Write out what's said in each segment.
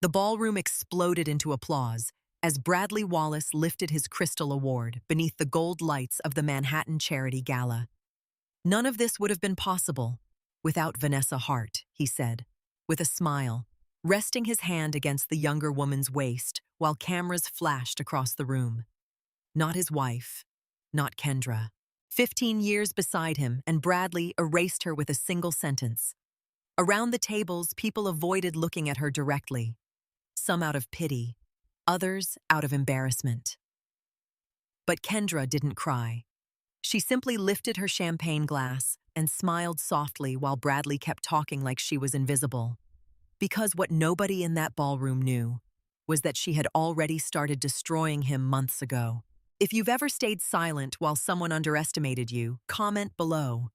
The ballroom exploded into applause as Bradley Wallace lifted his Crystal Award beneath the gold lights of the Manhattan Charity Gala. None of this would have been possible without Vanessa Hart, he said, with a smile, resting his hand against the younger woman's waist while cameras flashed across the room. Not his wife, not Kendra. 15 years beside him, and Bradley erased her with a single sentence. Around the tables, people avoided looking at her directly, some out of pity, others out of embarrassment. But Kendra didn't cry. She simply lifted her champagne glass and smiled softly while Bradley kept talking like she was invisible. Because what nobody in that ballroom knew was that she had already started destroying him months ago. If you've ever stayed silent while someone underestimated you, comment below.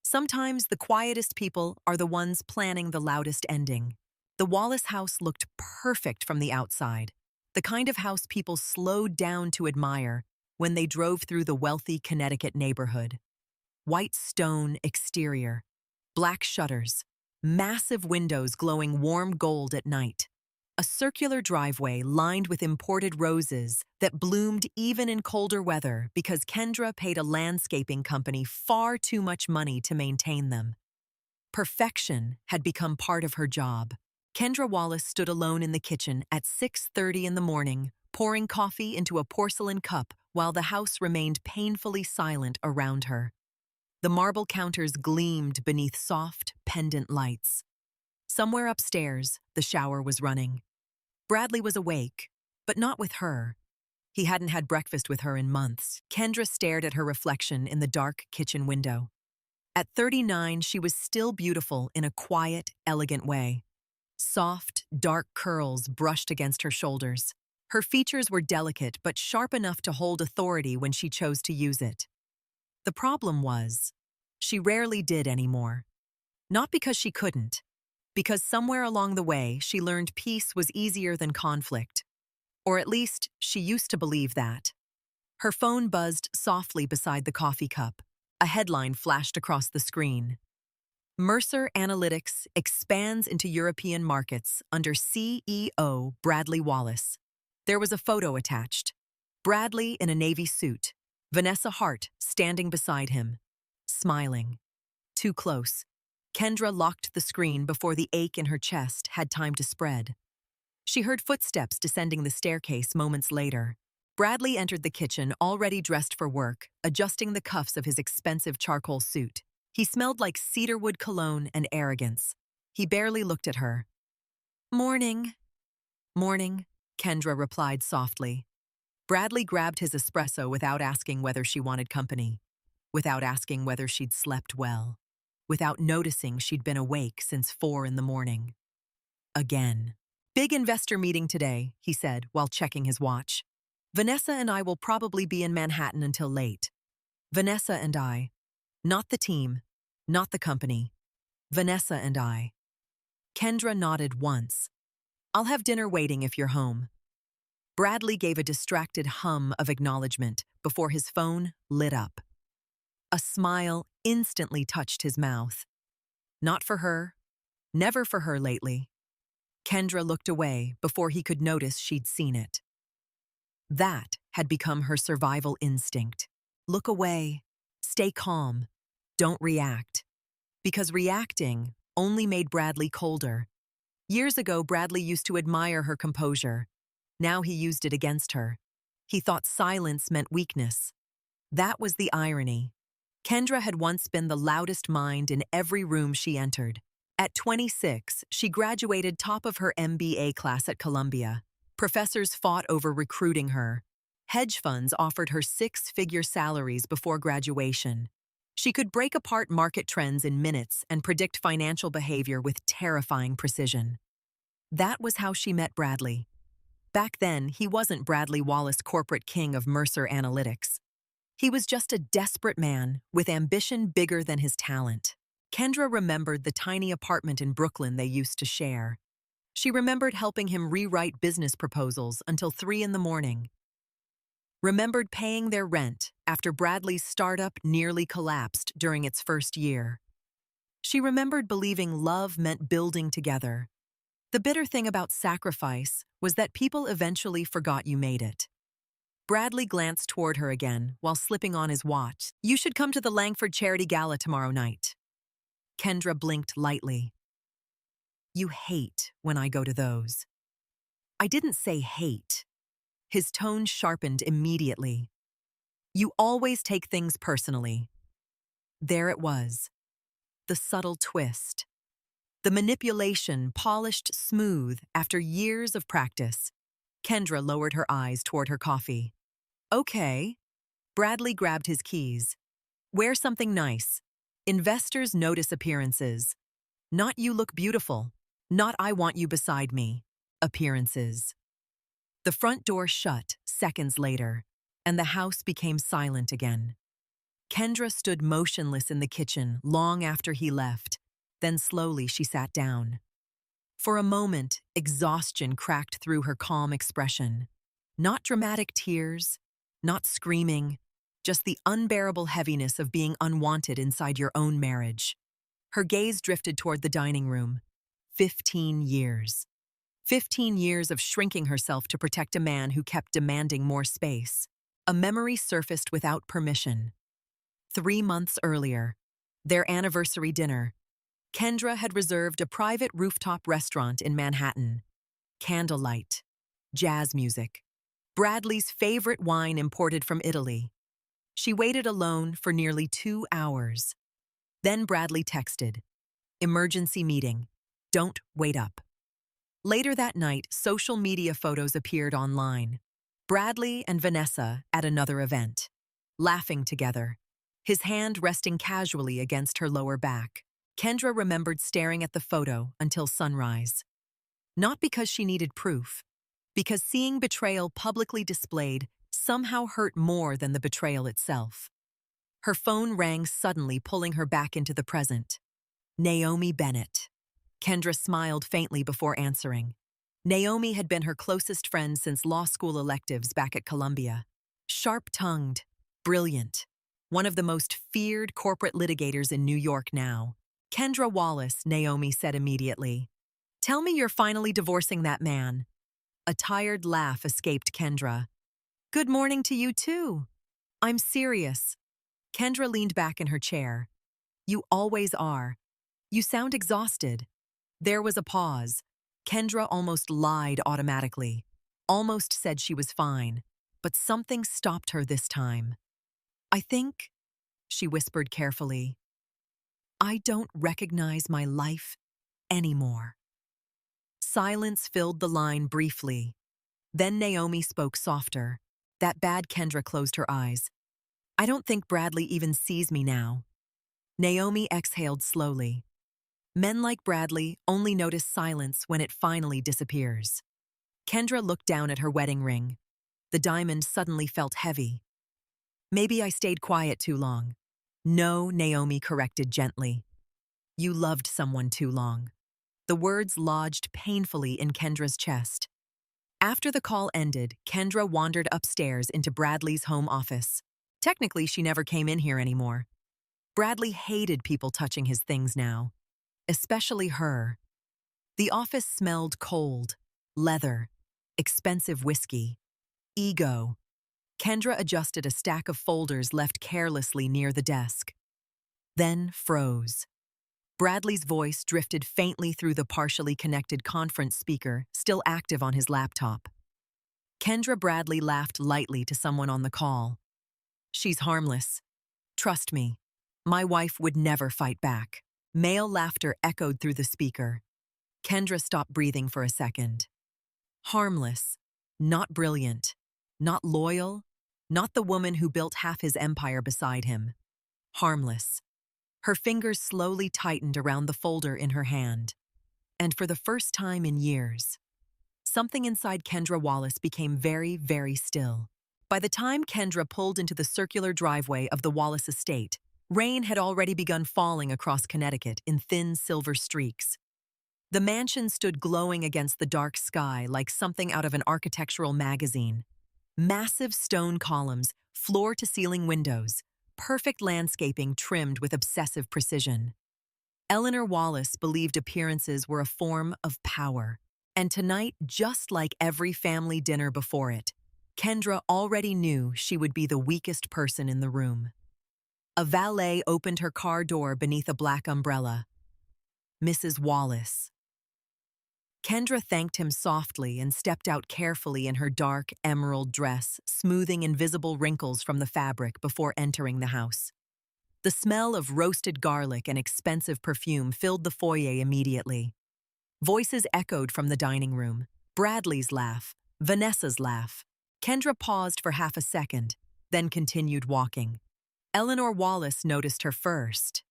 Sometimes the quietest people are the ones planning the loudest ending. The Wallace house looked perfect from the outside, the kind of house people slowed down to admire when they drove through the wealthy Connecticut neighborhood. White stone exterior, black shutters, massive windows glowing warm gold at night. A circular driveway lined with imported roses that bloomed even in colder weather because Kendra paid a landscaping company far too much money to maintain them. Perfection had become part of her job. Kendra Wallace stood alone in the kitchen at 6:30 in the morning, pouring coffee into a porcelain cup while the house remained painfully silent around her. The marble counters gleamed beneath soft, pendant lights. Somewhere upstairs, the shower was running. Bradley was awake, but not with her. He hadn't had breakfast with her in months. Kendra stared at her reflection in the dark kitchen window. At 39, she was still beautiful in a quiet, elegant way. Soft, dark curls brushed against her shoulders. Her features were delicate but sharp enough to hold authority when she chose to use it. The problem was, she rarely did anymore. Not because she couldn't, because somewhere along the way she learned peace was easier than conflict. Or at least, she used to believe that. Her phone buzzed softly beside the coffee cup. A headline flashed across the screen. Mercer Analytics expands into European markets under CEO Bradley Wallace. There was a photo attached. Bradley in a navy suit, Vanessa Hart standing beside him, smiling. Too close. Kendra locked the screen before the ache in her chest had time to spread. She heard footsteps descending the staircase moments later. Bradley entered the kitchen already dressed for work, adjusting the cuffs of his expensive charcoal suit. He smelled like cedarwood cologne and arrogance. He barely looked at her. "Morning." "Morning," Kendra replied softly. Bradley grabbed his espresso without asking whether she wanted company, without asking whether she'd slept well, without noticing she'd been awake since 4 in the morning. Again. "Big investor meeting today," he said while checking his watch. "Vanessa and I will probably be in Manhattan until late." Vanessa and I. Not the team, not the company. Vanessa and I. Kendra nodded once. "I'll have dinner waiting if you're home." Bradley gave a distracted hum of acknowledgement before his phone lit up. A smile instantly touched his mouth. Not for her, never for her lately. Kendra looked away before he could notice she'd seen it. That had become her survival instinct. Look away, stay calm, don't react. Because reacting only made Bradley colder. Years ago, Bradley used to admire her composure. Now he used it against her. He thought silence meant weakness. That was the irony. Kendra had once been the loudest mind in every room she entered. At 26, she graduated top of her MBA class at Columbia. Professors fought over recruiting her. Hedge funds offered her 6-figure salaries before graduation. She could break apart market trends in minutes and predict financial behavior with terrifying precision. That was how she met Bradley. Back then, he wasn't Bradley Wallace, corporate king of Mercer Analytics. He was just a desperate man with ambition bigger than his talent. Kendra remembered the tiny apartment in Brooklyn they used to share. She remembered helping him rewrite business proposals until 3 in the morning. Remembered paying their rent after Bradley's startup nearly collapsed during its first year. She remembered believing love meant building together. The bitter thing about sacrifice was that people eventually forgot you made it. Bradley glanced toward her again while slipping on his watch. You should come to the Langford Charity Gala tomorrow night. Kendra blinked lightly. You hate when I go to those. I didn't say hate. His tone sharpened immediately. You always take things personally. There it was. The subtle twist. The manipulation polished smooth after years of practice. Kendra lowered her eyes toward her coffee. Okay. Bradley grabbed his keys. Wear something nice. Investors notice appearances. Not you look beautiful. Not I want you beside me. Appearances. The front door shut seconds later, and the house became silent again. Kendra stood motionless in the kitchen long after he left. Then slowly she sat down. For a moment, exhaustion cracked through her calm expression. Not dramatic tears, not screaming, just the unbearable heaviness of being unwanted inside your own marriage. Her gaze drifted toward the dining room. 15 years. 15 years of shrinking herself to protect a man who kept demanding more space. A memory surfaced without permission. 3 months earlier, their anniversary dinner, Kendra had reserved a private rooftop restaurant in Manhattan. Candlelight, jazz music, Bradley's favorite wine imported from Italy. She waited alone for nearly 2 hours. Then Bradley texted, "Emergency meeting. Don't wait up." Later that night, social media photos appeared online. Bradley and Vanessa at another event, laughing together, his hand resting casually against her lower back. Kendra remembered staring at the photo until sunrise. Not because she needed proof, because seeing betrayal publicly displayed somehow hurt more than the betrayal itself. Her phone rang suddenly, pulling her back into the present. Naomi Bennett. Kendra smiled faintly before answering. Naomi had been her closest friend since law school electives back at Columbia. Sharp-tongued, brilliant, one of the most feared corporate litigators in New York now. Kendra Wallace, Naomi said immediately. Tell me you're finally divorcing that man. A tired laugh escaped Kendra. Good morning to you too. I'm serious. Kendra leaned back in her chair. You always are. You sound exhausted. There was a pause. Kendra almost lied automatically, almost said she was fine, but something stopped her this time. I think, she whispered carefully, I don't recognize my life anymore. Silence filled the line briefly. Then Naomi spoke softer. That bad Kendra closed her eyes. I don't think Bradley even sees me now. Naomi exhaled slowly. Men like Bradley only notice silence when it finally disappears. Kendra looked down at her wedding ring. The diamond suddenly felt heavy. Maybe I stayed quiet too long. No, Naomi corrected gently. You loved someone too long. The words lodged painfully in Kendra's chest. After the call ended, Kendra wandered upstairs into Bradley's home office. Technically, she never came in here anymore. Bradley hated people touching his things now, especially her. The office smelled cold, leather, expensive whiskey, ego. Kendra adjusted a stack of folders left carelessly near the desk. Then froze. Bradley's voice drifted faintly through the partially connected conference speaker, still active on his laptop. Kendra Bradley laughed lightly to someone on the call. She's harmless. Trust me. My wife would never fight back. Male laughter echoed through the speaker. Kendra stopped breathing for a second. Harmless. Not brilliant. Not loyal. Not the woman who built half his empire beside him. Harmless. Her fingers slowly tightened around the folder in her hand. And for the first time in years, something inside Kendra Wallace became very, very still. By the time Kendra pulled into the circular driveway of the Wallace estate, rain had already begun falling across Connecticut in thin silver streaks. The mansion stood glowing against the dark sky like something out of an architectural magazine. Massive stone columns, floor-to-ceiling windows, perfect landscaping trimmed with obsessive precision. Eleanor Wallace believed appearances were a form of power. And tonight, just like every family dinner before it, Kendra already knew she would be the weakest person in the room. A valet opened her car door beneath a black umbrella. Mrs. Wallace. Kendra thanked him softly and stepped out carefully in her dark emerald dress, smoothing invisible wrinkles from the fabric before entering the house. The smell of roasted garlic and expensive perfume filled the foyer immediately. Voices echoed from the dining room. Bradley's laugh, Vanessa's laugh. Kendra paused for half a second, then continued walking. Eleanor Wallace noticed her first.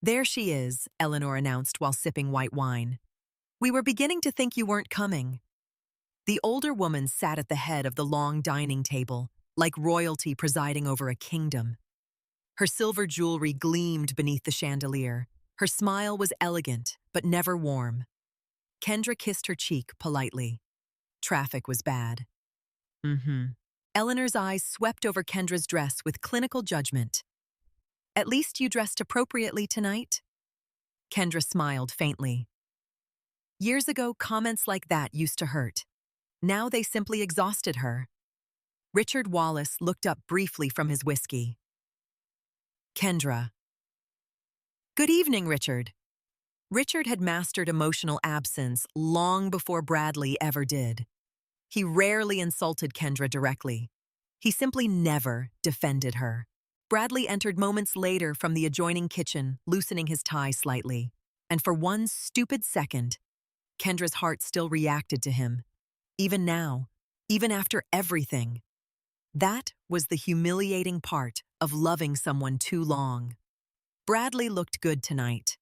"There she is," Eleanor announced while sipping white wine. "We were beginning to think you weren't coming." The older woman sat at the head of the long dining table, like royalty presiding over a kingdom. Her silver jewelry gleamed beneath the chandelier. Her smile was elegant, but never warm. Kendra kissed her cheek politely. Traffic was bad. Eleanor's eyes swept over Kendra's dress with clinical judgment. "At least you dressed appropriately tonight?" Kendra smiled faintly. Years ago, comments like that used to hurt. Now they simply exhausted her. Richard Wallace looked up briefly from his whiskey. Kendra. "Good evening, Richard." Richard had mastered emotional absence long before Bradley ever did. He rarely insulted Kendra directly. He simply never defended her. Bradley entered moments later from the adjoining kitchen, loosening his tie slightly. And for one stupid second, Kendra's heart still reacted to him. Even now, even after everything. That was the humiliating part of loving someone too long. Bradley looked good tonight.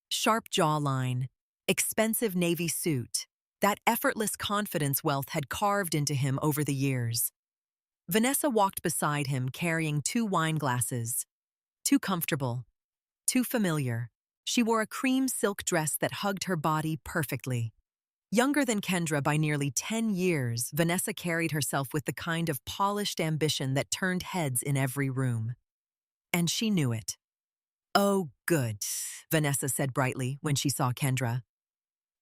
Sharp jawline, expensive navy suit. That effortless confidence wealth had carved into him over the years. Vanessa walked beside him carrying 2 wine glasses. Too comfortable, too familiar. She wore a cream silk dress that hugged her body perfectly. Younger than Kendra by nearly 10 years, Vanessa carried herself with the kind of polished ambition that turned heads in every room. And she knew it. "Oh, good," Vanessa said brightly when she saw Kendra.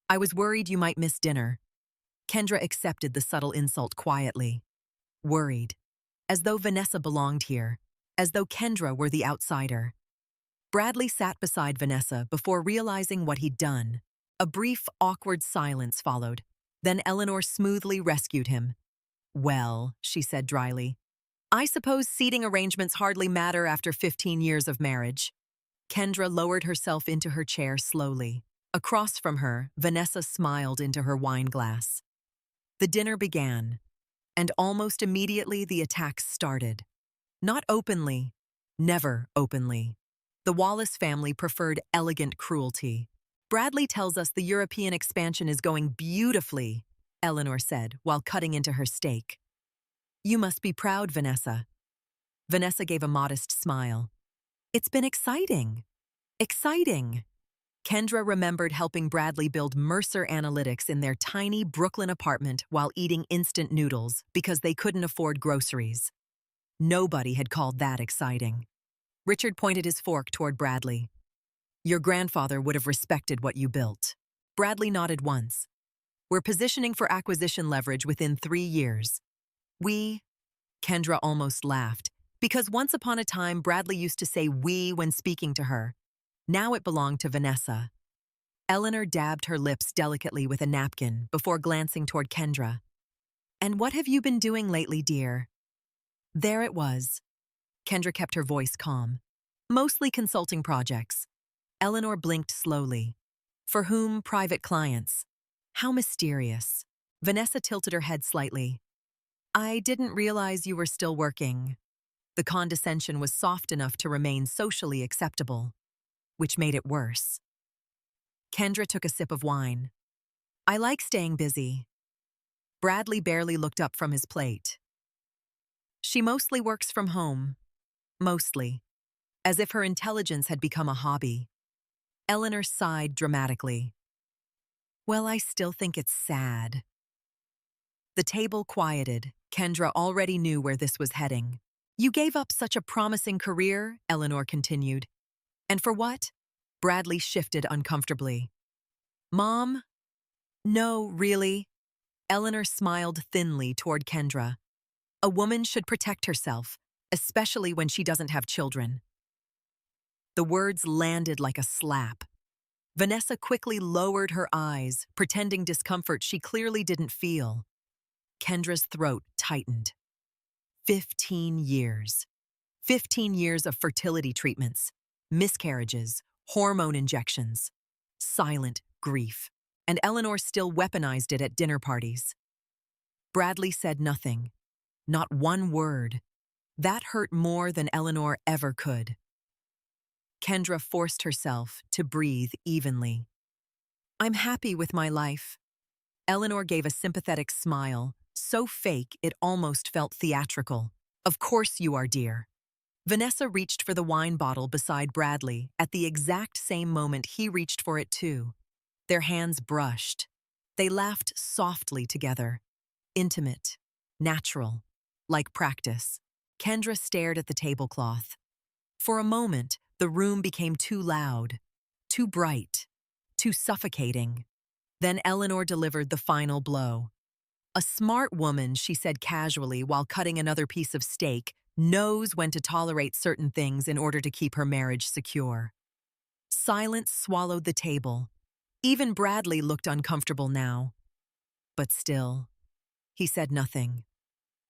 "I was worried you might miss dinner." Kendra accepted the subtle insult quietly. Worried. As though Vanessa belonged here. As though Kendra were the outsider. Bradley sat beside Vanessa before realizing what he'd done. A brief, awkward silence followed. Then Eleanor smoothly rescued him. "Well," she said dryly, "I suppose seating arrangements hardly matter after 15 years of marriage." Kendra lowered herself into her chair slowly. Across from her, Vanessa smiled into her wine glass. The dinner began, and almost immediately the attacks started. Not openly, never openly. The Wallace family preferred elegant cruelty. "Bradley tells us the European expansion is going beautifully," Eleanor said while cutting into her steak. "You must be proud, Vanessa." Vanessa gave a modest smile. "It's been exciting. Exciting." Kendra remembered helping Bradley build Mercer Analytics in their tiny Brooklyn apartment while eating instant noodles because they couldn't afford groceries. Nobody had called that exciting. Richard pointed his fork toward Bradley. "Your grandfather would have respected what you built." Bradley nodded once. "We're positioning for acquisition leverage within 3 years." Kendra almost laughed, because once upon a time Bradley used to say "we" when speaking to her. Now it belonged to Vanessa. Eleanor dabbed her lips delicately with a napkin before glancing toward Kendra. "And what have you been doing lately, dear?" There it was. Kendra kept her voice calm. "Mostly consulting projects." Eleanor blinked slowly. "For whom? Private clients." How mysterious. Vanessa tilted her head slightly. "I didn't realize you were still working." The condescension was soft enough to remain socially acceptable, which made it worse. Kendra took a sip of wine. "I like staying busy." Bradley barely looked up from his plate. "She mostly works from home." Mostly. As if her intelligence had become a hobby. Eleanor sighed dramatically. "Well, I still think it's sad." The table quieted. Kendra already knew where this was heading. "You gave up such a promising career," Eleanor continued. "And for what?" Bradley shifted uncomfortably. "Mom?" No, really. Eleanor smiled thinly toward Kendra. A woman should protect herself, especially when she doesn't have children. The words landed like a slap. Vanessa quickly lowered her eyes, pretending discomfort she clearly didn't feel. Kendra's throat tightened. 15 years. 15 years of fertility treatments, miscarriages, hormone injections, silent grief. And Eleanor still weaponized it at dinner parties. Bradley said nothing, not one word. That hurt more than Eleanor ever could. Kendra forced herself to breathe evenly. I'm happy with my life. Eleanor gave a sympathetic smile, so fake it almost felt theatrical. Of course you are, dear. Vanessa reached for the wine bottle beside Bradley at the exact same moment he reached for it too. Their hands brushed. They laughed softly together. Intimate, natural, like practice. Kendra stared at the tablecloth. For a moment, the room became too loud, too bright, too suffocating. Then Eleanor delivered the final blow. A smart woman, she said casually while cutting another piece of steak, knows when to tolerate certain things in order to keep her marriage secure. Silence swallowed the table. Even Bradley looked uncomfortable now. But still, he said nothing.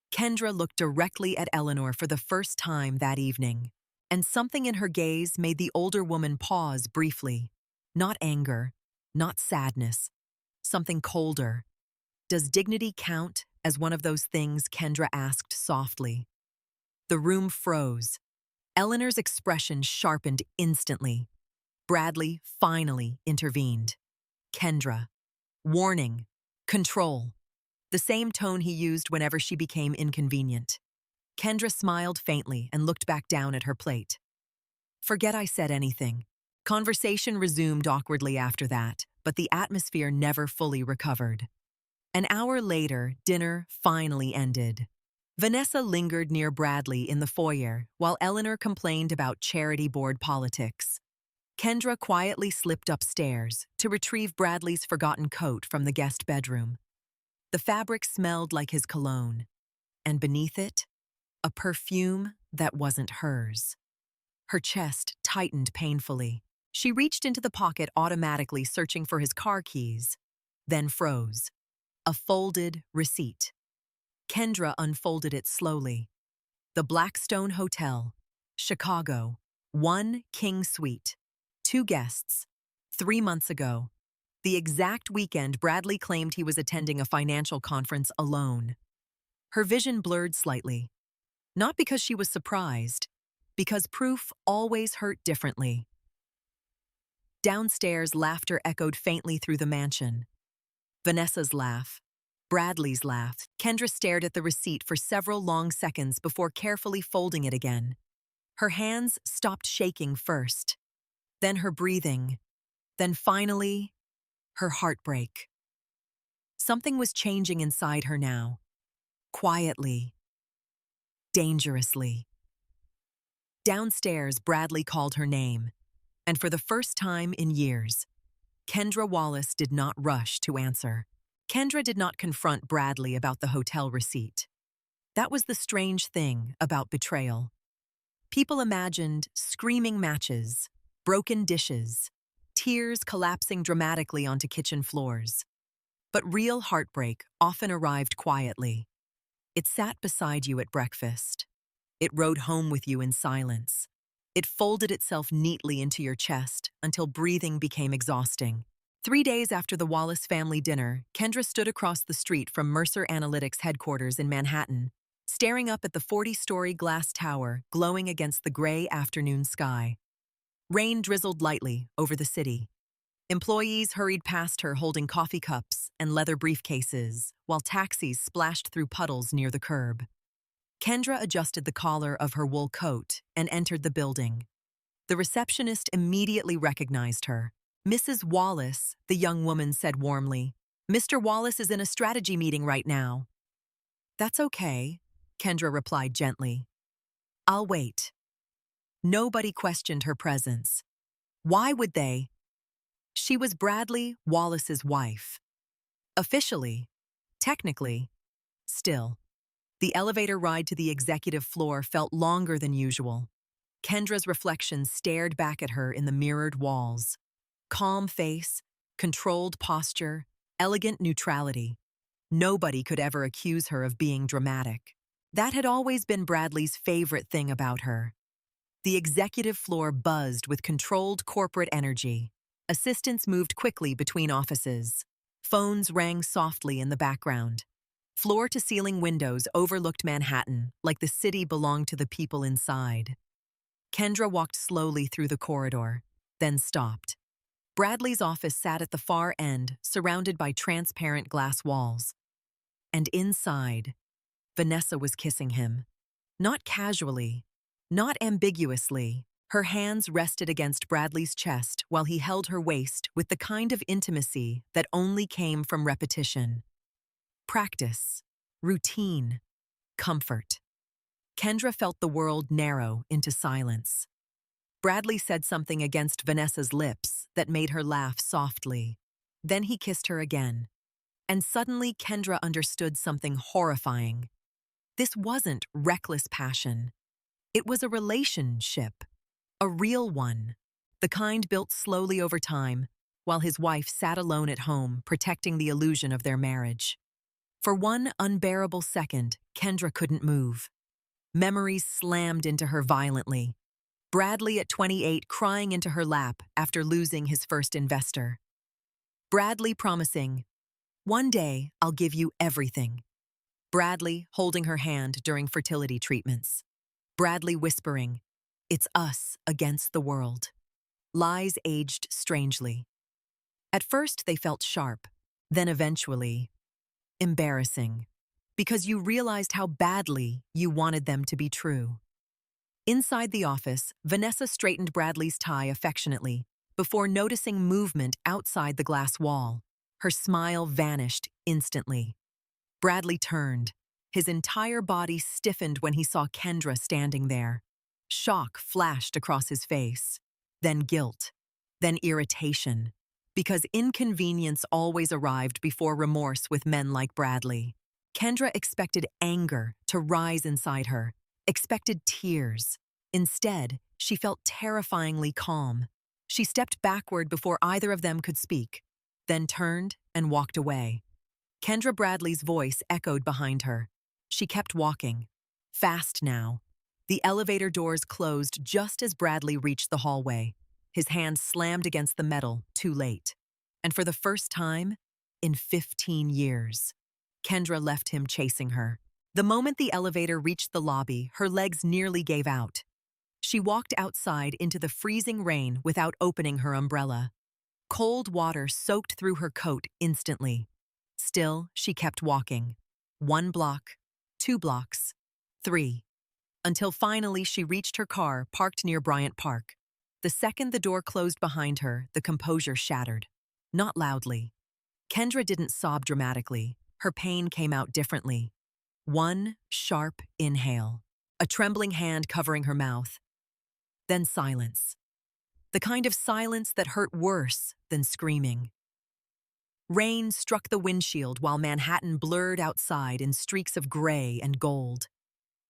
Kendra looked directly at Eleanor for the first time that evening, and something in her gaze made the older woman pause briefly. Not anger, not sadness, something colder. Does dignity count as one of those things? Kendra asked softly. The room froze. Eleanor's expression sharpened instantly. Bradley finally intervened. Kendra. Warning. Control. The same tone he used whenever she became inconvenient. Kendra smiled faintly and looked back down at her plate. Forget I said anything. Conversation resumed awkwardly after that, but the atmosphere never fully recovered. An hour later, dinner finally ended. Vanessa lingered near Bradley in the foyer while Eleanor complained about charity board politics. Kendra quietly slipped upstairs to retrieve Bradley's forgotten coat from the guest bedroom. The fabric smelled like his cologne, and beneath it, a perfume that wasn't hers. Her chest tightened painfully. She reached into the pocket automatically, searching for his car keys, then froze. A folded receipt. Kendra unfolded it slowly. The Blackstone Hotel, Chicago, 1 king suite, 2 guests, 3 months ago. The exact weekend Bradley claimed he was attending a financial conference alone. Her vision blurred slightly. Not because she was surprised, because proof always hurt differently. Downstairs, laughter echoed faintly through the mansion. Vanessa's laugh. Bradley's laugh. Kendra stared at the receipt for several long seconds before carefully folding it again. Her hands stopped shaking first, then her breathing, then finally, her heartbreak. Something was changing inside her now. Quietly. Dangerously. Downstairs, Bradley called her name, and for the first time in years, Kendra Wallace did not rush to answer. Kendra did not confront Bradley about the hotel receipt. That was the strange thing about betrayal. People imagined screaming matches, broken dishes, tears collapsing dramatically onto kitchen floors. But real heartbreak often arrived quietly. It sat beside you at breakfast. It rode home with you in silence. It folded itself neatly into your chest until breathing became exhausting. 3 days after the Wallace family dinner, Kendra stood across the street from Mercer Analytics headquarters in Manhattan, staring up at the 40-story glass tower glowing against the gray afternoon sky. Rain drizzled lightly over the city. Employees hurried past her holding coffee cups and leather briefcases, while taxis splashed through puddles near the curb. Kendra adjusted the collar of her wool coat and entered the building. The receptionist immediately recognized her. Mrs. Wallace, the young woman said warmly. Mr. Wallace is in a strategy meeting right now. That's okay, Kendra replied gently. I'll wait. Nobody questioned her presence. Why would they? She was Bradley Wallace's wife. Officially, technically, still. The elevator ride to the executive floor felt longer than usual. Kendra's reflection stared back at her in the mirrored walls. Calm face, controlled posture, elegant neutrality. Nobody could ever accuse her of being dramatic. That had always been Bradley's favorite thing about her. The executive floor buzzed with controlled corporate energy. Assistants moved quickly between offices. Phones rang softly in the background. Floor-to-ceiling windows overlooked Manhattan, like the city belonged to the people inside. Kendra walked slowly through the corridor, then stopped. Bradley's office sat at the far end, surrounded by transparent glass walls. And inside, Vanessa was kissing him. Not casually, not ambiguously. Her hands rested against Bradley's chest while he held her waist with the kind of intimacy that only came from repetition. Practice, routine, comfort. Kendra felt the world narrow into silence. Bradley said something against Vanessa's lips that made her laugh softly. Then he kissed her again. And suddenly Kendra understood something horrifying. This wasn't reckless passion. It was a relationship. A real one. The kind built slowly over time, while his wife sat alone at home, protecting the illusion of their marriage. For one unbearable second, Kendra couldn't move. Memories slammed into her violently. Bradley at 28 crying into her lap after losing his first investor. Bradley promising, "One day I'll give you everything." Bradley holding her hand during fertility treatments. Bradley whispering, "It's us against the world." Lies aged strangely. At first they felt sharp, then eventually embarrassing, because you realized how badly you wanted them to be true. Inside the office, Vanessa straightened Bradley's tie affectionately before noticing movement outside the glass wall. Her smile vanished instantly. Bradley turned. His entire body stiffened when he saw Kendra standing there. Shock flashed across his face, then guilt, then irritation, because inconvenience always arrived before remorse with men like Bradley. Kendra expected anger to rise inside her, expected tears. Instead, she felt terrifyingly calm. She stepped backward before either of them could speak, then turned and walked away. Kendra Bradley's voice echoed behind her. She kept walking. Fast now. The elevator doors closed just as Bradley reached the hallway. His hand slammed against the metal, too late. And for the first time in 15 years, Kendra left him chasing her. The moment the elevator reached the lobby, her legs nearly gave out. She walked outside into the freezing rain without opening her umbrella. Cold water soaked through her coat instantly. Still, she kept walking. 1 block, 2 blocks, 3. Until finally she reached her car parked near Bryant Park. The second the door closed behind her, the composure shattered. Not loudly. Kendra didn't sob dramatically. Her pain came out differently. One sharp inhale, a trembling hand covering her mouth. Then silence. The kind of silence that hurt worse than screaming. Rain struck the windshield while Manhattan blurred outside in streaks of gray and gold.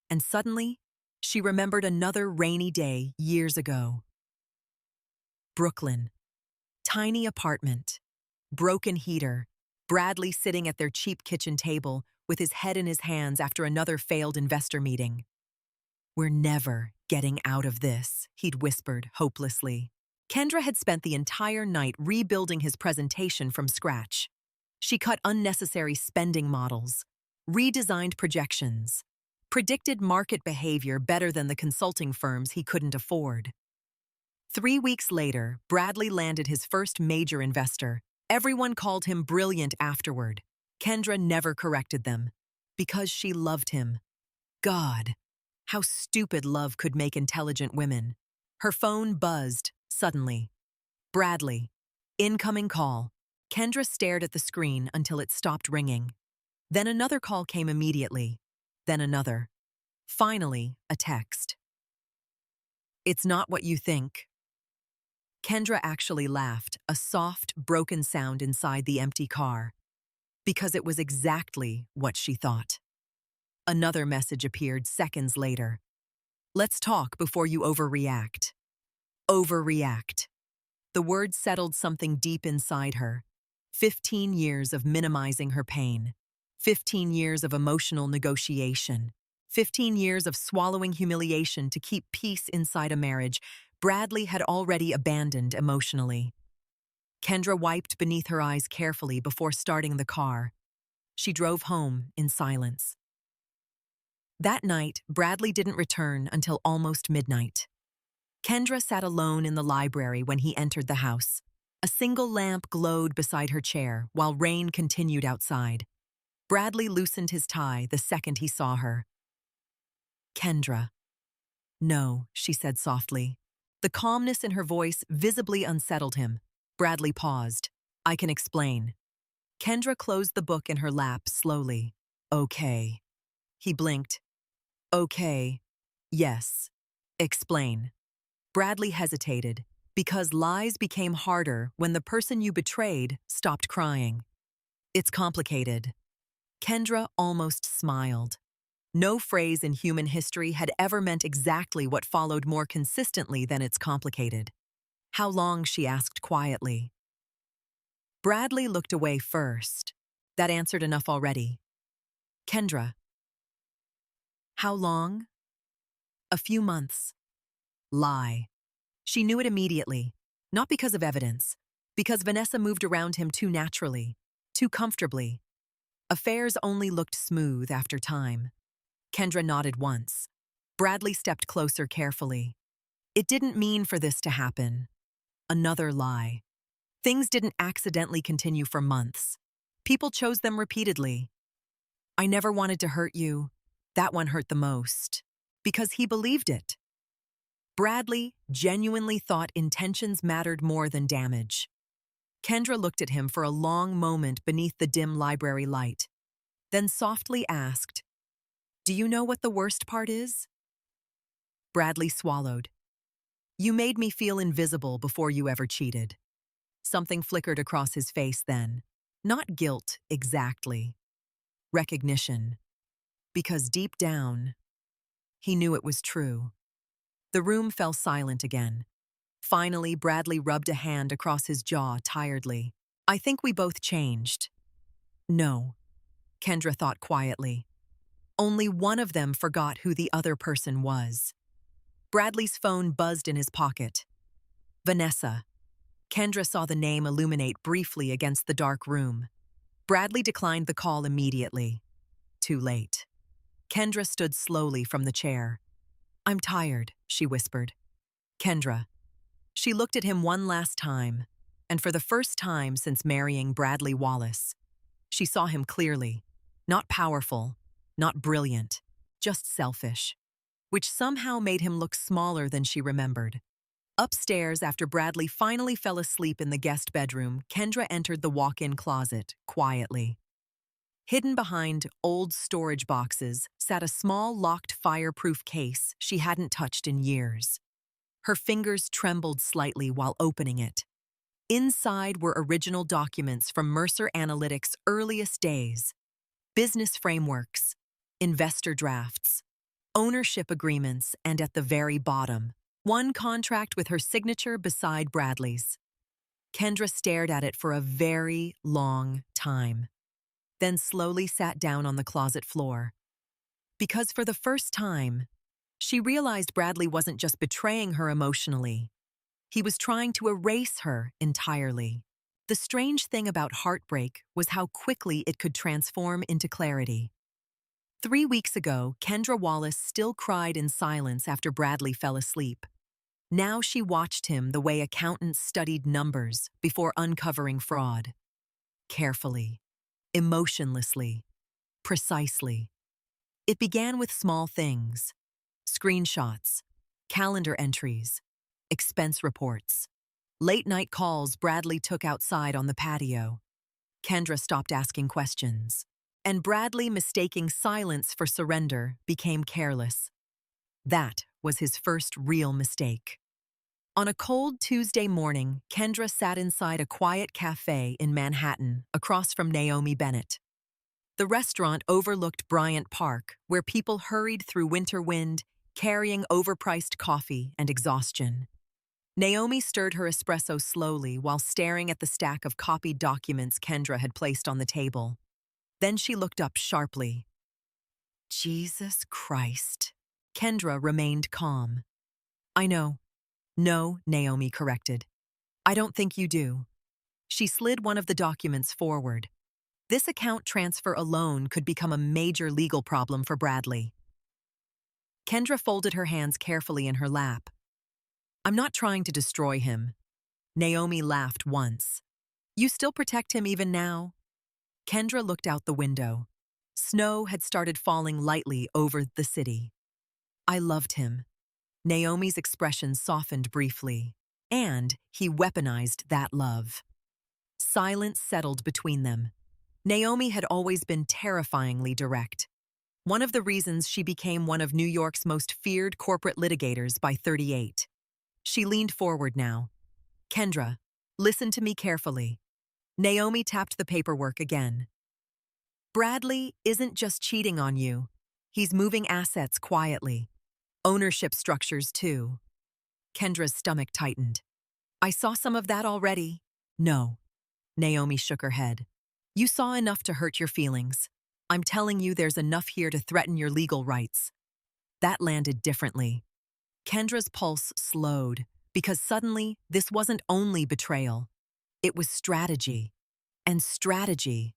And suddenly, she remembered another rainy day years ago. Brooklyn. Tiny apartment. Broken heater. Bradley sitting at their cheap kitchen table with his head in his hands after another failed investor meeting. "We're never getting out of this," he'd whispered hopelessly. Kendra had spent the entire night rebuilding his presentation from scratch. She cut unnecessary spending models, redesigned projections, predicted market behavior better than the consulting firms he couldn't afford. 3 weeks later, Bradley landed his first major investor. Everyone called him brilliant afterward. Kendra never corrected them, because she loved him. God, how stupid love could make intelligent women. Her phone buzzed, suddenly. Bradley. Incoming call. Kendra stared at the screen until it stopped ringing. Then another call came immediately. Then another. Finally, a text. "It's not what you think." Kendra actually laughed, a soft, broken sound inside the empty car. because it was exactly what she thought. Another message appeared seconds later. Let's talk before you overreact. Overreact. The word settled something deep inside her. 15 years of minimizing her pain. 15 years of emotional negotiation. 15 years of swallowing humiliation to keep peace inside a marriage Bradley had already abandoned emotionally. Kendra wiped beneath her eyes carefully before starting the car. She drove home in silence. That night, Bradley didn't return until almost midnight. Kendra sat alone in the library when he entered the house. A single lamp glowed beside her chair while rain continued outside. Bradley loosened his tie the second he saw her. Kendra. No, she said softly. The calmness in her voice visibly unsettled him. Bradley paused. I can explain. Kendra closed the book in her lap slowly. Okay. He blinked. Okay. Yes. Explain. Bradley hesitated, because lies became harder when the person you betrayed stopped crying. It's complicated. Kendra almost smiled. No phrase in human history had ever meant exactly what followed more consistently than it's complicated. How long, she asked quietly. Bradley looked away first. That answered enough already. Kendra. How long? A few months. Lie. She knew it immediately, not because of evidence, because Vanessa moved around him too naturally, too comfortably. Affairs only looked smooth after time. Kendra nodded once. Bradley stepped closer carefully. It didn't mean for this to happen. Another lie. Things didn't accidentally continue for months. People chose them repeatedly. I never wanted to hurt you. That one hurt the most. Because he believed it. Bradley genuinely thought intentions mattered more than damage. Kendra looked at him for a long moment beneath the dim library light, then softly asked, Do you know what the worst part is? Bradley swallowed. You made me feel invisible before you ever cheated. Something flickered across his face then. Not guilt, exactly. Recognition. Because deep down, he knew it was true. The room fell silent again. Finally, Bradley rubbed a hand across his jaw tiredly. I think we both changed. No, Kendra thought quietly. Only one of them forgot who the other person was. Bradley's phone buzzed in his pocket. Vanessa. Kendra saw the name illuminate briefly against the dark room. Bradley declined the call immediately. Too late. Kendra stood slowly from the chair. I'm tired, she whispered. Kendra. She looked at him one last time, and for the first time since marrying Bradley Wallace, she saw him clearly. Not powerful, not brilliant, just selfish, which somehow made him look smaller than she remembered. Upstairs, after Bradley finally fell asleep in the guest bedroom, Kendra entered the walk-in closet, quietly. Hidden behind old storage boxes sat a small locked fireproof case she hadn't touched in years. Her fingers trembled slightly while opening it. Inside were original documents from Mercer Analytics' earliest days. Business frameworks, investor drafts, ownership agreements, and at the very bottom, one contract with her signature beside Bradley's. Kendra stared at it for a very long time, then slowly sat down on the closet floor. Because for the first time, she realized Bradley wasn't just betraying her emotionally. He was trying to erase her entirely. The strange thing about heartbreak was how quickly it could transform into clarity. 3 weeks ago, Kendra Wallace still cried in silence after Bradley fell asleep. Now she watched him the way accountants studied numbers before uncovering fraud. Carefully, emotionlessly, precisely. It began with small things. Screenshots, calendar entries, expense reports. Late-night calls Bradley took outside on the patio. Kendra stopped asking questions, and Bradley, mistaking silence for surrender, became careless. That was his first real mistake. On a cold Tuesday morning, Kendra sat inside a quiet cafe in Manhattan, across from Naomi Bennett. The restaurant overlooked Bryant Park, where people hurried through winter wind, carrying overpriced coffee and exhaustion. Naomi stirred her espresso slowly while staring at the stack of copied documents Kendra had placed on the table. Then she looked up sharply. Jesus Christ. Kendra remained calm. I know. No, Naomi corrected. I don't think you do. She slid one of the documents forward. This account transfer alone could become a major legal problem for Bradley. Kendra folded her hands carefully in her lap. I'm not trying to destroy him. Naomi laughed once. You still protect him even now? Kendra looked out the window. Snow had started falling lightly over the city. I loved him. Naomi's expression softened briefly, and he weaponized that love. Silence settled between them. Naomi had always been terrifyingly direct. One of the reasons she became one of New York's most feared corporate litigators by 38. She leaned forward now. Kendra, listen to me carefully. Naomi tapped the paperwork again. Bradley isn't just cheating on you. He's moving assets quietly. Ownership structures, too. Kendra's stomach tightened. I saw some of that already. No. Naomi shook her head. You saw enough to hurt your feelings. I'm telling you there's enough here to threaten your legal rights. That landed differently. Kendra's pulse slowed, because suddenly this wasn't only betrayal. It was strategy. And strategy.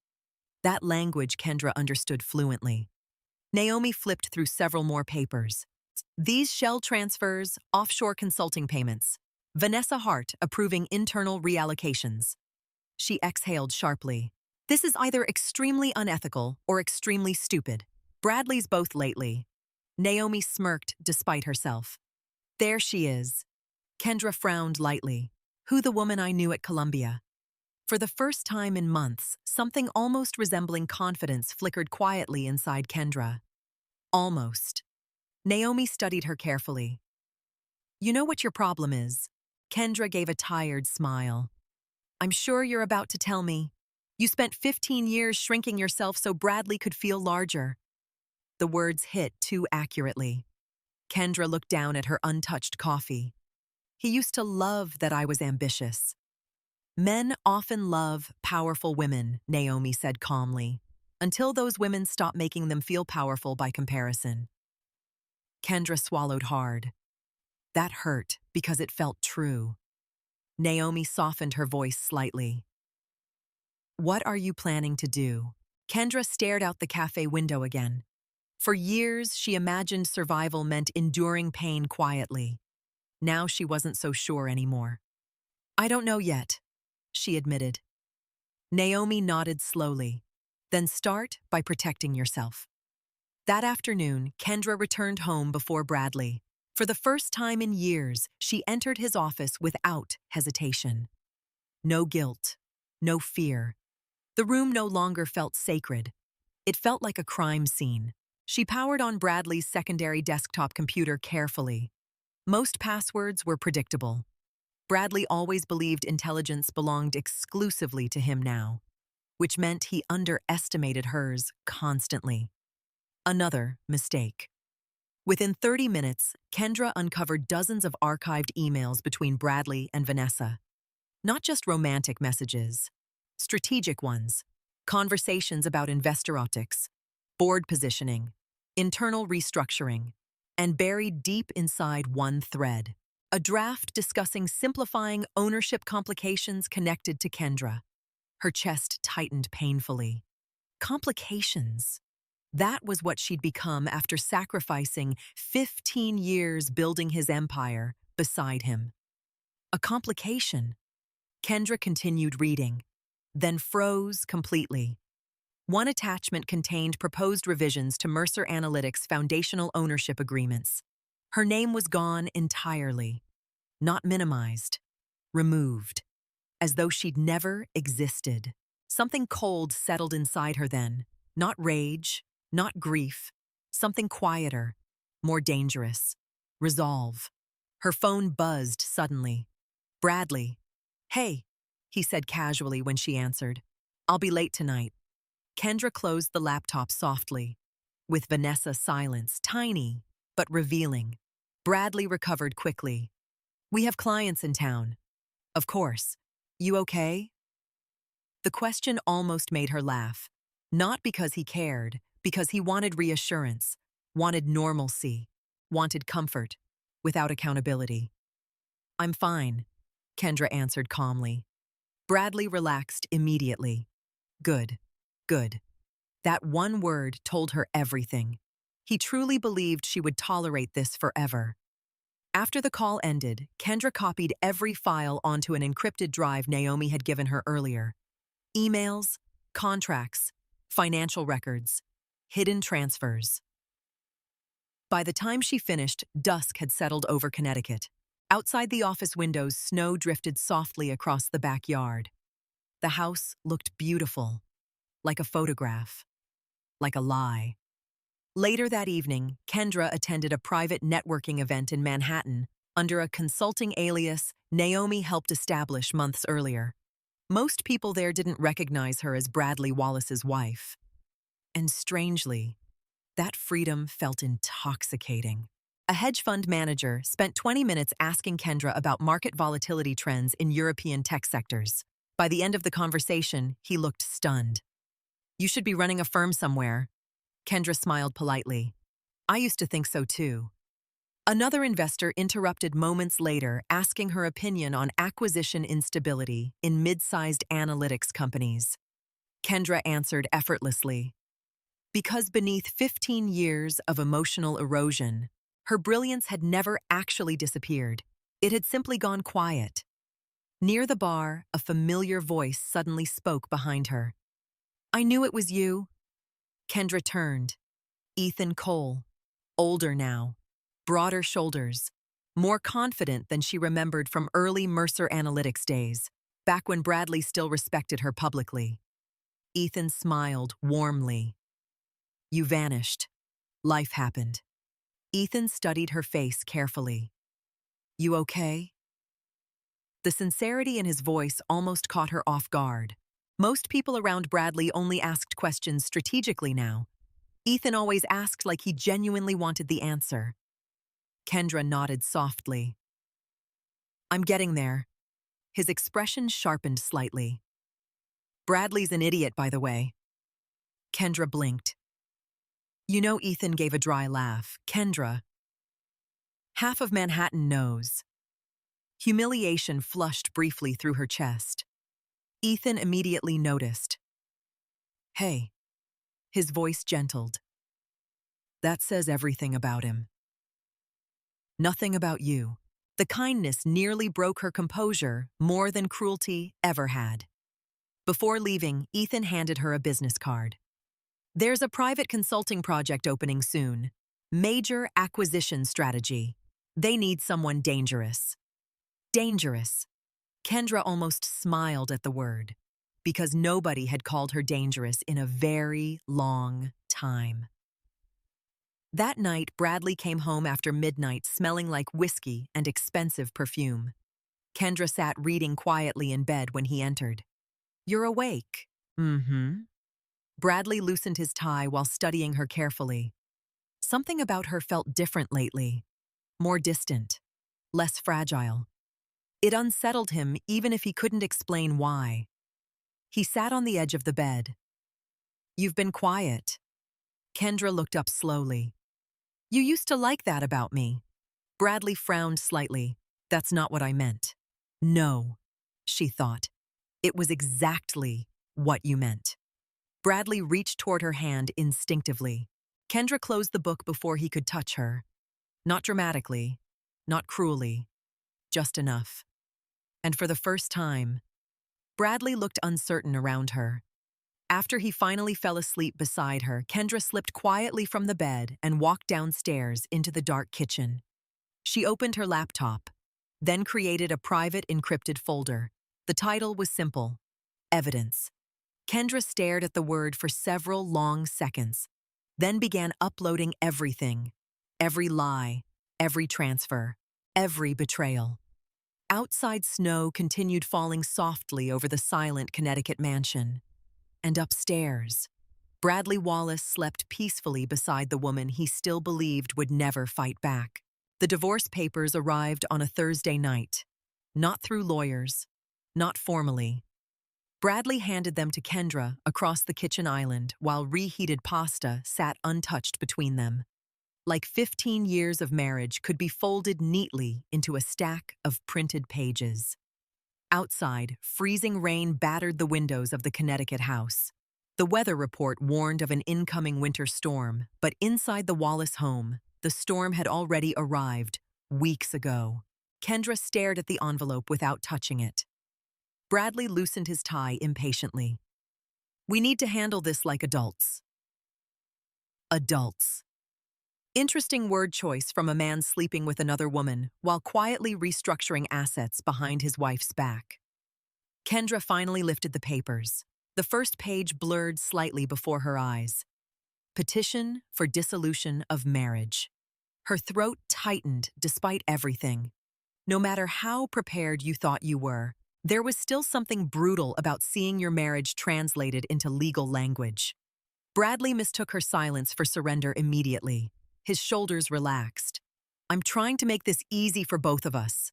That language Kendra understood fluently. Naomi flipped through several more papers. These shell transfers, offshore consulting payments. Vanessa Hart approving internal reallocations. She exhaled sharply. This is either extremely unethical or extremely stupid. Bradley's both lately. Naomi smirked despite herself. There she is. Kendra frowned lightly. Who the woman I knew at Columbia? For the first time in months, something almost resembling confidence flickered quietly inside Kendra. Almost. Naomi studied her carefully. You know what your problem is? Kendra gave a tired smile. I'm sure you're about to tell me. You spent 15 years shrinking yourself so Bradley could feel larger. The words hit too accurately. Kendra looked down at her untouched coffee. He used to love that I was ambitious. Men often love powerful women, Naomi said calmly, until those women stop making them feel powerful by comparison. Kendra swallowed hard. That hurt because it felt true. Naomi softened her voice slightly. What are you planning to do? Kendra stared out the cafe window again. For years, she imagined survival meant enduring pain quietly. Now she wasn't so sure anymore. I don't know yet, she admitted. Naomi nodded slowly. Then start by protecting yourself. That afternoon, Kendra returned home before Bradley. For the first time in years, she entered his office without hesitation. No guilt, no fear. The room no longer felt sacred. It felt like a crime scene. She powered on Bradley's secondary desktop computer carefully. Most passwords were predictable. Bradley always believed intelligence belonged exclusively to him now, which meant he underestimated hers constantly. Another mistake. Within 30 minutes, Kendra uncovered dozens of archived emails between Bradley and Vanessa. Not just romantic messages, strategic ones, conversations about investor optics, board positioning, internal restructuring, and buried deep inside one thread, a draft discussing simplifying ownership complications connected to Kendra. Her chest tightened painfully. Complications. That was what she'd become after sacrificing 15 years building his empire beside him. A complication. Kendra continued reading, then froze completely. One attachment contained proposed revisions to Mercer Analytics' foundational ownership agreements. Her name was gone entirely. Not minimized. Removed. As though she'd never existed. Something cold settled inside her then. Not rage, not grief. Something quieter, more dangerous. Resolve. Her phone buzzed suddenly. Bradley. Hey, he said casually when she answered. I'll be late tonight. Kendra closed the laptop softly, with Vanessa silence, tiny but revealing. Bradley recovered quickly. We have clients in town. Of course. You okay? The question almost made her laugh. Not because he cared, because he wanted reassurance, wanted normalcy, wanted comfort, without accountability. I'm fine, Kendra answered calmly. Bradley relaxed immediately. Good. Good. That one word told her everything. He truly believed she would tolerate this forever. After the call ended, Kendra copied every file onto an encrypted drive Naomi had given her earlier. Emails, contracts, financial records, hidden transfers. By the time she finished, dusk had settled over Connecticut. Outside the office windows, snow drifted softly across the backyard. The house looked beautiful, like a photograph, like a lie. Later that evening, Kendra attended a private networking event in Manhattan under a consulting alias Naomi helped establish months earlier. Most people there didn't recognize her as Bradley Wallace's wife. And strangely, that freedom felt intoxicating. A hedge fund manager spent 20 minutes asking Kendra about market volatility trends in European tech sectors. By the end of the conversation, he looked stunned. You should be running a firm somewhere. Kendra smiled politely. I used to think so too. Another investor interrupted moments later, asking her opinion on acquisition instability in mid-sized analytics companies. Kendra answered effortlessly. Because beneath 15 years of emotional erosion, her brilliance had never actually disappeared. It had simply gone quiet. Near the bar, a familiar voice suddenly spoke behind her. I knew it was you. Kendra turned. Ethan Cole. Older now. Broader shoulders. More confident than she remembered from early Mercer Analytics days, back when Bradley still respected her publicly. Ethan smiled warmly. You vanished. Life happened. Ethan studied her face carefully. You okay? The sincerity in his voice almost caught her off guard. Most people around Bradley only asked questions strategically now. Ethan always asked like he genuinely wanted the answer. Kendra nodded softly. I'm getting there. His expression sharpened slightly. Bradley's an idiot, by the way. Kendra blinked. You know, Ethan gave a dry laugh. Kendra. Half of Manhattan knows. Humiliation flushed briefly through her chest. Ethan immediately noticed. Hey. His voice gentled. That says everything about him. Nothing about you. The kindness nearly broke her composure more than cruelty ever had. Before leaving, Ethan handed her a business card. There's a private consulting project opening soon. Major acquisition strategy. They need someone dangerous. Dangerous. Kendra almost smiled at the word, because nobody had called her dangerous in a very long time. That night, Bradley came home after midnight smelling like whiskey and expensive perfume. Kendra sat reading quietly in bed when he entered. You're awake. Mm-hmm. Bradley loosened his tie while studying her carefully. Something about her felt different lately. More distant. Less fragile. It unsettled him even if he couldn't explain why. He sat on the edge of the bed. You've been quiet. Kendra looked up slowly. You used to like that about me. Bradley frowned slightly. That's not what I meant. No, she thought. It was exactly what you meant. Bradley reached toward her hand instinctively. Kendra closed the book before he could touch her. Not dramatically, not cruelly, just enough. And for the first time, Bradley looked uncertain around her. After he finally fell asleep beside her, Kendra slipped quietly from the bed and walked downstairs into the dark kitchen. She opened her laptop, then created a private encrypted folder. The title was simple: Evidence. Kendra stared at the word for several long seconds, then began uploading everything. Every lie, every transfer, every betrayal. Outside snow continued falling softly over the silent Connecticut mansion. And upstairs, Bradley Wallace slept peacefully beside the woman he still believed would never fight back. The divorce papers arrived on a Thursday night. Not through lawyers, not formally. Bradley handed them to Kendra across the kitchen island while reheated pasta sat untouched between them. Like 15 years of marriage could be folded neatly into a stack of printed pages. Outside, freezing rain battered the windows of the Connecticut house. The weather report warned of an incoming winter storm, but inside the Wallace home, the storm had already arrived, weeks ago. Kendra stared at the envelope without touching it. Bradley loosened his tie impatiently. "We need to handle this like adults." Adults. Interesting word choice from a man sleeping with another woman while quietly restructuring assets behind his wife's back. Kendra finally lifted the papers. The first page blurred slightly before her eyes. Petition for dissolution of marriage. Her throat tightened despite everything. No matter how prepared you thought you were, there was still something brutal about seeing your marriage translated into legal language. Bradley mistook her silence for surrender immediately. His shoulders relaxed. "I'm trying to make this easy for both of us."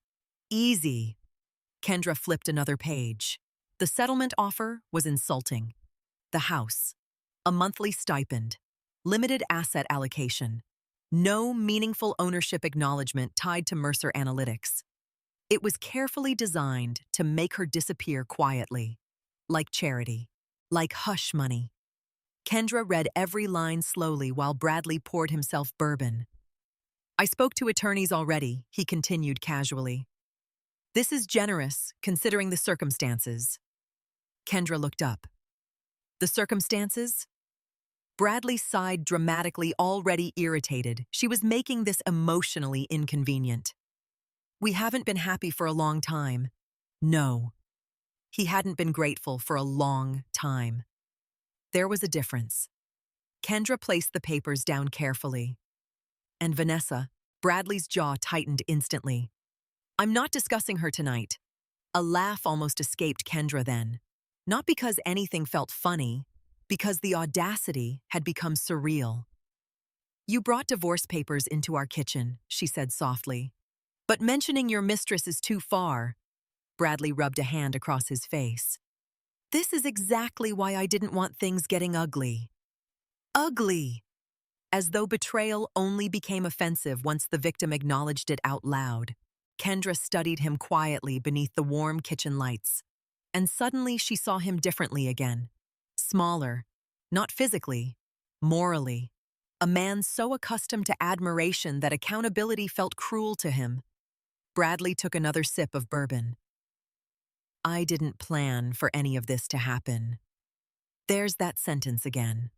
Easy. Kendra flipped another page. The settlement offer was insulting. The house. A monthly stipend. Limited asset allocation. No meaningful ownership acknowledgement tied to Mercer Analytics. It was carefully designed to make her disappear quietly. Like charity. Like hush money. Kendra read every line slowly while Bradley poured himself bourbon. "I spoke to attorneys already," he continued casually. "This is generous, considering the circumstances." Kendra looked up. "The circumstances?" Bradley sighed dramatically, already irritated. She was making this emotionally inconvenient. "We haven't been happy for a long time." No. He hadn't been grateful for a long time. There was a difference. Kendra placed the papers down carefully. "And Vanessa," Bradley's jaw tightened instantly. "I'm not discussing her tonight." A laugh almost escaped Kendra then. Not because anything felt funny, because the audacity had become surreal. "You brought divorce papers into our kitchen," she said softly. "But mentioning your mistress is too far." Bradley rubbed a hand across his face. "This is exactly why I didn't want things getting ugly." Ugly! As though betrayal only became offensive once the victim acknowledged it out loud. Kendra studied him quietly beneath the warm kitchen lights. And suddenly she saw him differently again. Smaller. Not physically. Morally. A man so accustomed to admiration that accountability felt cruel to him. Bradley took another sip of bourbon. "I didn't plan for any of this to happen." There's that sentence again.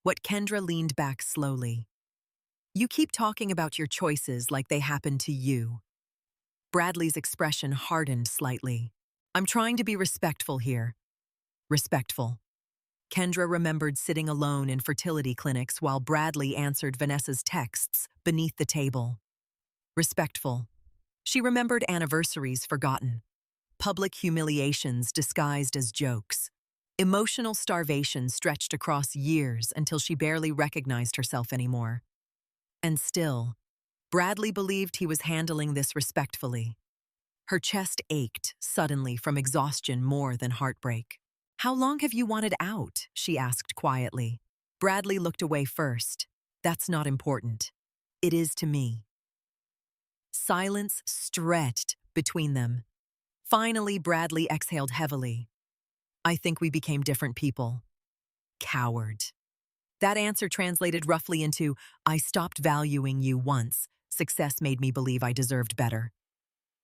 What Kendra leaned back slowly. "You keep talking about your choices like they happened to you." Bradley's expression hardened slightly. "I'm trying to be respectful here." Respectful. Kendra remembered sitting alone in fertility clinics while Bradley answered Vanessa's texts beneath the table. Respectful. She remembered anniversaries forgotten. Public humiliations disguised as jokes. Emotional starvation stretched across years until she barely recognized herself anymore. And still, Bradley believed he was handling this respectfully. Her chest ached suddenly from exhaustion more than heartbreak. "How long have you wanted out?" she asked quietly. Bradley looked away first. "That's not important. It is to me." Silence stretched between them. Finally, Bradley exhaled heavily. "I think we became different people." Coward. That answer translated roughly into, "I stopped valuing you once. Success made me believe I deserved better."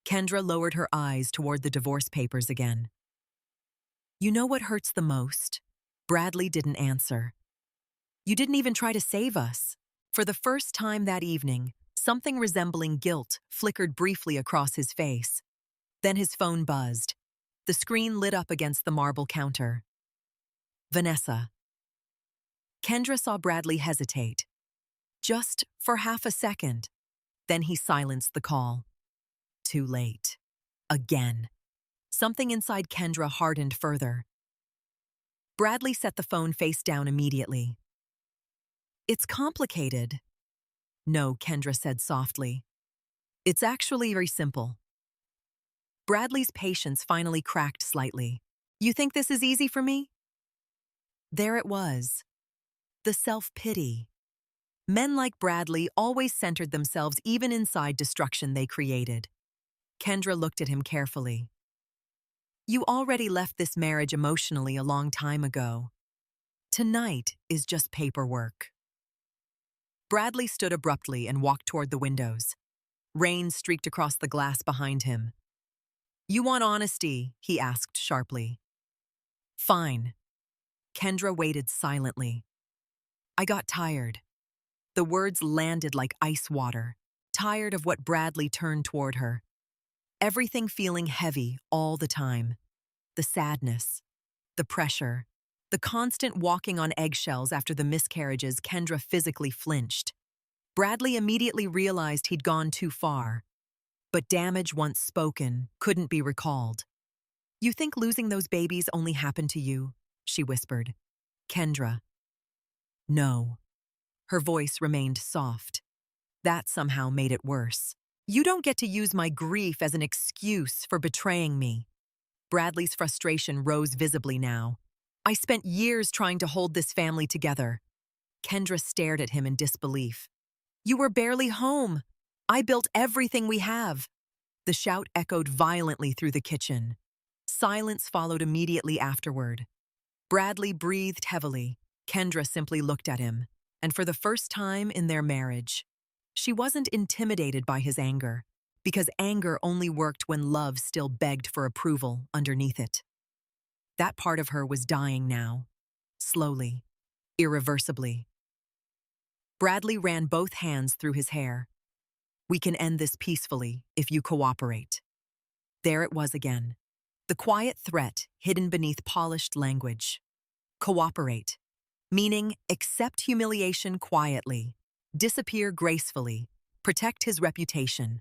Kendra lowered her eyes toward the divorce papers again. "You know what hurts the most?" Bradley didn't answer. "You didn't even try to save us." For the first time that evening, something resembling guilt flickered briefly across his face. Then his phone buzzed. The screen lit up against the marble counter. Vanessa. Kendra saw Bradley hesitate. Just for half a second. Then he silenced the call. Too late. Again. Something inside Kendra hardened further. Bradley set the phone face down immediately. It's complicated. No, Kendra said softly. It's actually very simple. Bradley's patience finally cracked slightly. You think this is easy for me? There it was. The self-pity. Men like Bradley always centered themselves even inside destruction they created. Kendra looked at him carefully. You already left this marriage emotionally a long time ago. Tonight is just paperwork. Bradley stood abruptly and walked toward the windows. Rain streaked across the glass behind him. You want honesty? He asked sharply. Fine. Kendra waited silently. I got tired. The words landed like ice water, tired of what Bradley turned toward her. Everything feeling heavy all the time. The sadness, the pressure, the constant walking on eggshells after the miscarriages. Kendra physically flinched. Bradley immediately realized he'd gone too far. But damage once spoken couldn't be recalled. You think losing those babies only happened to you? She whispered. Kendra. No. Her voice remained soft. That somehow made it worse. You don't get to use my grief as an excuse for betraying me. Bradley's frustration rose visibly now. I spent years trying to hold this family together. Kendra stared at him in disbelief. You were barely home. I built everything we have. The shout echoed violently through the kitchen. Silence followed immediately afterward. Bradley breathed heavily. Kendra simply looked at him. And for the first time in their marriage, she wasn't intimidated by his anger, because anger only worked when love still begged for approval underneath it. That part of her was dying now, slowly, irreversibly. Bradley ran both hands through his hair. We can end this peacefully if you cooperate. There it was again, the quiet threat hidden beneath polished language. Cooperate, meaning accept humiliation quietly, disappear gracefully, protect his reputation.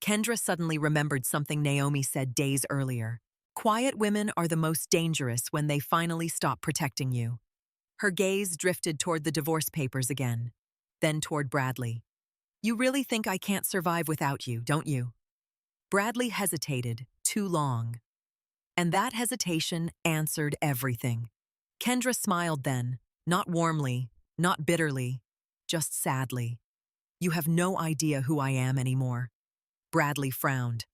Kendra suddenly remembered something Naomi said days earlier. Quiet women are the most dangerous when they finally stop protecting you. Her gaze drifted toward the divorce papers again, then toward Bradley. You really think I can't survive without you, don't you? Bradley hesitated too long. And that hesitation answered everything. Kendra smiled then, not warmly, not bitterly, just sadly. You have no idea who I am anymore. Bradley frowned.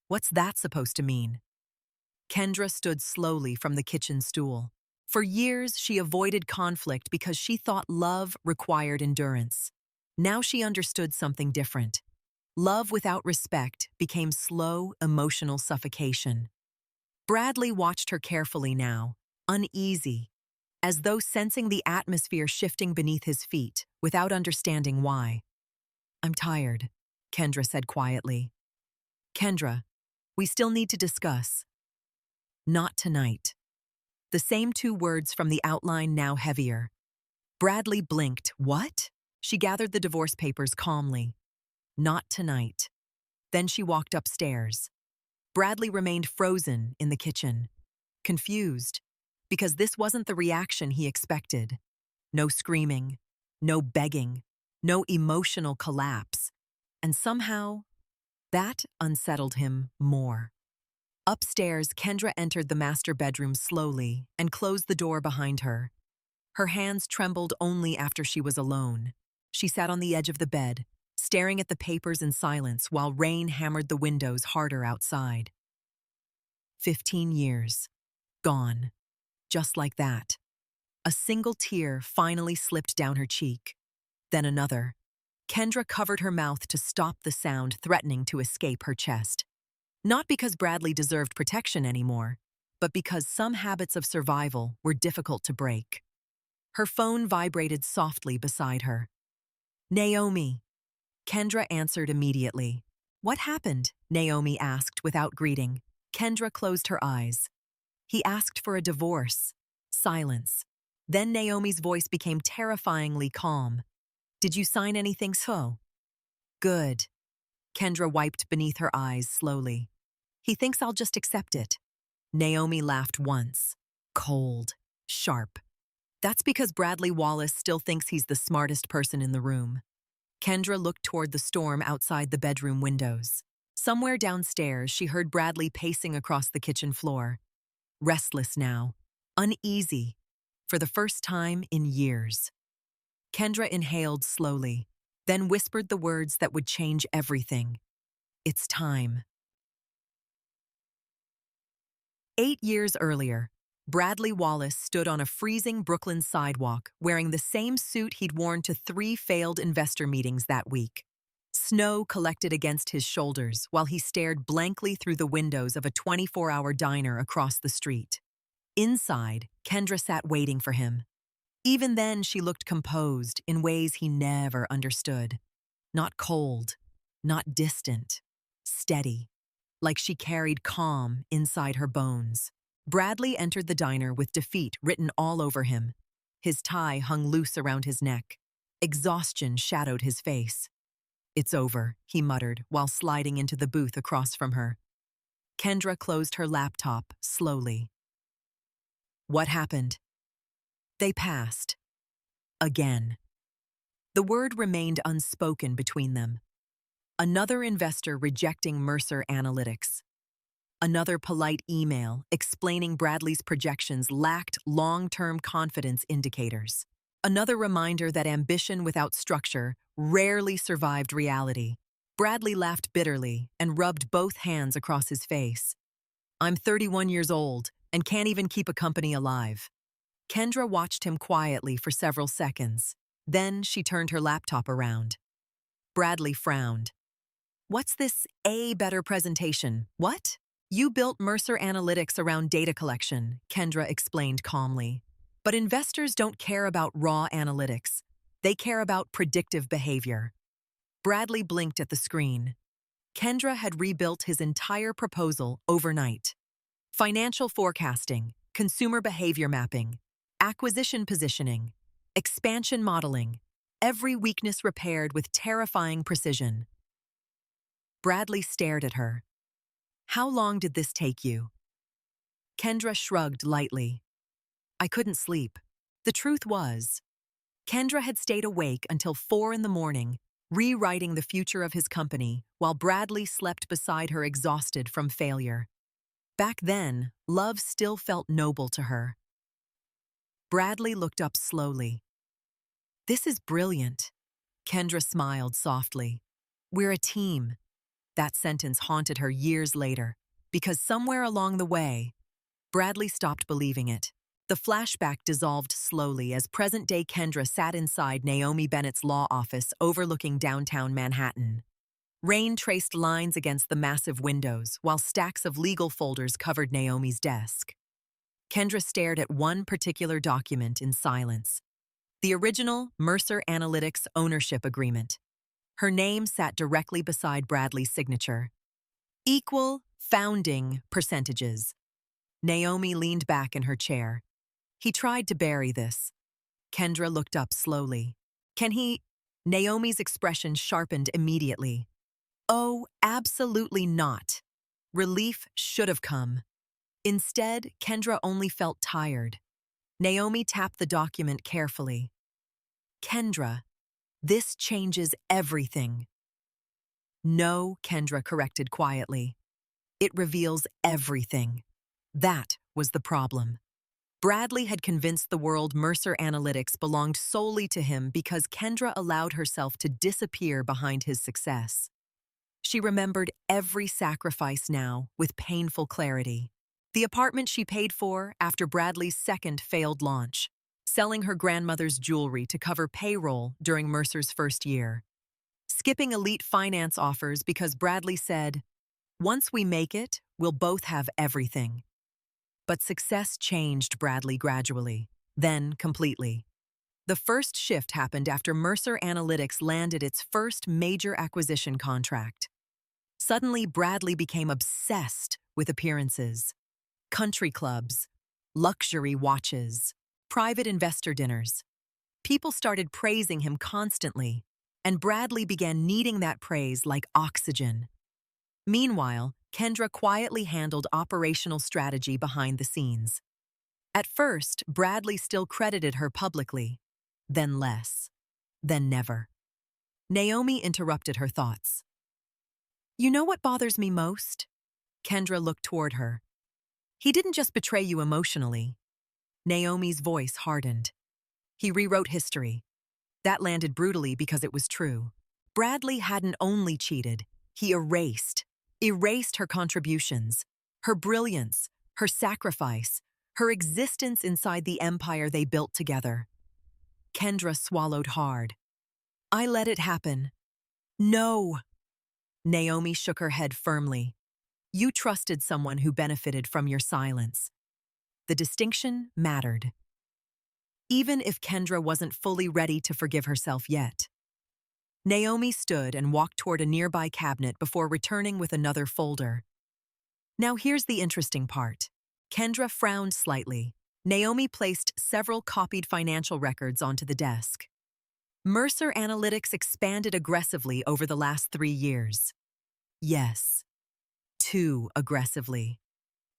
What's that supposed to mean? Kendra stood slowly from the kitchen stool. For years, she avoided conflict because she thought love required endurance. Now she understood something different. Love without respect became slow, emotional suffocation. Bradley watched her carefully now, uneasy, as though sensing the atmosphere shifting beneath his feet, without understanding why. I'm tired, Kendra said quietly. Kendra, we still need to discuss. Not tonight. The same two words from the outline now heavier. Bradley blinked. What? She gathered the divorce papers calmly. Not tonight. Then she walked upstairs. Bradley remained frozen in the kitchen, confused, because this wasn't the reaction he expected. No screaming, no begging, no emotional collapse. And somehow, that unsettled him more. Upstairs, Kendra entered the master bedroom slowly and closed the door behind her. Her hands trembled only after she was alone. She sat on the edge of the bed, staring at the papers in silence while rain hammered the windows harder outside. 15 years. Gone. Just like that. A single tear finally slipped down her cheek. Then another. Kendra covered her mouth to stop the sound threatening to escape her chest. Not because Bradley deserved protection anymore, but because some habits of survival were difficult to break. Her phone vibrated softly beside her. Naomi. Kendra answered immediately. What happened? Naomi asked without greeting. Kendra closed her eyes. He asked for a divorce. Silence. Then Naomi's voice became terrifyingly calm. Did you sign anything so? Good. Kendra wiped beneath her eyes slowly. He thinks I'll just accept it. Naomi laughed once. Cold. Sharp. That's because Bradley Wallace still thinks he's the smartest person in the room. Kendra looked toward the storm outside the bedroom windows. Somewhere downstairs, she heard Bradley pacing across the kitchen floor. Restless now. Uneasy. For the first time in years. Kendra inhaled slowly, then whispered the words that would change everything. It's time. 8 years earlier, Bradley Wallace stood on a freezing Brooklyn sidewalk wearing the same suit he'd worn to 3 failed investor meetings that week. Snow collected against his shoulders while he stared blankly through the windows of a 24-hour diner across the street. Inside, Kendra sat waiting for him. Even then, she looked composed in ways he never understood. Not cold, not distant, steady, like she carried calm inside her bones. Bradley entered the diner with defeat written all over him. His tie hung loose around his neck. Exhaustion shadowed his face. "It's over," he muttered while sliding into the booth across from her. Kendra closed her laptop slowly. What happened? They passed. Again. The word remained unspoken between them. Another investor rejecting Mercer Analytics. Another polite email explaining Bradley's projections lacked long-term confidence indicators. Another reminder that ambition without structure rarely survived reality. Bradley laughed bitterly and rubbed both hands across his face. "I'm 31 years old and can't even keep a company alive." Kendra watched him quietly for several seconds. Then she turned her laptop around. Bradley frowned. "What's this better presentation? What?" "You built Mercer Analytics around data collection," Kendra explained calmly. "But investors don't care about raw analytics. They care about predictive behavior." Bradley blinked at the screen. Kendra had rebuilt his entire proposal overnight. Financial forecasting, consumer behavior mapping, acquisition positioning, expansion modeling, every weakness repaired with terrifying precision. Bradley stared at her. "How long did this take you?" Kendra shrugged lightly. "I couldn't sleep." The truth was, Kendra had stayed awake until 4 in the morning, rewriting the future of his company, while Bradley slept beside her exhausted from failure. Back then, love still felt noble to her. Bradley looked up slowly. "This is brilliant." Kendra smiled softly. "We're a team." That sentence haunted her years later, because somewhere along the way, Bradley stopped believing it. The flashback dissolved slowly as present-day Kendra sat inside Naomi Bennett's law office overlooking downtown Manhattan. Rain traced lines against the massive windows, while stacks of legal folders covered Naomi's desk. Kendra stared at one particular document in silence. The original Mercer Analytics ownership agreement. Her name sat directly beside Bradley's signature. Equal founding percentages. Naomi leaned back in her chair. He tried to bury this. Kendra looked up slowly. "Can he?" Naomi's expression sharpened immediately. "Oh, absolutely not." Relief should have come. Instead, Kendra only felt tired. Naomi tapped the document carefully. "Kendra, this changes everything." "No," Kendra corrected quietly. "It reveals everything." That was the problem. Bradley had convinced the world Mercer Analytics belonged solely to him because Kendra allowed herself to disappear behind his success. She remembered every sacrifice now with painful clarity. The apartment she paid for after Bradley's second failed launch, selling her grandmother's jewelry to cover payroll during Mercer's first year, skipping elite finance offers because Bradley said, "Once we make it, we'll both have everything." But success changed Bradley gradually, then completely. The first shift happened after Mercer Analytics landed its first major acquisition contract. Suddenly, Bradley became obsessed with appearances. Country clubs, luxury watches, private investor dinners. People started praising him constantly. and Bradley began needing that praise like oxygen. Meanwhile, Kendra quietly handled operational strategy behind the scenes. At first, Bradley still credited her publicly, then less, then never. Naomi interrupted her thoughts. You know what bothers me most? Kendra looked toward her. He didn't just betray you emotionally. Naomi's voice hardened. He rewrote history. That landed brutally because it was true. Bradley hadn't only cheated, he erased her contributions, her brilliance, her sacrifice, her existence inside the empire they built together. Kendra swallowed hard. I let it happen. No. Naomi shook her head firmly. You trusted someone who benefited from your silence. The distinction mattered. Even if Kendra wasn't fully ready to forgive herself yet. Naomi stood and walked toward a nearby cabinet before returning with another folder. Now here's the interesting part. Kendra frowned slightly. Naomi placed several copied financial records onto the desk. Mercer Analytics expanded aggressively over the last 3 years. Yes, too aggressively.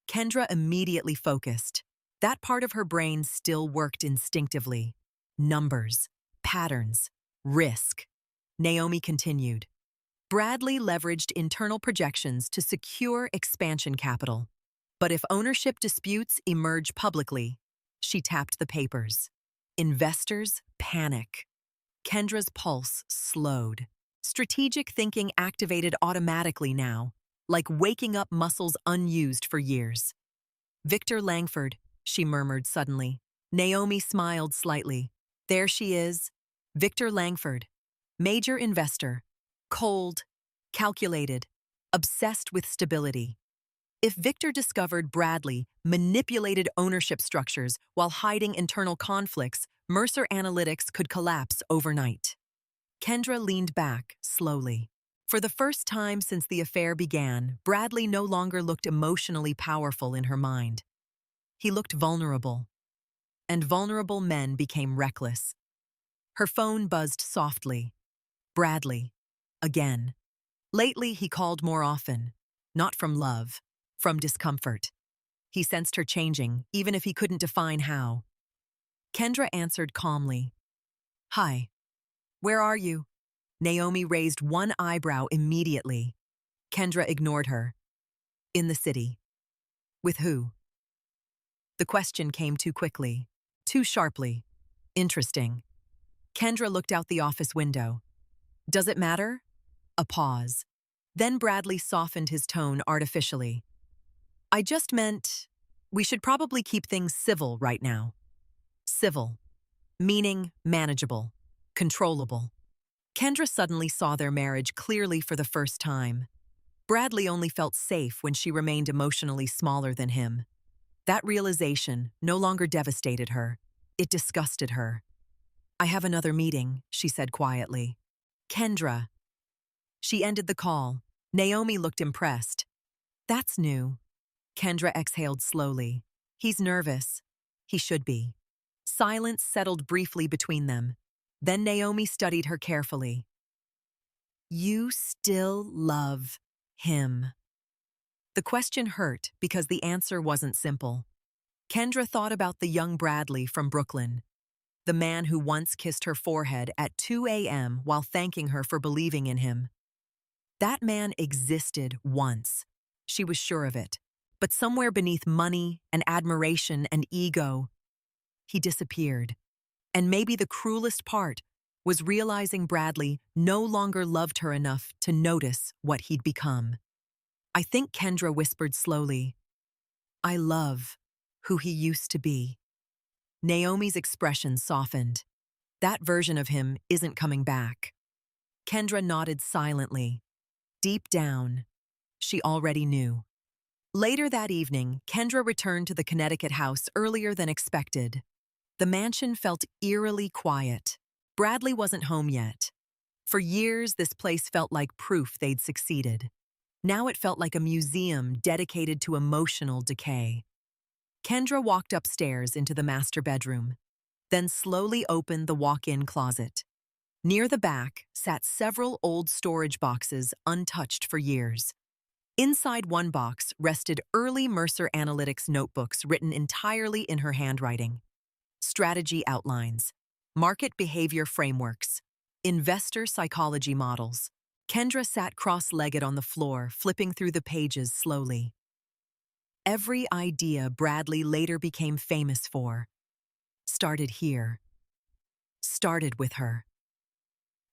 Kendra immediately focused. That part of her brain still worked instinctively. Numbers, patterns, risk. Naomi continued. Bradley leveraged internal projections to secure expansion capital. But if ownership disputes emerge publicly, she tapped the papers. Investors panic. Kendra's pulse slowed. Strategic thinking activated automatically now, like waking up muscles unused for years. Victor Langford, she murmured suddenly. Naomi smiled slightly. There she is. Victor Langford. Major investor. Cold. Calculated. Obsessed with stability. If Victor discovered Bradley manipulated ownership structures while hiding internal conflicts, Mercer Analytics could collapse overnight. Kendra leaned back, slowly. For the first time since the affair began, Bradley no longer looked emotionally powerful in her mind. He looked vulnerable. And vulnerable men became reckless. Her phone buzzed softly. Bradley. Again. Lately, he called more often. Not from love, from discomfort. He sensed her changing, even if he couldn't define how. Kendra answered calmly. Hi. Where are you? Naomi raised one eyebrow immediately. Kendra ignored her. In the city. With who? The question came too quickly, too sharply. Interesting. Kendra looked out the office window. Does it matter? A pause. Then Bradley softened his tone artificially. I just meant, we should probably keep things civil right now. Civil. Meaning manageable. Controllable. Kendra suddenly saw their marriage clearly for the first time. Bradley only felt safe when she remained emotionally smaller than him. That realization no longer devastated her. It disgusted her. I have another meeting, she said quietly. Kendra. She ended the call. Naomi looked impressed. That's new. Kendra exhaled slowly. He's nervous. He should be. Silence settled briefly between them. Then Naomi studied her carefully. You still love him. The question hurt because the answer wasn't simple. Kendra thought about the young Bradley from Brooklyn, the man who once kissed her forehead at 2 a.m. while thanking her for believing in him. That man existed once. She was sure of it. But somewhere beneath money and admiration and ego, he disappeared. And maybe the cruelest part was realizing Bradley no longer loved her enough to notice what he'd become. I think Kendra whispered slowly, I love who he used to be. Naomi's expression softened. That version of him isn't coming back. Kendra nodded silently. Deep down, she already knew. Later that evening, Kendra returned to the Connecticut house earlier than expected. The mansion felt eerily quiet. Bradley wasn't home yet. For years, this place felt like proof they'd succeeded. Now it felt like a museum dedicated to emotional decay. Kendra walked upstairs into the master bedroom, then slowly opened the walk-in closet. Near the back sat several old storage boxes untouched for years. Inside one box rested early Mercer Analytics notebooks written entirely in her handwriting. Strategy outlines, market behavior frameworks, investor psychology models. Kendra sat cross-legged on the floor, flipping through the pages slowly. Every idea Bradley later became famous for started here, started with her.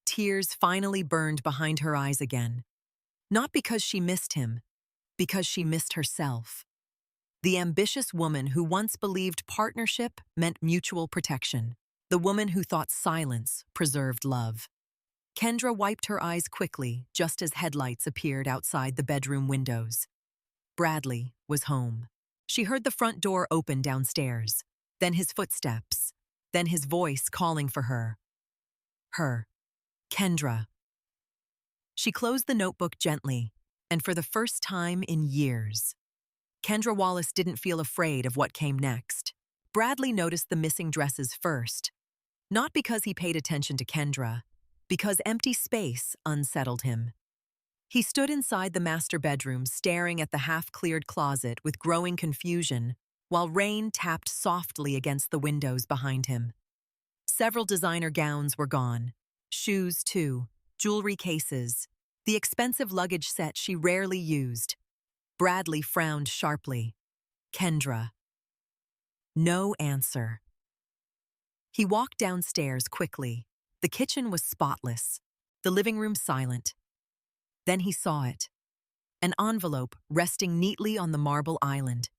Tears finally burned behind her eyes again. Not because she missed him, because she missed herself. The ambitious woman who once believed partnership meant mutual protection. The woman who thought silence preserved love. Kendra wiped her eyes quickly just as headlights appeared outside the bedroom windows. Bradley was home. She heard the front door open downstairs, then his footsteps, then his voice calling for her. Her. Kendra. She closed the notebook gently, and for the first time in years, Kendra Wallace didn't feel afraid of what came next. Bradley noticed the missing dresses first, not because he paid attention to Kendra, because empty space unsettled him. He stood inside the master bedroom staring at the half-cleared closet with growing confusion while rain tapped softly against the windows behind him. Several designer gowns were gone, shoes too, jewelry cases, the expensive luggage set she rarely used. Bradley frowned sharply. Kendra. No answer. He walked downstairs quickly. The kitchen was spotless, the living room silent. Then he saw it. An envelope resting neatly on the marble island.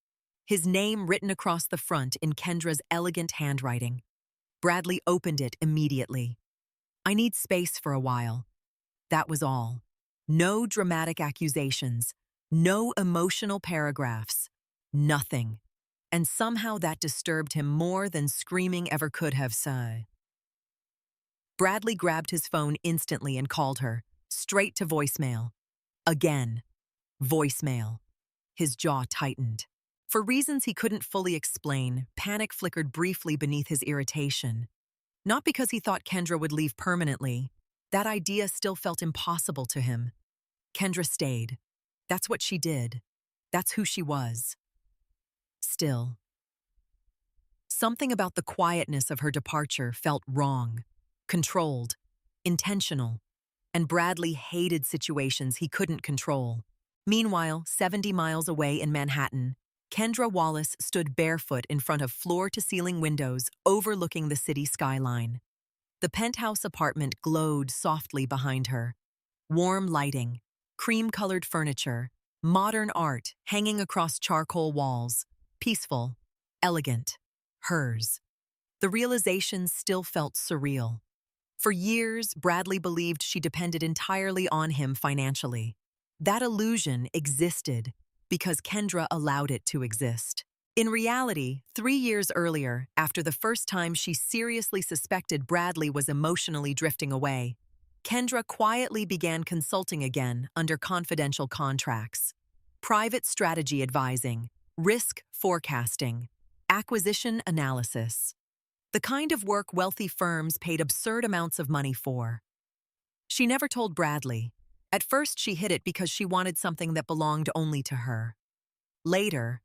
His name written across the front in Kendra's elegant handwriting. Bradley opened it immediately. I need space for a while. That was all. No dramatic accusations. No emotional paragraphs. Nothing. And somehow that disturbed him more than screaming ever could have said. Bradley grabbed his phone instantly and called her, straight to voicemail. Again. Voicemail. His jaw tightened. For reasons he couldn't fully explain, panic flickered briefly beneath his irritation. Not because he thought Kendra would leave permanently. That idea still felt impossible to him. Kendra stayed. That's what she did. That's who she was. Still. Something about the quietness of her departure felt wrong, controlled, intentional, and Bradley hated situations he couldn't control. Meanwhile, 70 miles away in Manhattan, Kendra Wallace stood barefoot in front of floor-to-ceiling windows overlooking the city skyline. The penthouse apartment glowed softly behind her. Warm lighting, cream-colored furniture, modern art hanging across charcoal walls. Peaceful, elegant, hers. The realization still felt surreal. For years, Bradley believed she depended entirely on him financially. That illusion existed because Kendra allowed it to exist. In reality, 3 years earlier, after the first time she seriously suspected Bradley was emotionally drifting away, Kendra quietly began consulting again under confidential contracts. Private strategy advising, risk forecasting, acquisition analysis. The kind of work wealthy firms paid absurd amounts of money for. She never told Bradley. At first, she hid it because she wanted something that belonged only to her. Later,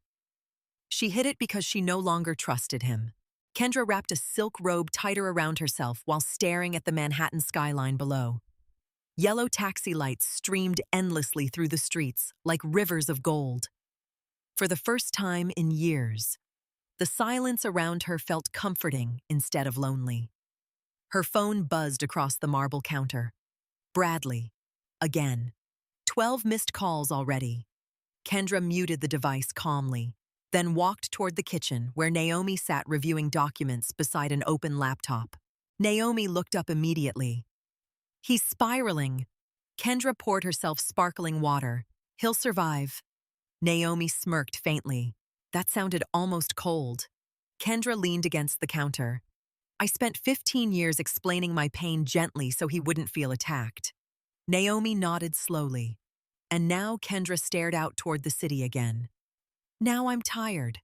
she hid it because she no longer trusted him. Kendra wrapped a silk robe tighter around herself while staring at the Manhattan skyline below. Yellow taxi lights streamed endlessly through the streets like rivers of gold. For the first time in years, the silence around her felt comforting instead of lonely. Her phone buzzed across the marble counter. Bradley. Again. 12 missed calls already. Kendra muted the device calmly, then walked toward the kitchen where Naomi sat reviewing documents beside an open laptop. Naomi looked up immediately. He's spiraling. Kendra poured herself sparkling water. He'll survive. Naomi smirked faintly. That sounded almost cold. Kendra leaned against the counter. I spent 15 years explaining my pain gently so he wouldn't feel attacked. Naomi nodded slowly. And now Kendra stared out toward the city again. Now I'm tired.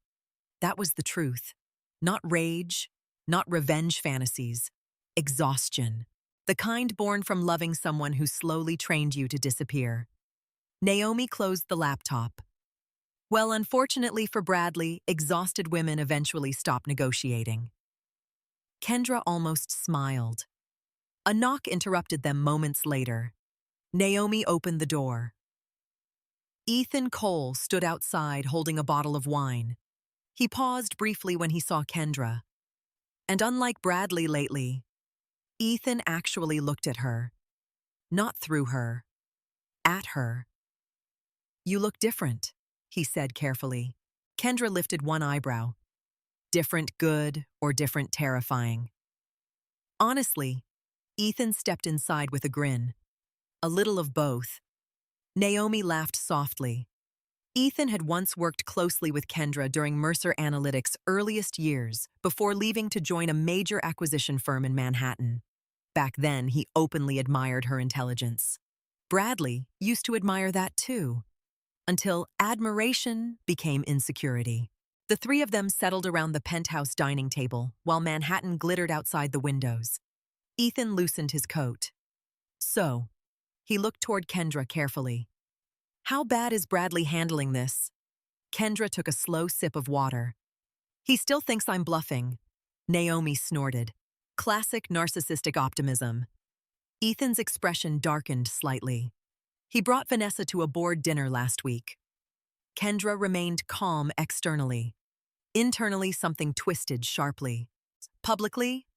That was the truth. Not rage, not revenge fantasies. Exhaustion. The kind born from loving someone who slowly trained you to disappear. Naomi closed the laptop. Well, unfortunately for Bradley, exhausted women eventually stopped negotiating. Kendra almost smiled. A knock interrupted them moments later. Naomi opened the door. Ethan Cole stood outside holding a bottle of wine. He paused briefly when he saw Kendra. And unlike Bradley lately, Ethan actually looked at her. Not through her. At her. "You look different," he said carefully. Kendra lifted one eyebrow. Different good or different terrifying? Honestly, Ethan stepped inside with a grin. A little of both. Naomi laughed softly. Ethan had once worked closely with Kendra during Mercer Analytics' earliest years before leaving to join a major acquisition firm in Manhattan. Back then, he openly admired her intelligence. Bradley used to admire that too, until admiration became insecurity. The three of them settled around the penthouse dining table while Manhattan glittered outside the windows. Ethan loosened his coat. "So," he looked toward Kendra carefully. "How bad is Bradley handling this?" Kendra took a slow sip of water. "He still thinks I'm bluffing." Naomi snorted. Classic narcissistic optimism. Ethan's expression darkened slightly. "He brought Vanessa to a board dinner last week." Kendra remained calm externally. Internally, something twisted sharply. "Publicly?"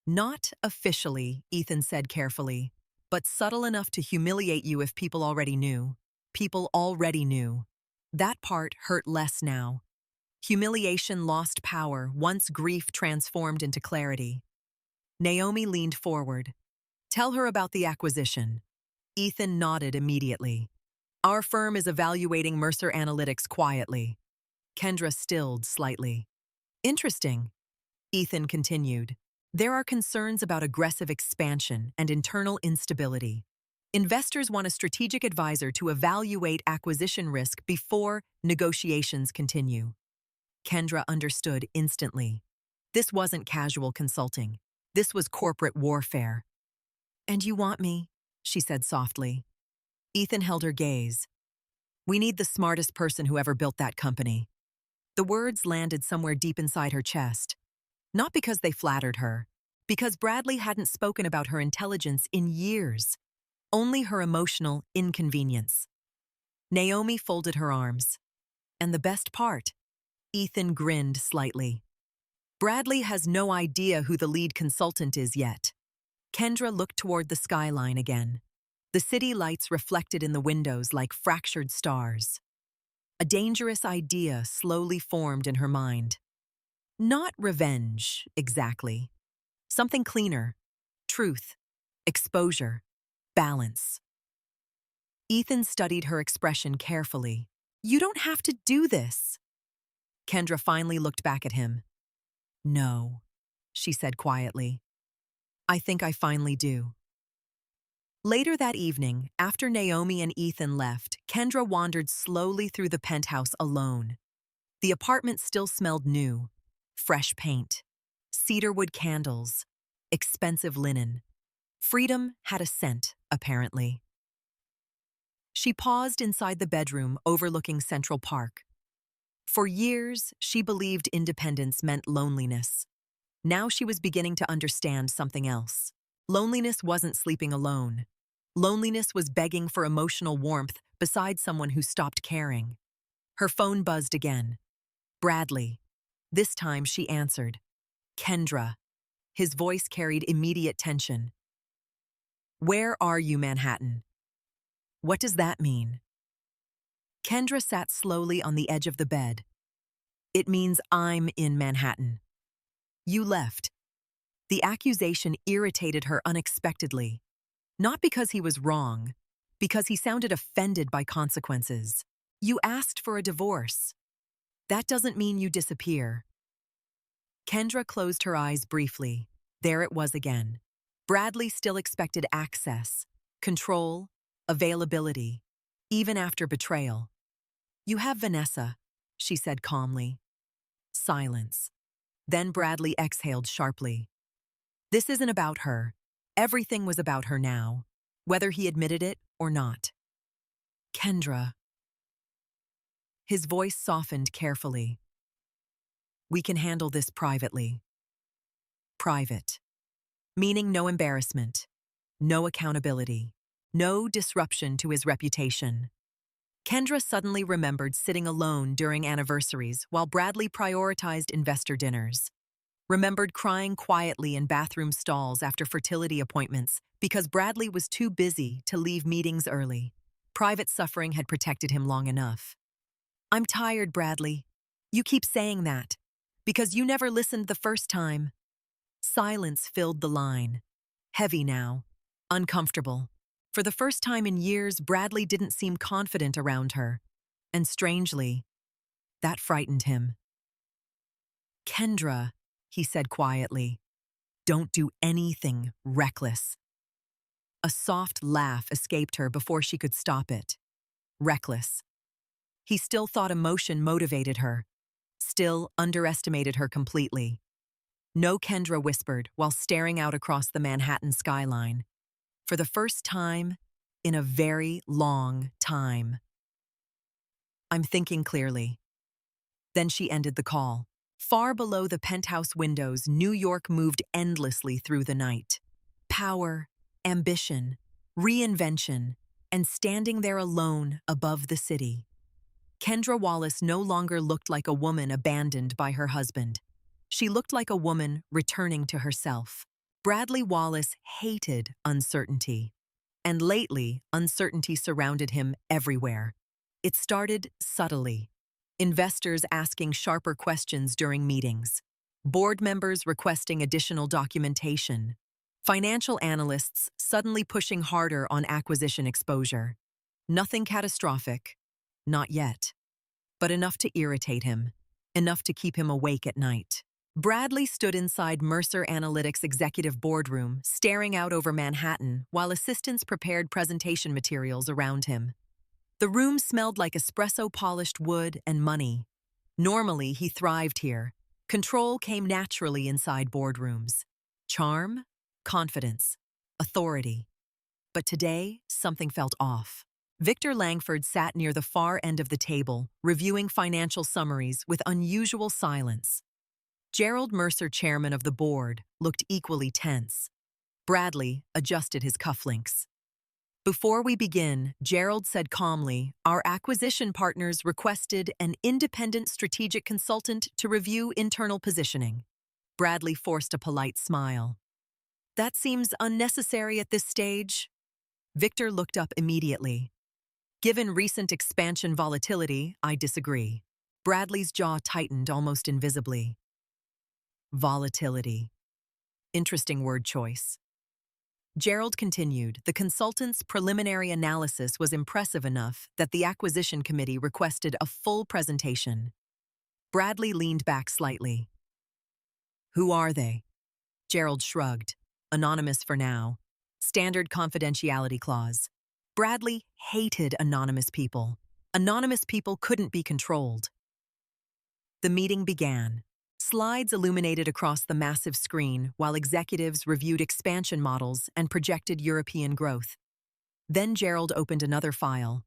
"Not officially," Ethan said carefully, "but subtle enough to humiliate you if people already knew." People already knew. That part hurt less now. Humiliation lost power once grief transformed into clarity. Naomi leaned forward. "Tell her about the acquisition." Ethan nodded immediately. "Our firm is evaluating Mercer Analytics quietly." Kendra stilled slightly. "Interesting," Ethan continued. "There are concerns about aggressive expansion and internal instability. Investors want a strategic advisor to evaluate acquisition risk before negotiations continue." Kendra understood instantly. This wasn't casual consulting. This was corporate warfare. "And you want me?" she said softly. Ethan held her gaze. "We need the smartest person who ever built that company." The words landed somewhere deep inside her chest. Not because they flattered her, because Bradley hadn't spoken about her intelligence in years. Only her emotional inconvenience. Naomi folded her arms. "And the best part?" Ethan grinned slightly. "Bradley has no idea who the lead consultant is yet." Kendra looked toward the skyline again. The city lights reflected in the windows like fractured stars. A dangerous idea slowly formed in her mind. Not revenge, exactly. Something cleaner. Truth. Exposure. Balance. Ethan studied her expression carefully. "You don't have to do this." Kendra finally looked back at him. "No," she said quietly. "I think I finally do." Later that evening, after Naomi and Ethan left, Kendra wandered slowly through the penthouse alone. The apartment still smelled new. Fresh paint, cedarwood candles, expensive linen. Freedom had a scent, apparently. She paused inside the bedroom overlooking Central Park. For years, she believed independence meant loneliness. Now she was beginning to understand something else. Loneliness wasn't sleeping alone. Loneliness was begging for emotional warmth beside someone who stopped caring. Her phone buzzed again. Bradley. This time she answered. "Kendra." His voice carried immediate tension. "Where are you, Manhattan?" "What does that mean?" Kendra sat slowly on the edge of the bed. "It means I'm in Manhattan." "You left." The accusation irritated her unexpectedly. Not because he was wrong, because he sounded offended by consequences. "You asked for a divorce. That doesn't mean you disappear." Kendra closed her eyes briefly. There it was again. Bradley still expected access, control, availability, even after betrayal. "You have Vanessa," she said calmly. Silence. Then Bradley exhaled sharply. "This isn't about her. Everything was about her now, whether he admitted it or not. Kendra. His voice softened carefully. We can handle this privately. Private. Meaning no embarrassment, no accountability, no disruption to his reputation. Kendra suddenly remembered sitting alone during anniversaries while Bradley prioritized investor dinners. Remembered crying quietly in bathroom stalls after fertility appointments because Bradley was too busy to leave meetings early. Private suffering had protected him long enough. I'm tired, Bradley. You keep saying that. Because you never listened the first time. Silence filled the line. Heavy now. Uncomfortable. For the first time in years, Bradley didn't seem confident around her. And strangely, that frightened him. Kendra, he said quietly, don't do anything reckless. A soft laugh escaped her before she could stop it. Reckless. He still thought emotion motivated her, still underestimated her completely. No, Kendra whispered while staring out across the Manhattan skyline. For the first time in a very long time. I'm thinking clearly. Then she ended the call. Far below the penthouse windows, New York moved endlessly through the night. Power, ambition, reinvention, and standing there alone above the city. Kendra Wallace no longer looked like a woman abandoned by her husband. She looked like a woman returning to herself. Bradley Wallace hated uncertainty. And lately, uncertainty surrounded him everywhere. It started subtly. Investors asking sharper questions during meetings. Board members requesting additional documentation. Financial analysts suddenly pushing harder on acquisition exposure. Nothing catastrophic. Not yet. But enough to irritate him. Enough to keep him awake at night. Bradley stood inside Mercer Analytics' executive boardroom, staring out over Manhattan while assistants prepared presentation materials around him. The room smelled like espresso-polished wood and money. Normally, he thrived here. Control came naturally inside boardrooms. Charm, confidence, authority. But today, something felt off. Victor Langford sat near the far end of the table, reviewing financial summaries with unusual silence. Gerald Mercer, chairman of the board, looked equally tense. Bradley adjusted his cufflinks. Before we begin, Gerald said calmly, our acquisition partners requested an independent strategic consultant to review internal positioning. Bradley forced a polite smile. That seems unnecessary at this stage. Victor looked up immediately. Given recent expansion volatility, I disagree. Bradley's jaw tightened almost invisibly. Volatility. Interesting word choice. Gerald continued, the consultant's preliminary analysis was impressive enough that the acquisition committee requested a full presentation. Bradley leaned back slightly. Who are they? Gerald shrugged. Anonymous for now. Standard confidentiality clause. Bradley hated anonymous people. Anonymous people couldn't be controlled. The meeting began. Slides illuminated across the massive screen while executives reviewed expansion models and projected European growth. Then Gerald opened another file.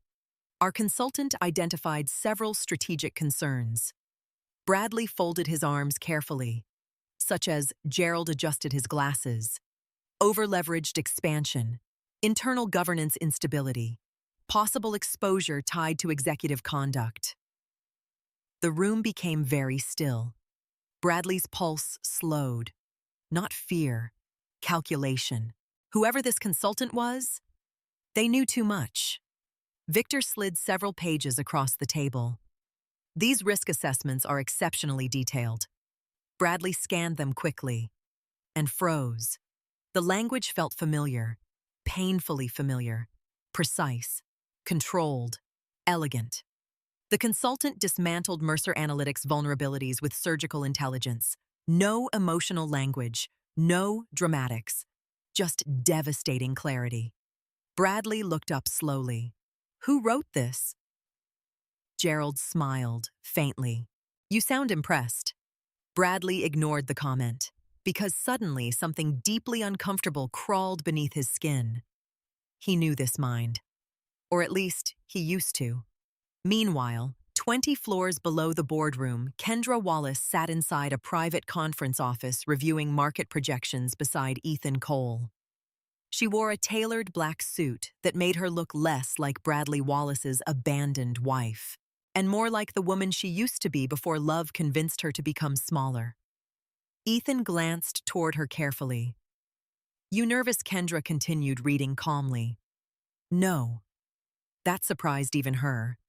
Our consultant identified several strategic concerns. Bradley folded his arms carefully, such as Gerald adjusted his glasses. Over-leveraged expansion, internal governance instability, possible exposure tied to executive conduct. The room became very still. Bradley's pulse slowed. Not fear, calculation. Whoever this consultant was, they knew too much. Victor slid several pages across the table. These risk assessments are exceptionally detailed. Bradley scanned them quickly and froze. The language felt familiar, painfully familiar, precise, controlled, elegant. The consultant dismantled Mercer Analytics' vulnerabilities with surgical intelligence. No emotional language, no dramatics, just devastating clarity. Bradley looked up slowly. Who wrote this? Gerald smiled, faintly. You sound impressed. Bradley ignored the comment. because suddenly something deeply uncomfortable crawled beneath his skin. He knew this mind. Or at least, he used to. Meanwhile, 20 floors below the boardroom, Kendra Wallace sat inside a private conference office reviewing market projections beside Ethan Cole. She wore a tailored black suit that made her look less like Bradley Wallace's abandoned wife, and more like the woman she used to be before love convinced her to become smaller. Ethan glanced toward her carefully. "You nervous?" Kendra continued, reading calmly. "No." That surprised even her.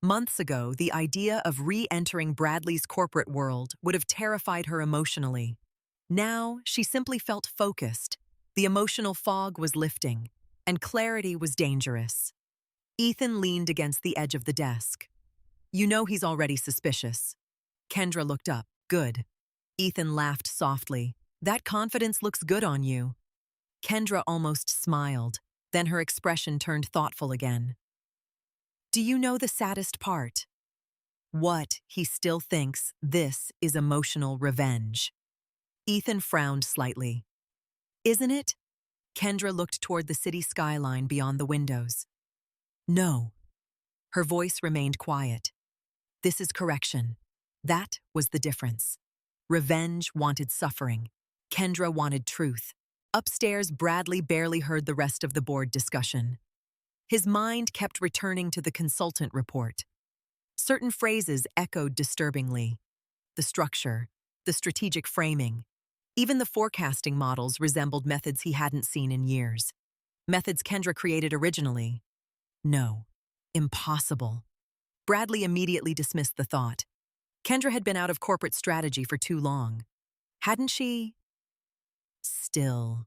Months ago, the idea of re-entering Bradley's corporate world would have terrified her emotionally. Now, she simply felt focused. The emotional fog was lifting, and clarity was dangerous. Ethan leaned against the edge of the desk. "You know he's already suspicious." Kendra looked up. "Good." Ethan laughed softly. "That confidence looks good on you." Kendra almost smiled, then her expression turned thoughtful again. "Do you know the saddest part? What he still thinks this is emotional revenge." Ethan frowned slightly. "Isn't it?" Kendra looked toward the city skyline beyond the windows. "No." Her voice remained quiet. "This is correction. That was the difference. Revenge wanted suffering. Kendra wanted truth." Upstairs, Bradley barely heard the rest of the board discussion. His mind kept returning to the consultant report. Certain phrases echoed disturbingly. The structure, the strategic framing, even the forecasting models resembled methods he hadn't seen in years. Methods Kendra created originally. No. Impossible. Bradley immediately dismissed the thought. Kendra had been out of corporate strategy for too long. Hadn't she? Still.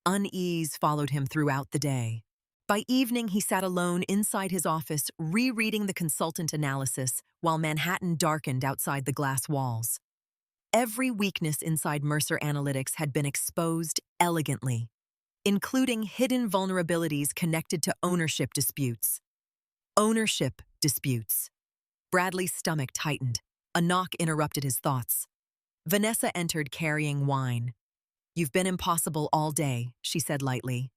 Unease followed him throughout the day. By evening, he sat alone inside his office, rereading the consultant analysis while Manhattan darkened outside the glass walls. Every weakness inside Mercer Analytics had been exposed elegantly, including hidden vulnerabilities connected to ownership disputes. Ownership disputes. Bradley's stomach tightened. A knock interrupted his thoughts. Vanessa entered carrying wine. "You've been impossible all day," she said lightly.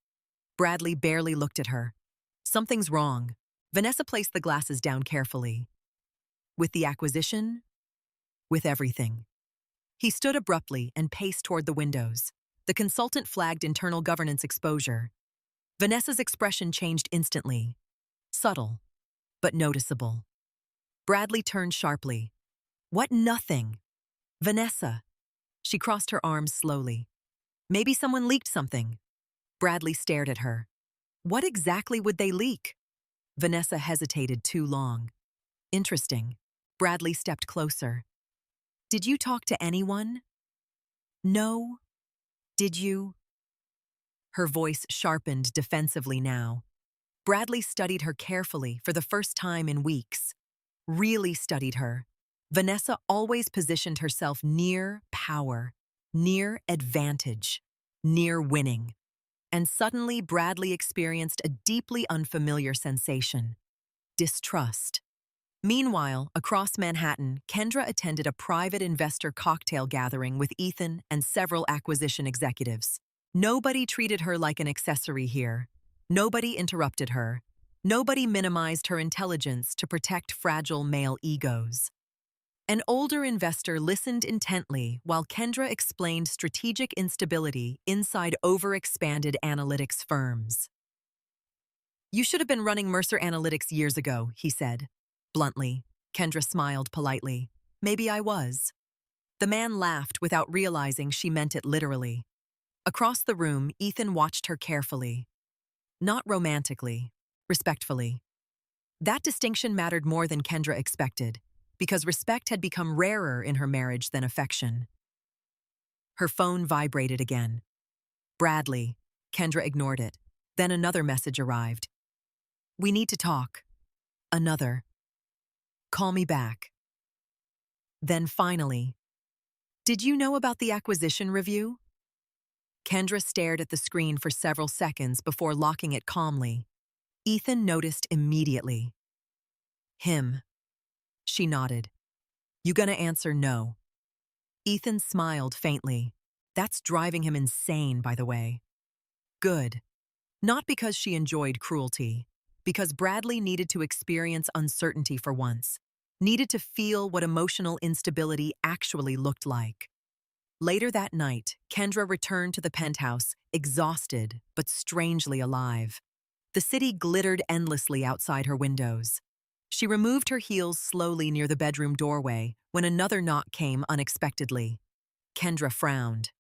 Bradley barely looked at her. "Something's wrong." Vanessa placed the glasses down carefully. "With the acquisition?" "With everything." He stood abruptly and paced toward the windows. The consultant flagged internal governance exposure. Vanessa's expression changed instantly. Subtle, but noticeable. Bradley turned sharply. "What nothing?" "Vanessa." She crossed her arms slowly. "Maybe someone leaked something." Bradley stared at her. "What exactly would they leak?" Vanessa hesitated too long. "Interesting." Bradley stepped closer. "Did you talk to anyone?" "No." "Did you?" Her voice sharpened defensively now. Bradley studied her carefully for the first time in weeks. Really studied her. Vanessa always positioned herself near power, near advantage, near winning. And suddenly Bradley experienced a deeply unfamiliar sensation: distrust. Meanwhile, across Manhattan, Kendra attended a private investor cocktail gathering with Ethan and several acquisition executives. Nobody treated her like an accessory here. Nobody interrupted her. Nobody minimized her intelligence to protect fragile male egos. An older investor listened intently while Kendra explained strategic instability inside overexpanded analytics firms. "You should have been running Mercer Analytics years ago," he said. Bluntly. Kendra smiled politely. "Maybe I was." The man laughed without realizing she meant it literally. Across the room, Ethan watched her carefully. Not romantically, respectfully. That distinction mattered more than Kendra expected, because respect had become rarer in her marriage than affection. Her phone vibrated again. "Bradley." Kendra ignored it. Then another message arrived. "We need to talk." Another. "Call me back." Then finally, "Did you know about the acquisition review?" Kendra stared at the screen for several seconds before locking it calmly. Ethan noticed immediately. "Him." She nodded. "You gonna answer no?" Ethan smiled faintly. That's driving him insane, by the way. Good. Not because she enjoyed cruelty, because Bradley needed to experience uncertainty for once, needed to feel what emotional instability actually looked like. Later that night, Kendra returned to the penthouse, exhausted but strangely alive. The city glittered endlessly outside her windows. She removed her heels slowly near the bedroom doorway when another knock came unexpectedly. Kendra frowned.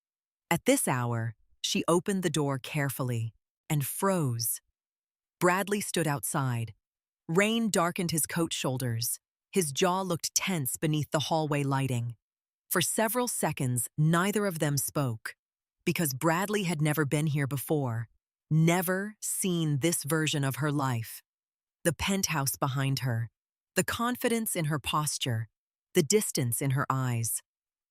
At this hour, she opened the door carefully and froze. Bradley stood outside. Rain darkened his coat shoulders. His jaw looked tense beneath the hallway lighting. For several seconds, neither of them spoke, because Bradley had never been here before, never seen this version of her life. The penthouse behind her, the confidence in her posture, the distance in her eyes,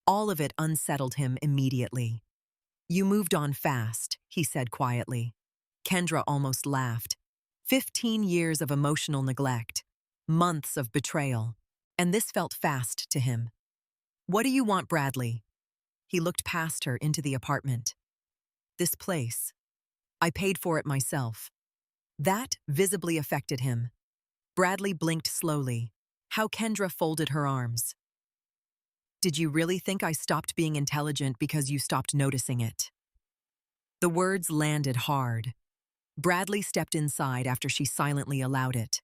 all of it unsettled him immediately. "You moved on fast," he said quietly. Kendra almost laughed. 15 years of emotional neglect, months of betrayal, and this felt fast to him. "What do you want, Bradley?" He looked past her into the apartment. "This place. I paid for it myself." That visibly affected him. Bradley blinked slowly. How Kendra folded her arms. "Did you really think I stopped being intelligent because you stopped noticing it?" The words landed hard. Bradley stepped inside after she silently allowed it.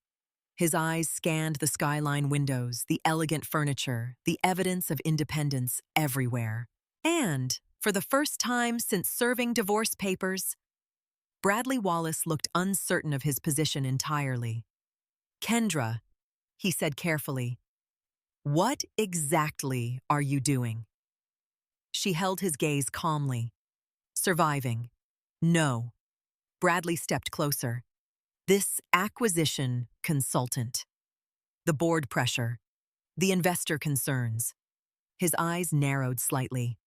His eyes scanned the skyline windows, the elegant furniture, the evidence of independence everywhere. And, for the first time since serving divorce papers, Bradley Wallace looked uncertain of his position entirely. "Kendra," he said carefully, "what exactly are you doing?" She held his gaze calmly. "Surviving." "No." Bradley stepped closer. "This acquisition consultant." The board pressure. The investor concerns. His eyes narrowed slightly.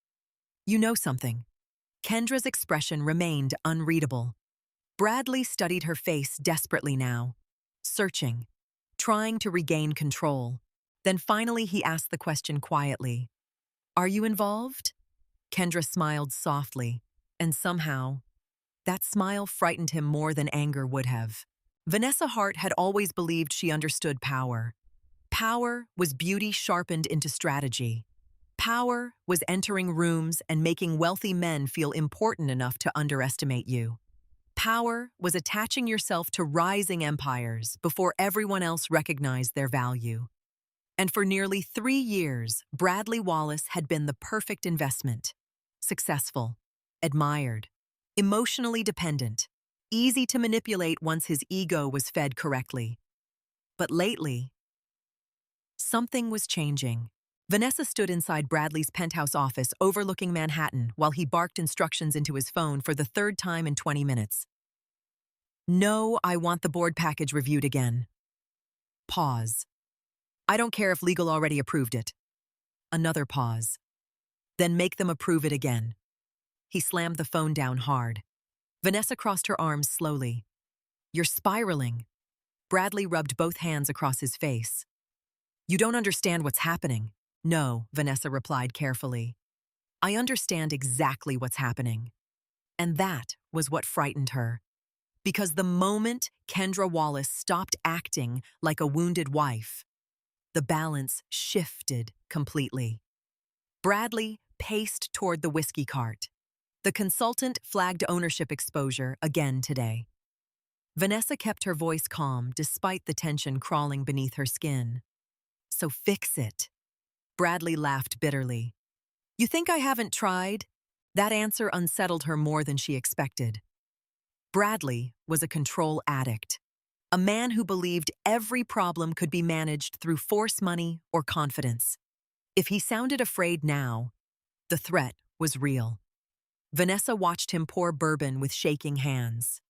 "You know something." Kendra's expression remained unreadable. Bradley studied her face desperately now, searching, trying to regain control. Then finally he asked the question quietly. "Are you involved?" Kendra smiled softly, and somehow, that smile frightened him more than anger would have. Vanessa Hart had always believed she understood power. Power was beauty sharpened into strategy. Power was entering rooms and making wealthy men feel important enough to underestimate you. Power was attaching yourself to rising empires before everyone else recognized their value. And for nearly 3 years, Bradley Wallace had been the perfect investment. Successful, admired, emotionally dependent, easy to manipulate once his ego was fed correctly. But lately, something was changing. Vanessa stood inside Bradley's penthouse office overlooking Manhattan while he barked instructions into his phone for the third time in 20 minutes. "No, I want the board package reviewed again." Pause. "I don't care if legal already approved it." Another pause. "Then make them approve it again." He slammed the phone down hard. Vanessa crossed her arms slowly. "You're spiraling." Bradley rubbed both hands across his face. "You don't understand what's happening." "No," Vanessa replied carefully. "I understand exactly what's happening." And that was what frightened her. Because the moment Kendra Wallace stopped acting like a wounded wife, the balance shifted completely. Bradley paced toward the whiskey cart. The consultant flagged ownership exposure again today. Vanessa kept her voice calm despite the tension crawling beneath her skin. "So fix it." Bradley laughed bitterly. "You think I haven't tried?" That answer unsettled her more than she expected. Bradley was a control addict, a man who believed every problem could be managed through force money or confidence. If he sounded afraid now, the threat was real. Vanessa watched him pour bourbon with shaking hands.